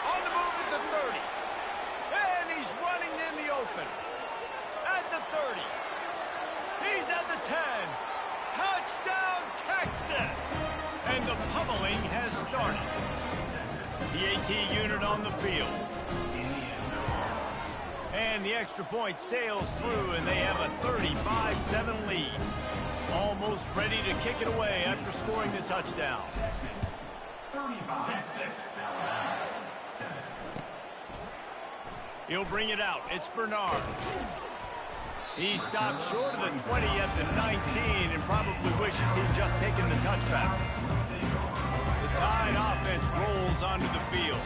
On the move at the 30. And he's running in the open. At the 30. He's at the 10. Touchdown, Texas! And the pummeling has started. The AT unit on the field. And the extra point sails through, and they have a 35-7 lead. Almost ready to kick it away after scoring the touchdown. 35, Alabama 7. He'll bring it out. It's Bernard. He stopped short of the 20 at the 19 and probably wishes he'd just taken the touchback. The Tide offense rolls onto the field.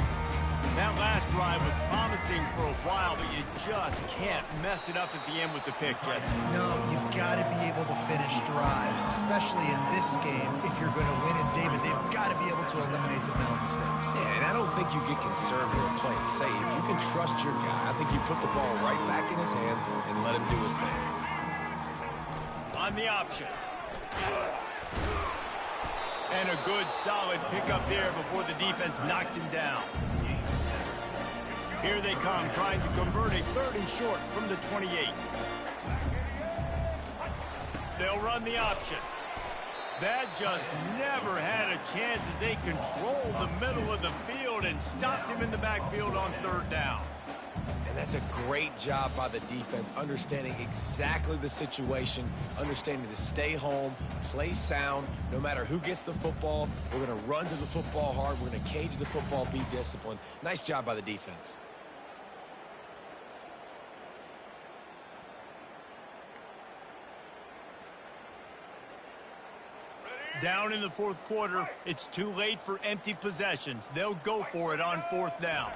That last drive was promising for a while, but you just can't mess it up at the end with the pick, Jesse. No, you've got to be able to finish drives, especially in this game. If you're going to win, and David, they've got to be able to eliminate the mental mistakes. Yeah, and I don't think you get conservative and play it safe. You can trust your guy. I think you put the ball right back in his hands and let him do his thing. On the option. And a good, solid pickup there before the defense knocks him down. Here they come, trying to convert a 3rd and short from the 28. They'll run the option. That just never had a chance as they controlled the middle of the field and stopped him in the backfield on third down. And that's a great job by the defense, understanding exactly the situation, understanding to stay home, play sound, no matter who gets the football. We're going to run to the football hard. We're going to cage the football, be disciplined. Nice job by the defense. Down in the fourth quarter, it's too late for empty possessions. They'll go for it on fourth down.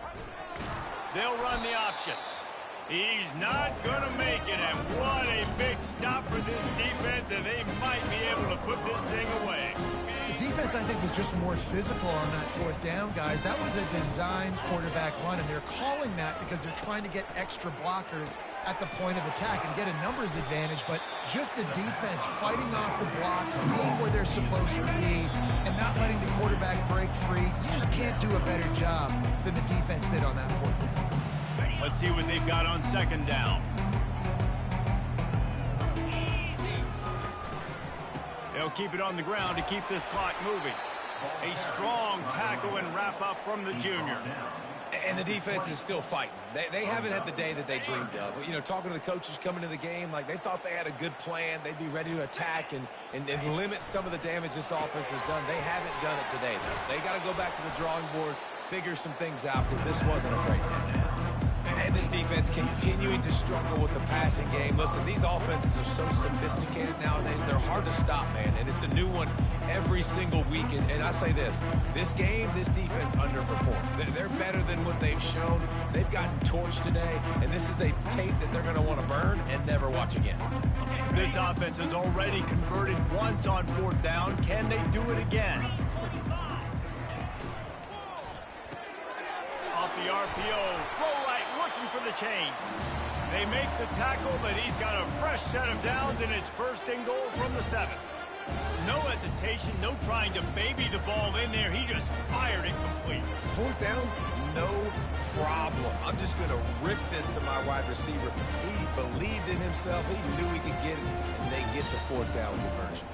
They'll run the option. He's not going to make it, and what a big stop for this defense, and they might be able to put this thing away. The defense, I think, was just more physical on that fourth down, guys. That was a designed quarterback run, and they're calling that because they're trying to get extra blockers at the point of attack and get a numbers advantage, but just the defense fighting off the blocks, being where they're supposed to be, and not letting the quarterback break free. You just can't do a better job than the defense did on that fourth down. Let's see what they've got on second down. They'll keep it on the ground to keep this clock moving. A strong tackle and wrap up from the junior. And the defense is still fighting. They haven't had the day that they dreamed of. You know, talking to the coaches coming to the game, like they thought they had a good plan. They'd be ready to attack and limit some of the damage this offense has done. They haven't done it today, though. They got to go back to the drawing board, figure some things out, because this wasn't a great day. And this defense continuing to struggle with the passing game. Listen, these offenses are so sophisticated nowadays. They're hard to stop, man. And it's a new one every single week. And I say this game, this defense underperformed. They're better than what they've shown. They've gotten torched today. And this is a tape that they're going to want to burn and never watch again. This offense has already converted once on fourth down. Can they do it again? Off the RPO, throw right, looking for the chains. They make the tackle, but he's got a fresh set of downs, and it's first and goal from the 7. No hesitation, no trying to baby the ball in there. He just fired it complete. Fourth down, no problem. I'm just going to rip this to my wide receiver. He believed in himself. He knew he could get it, and they get the fourth down conversion.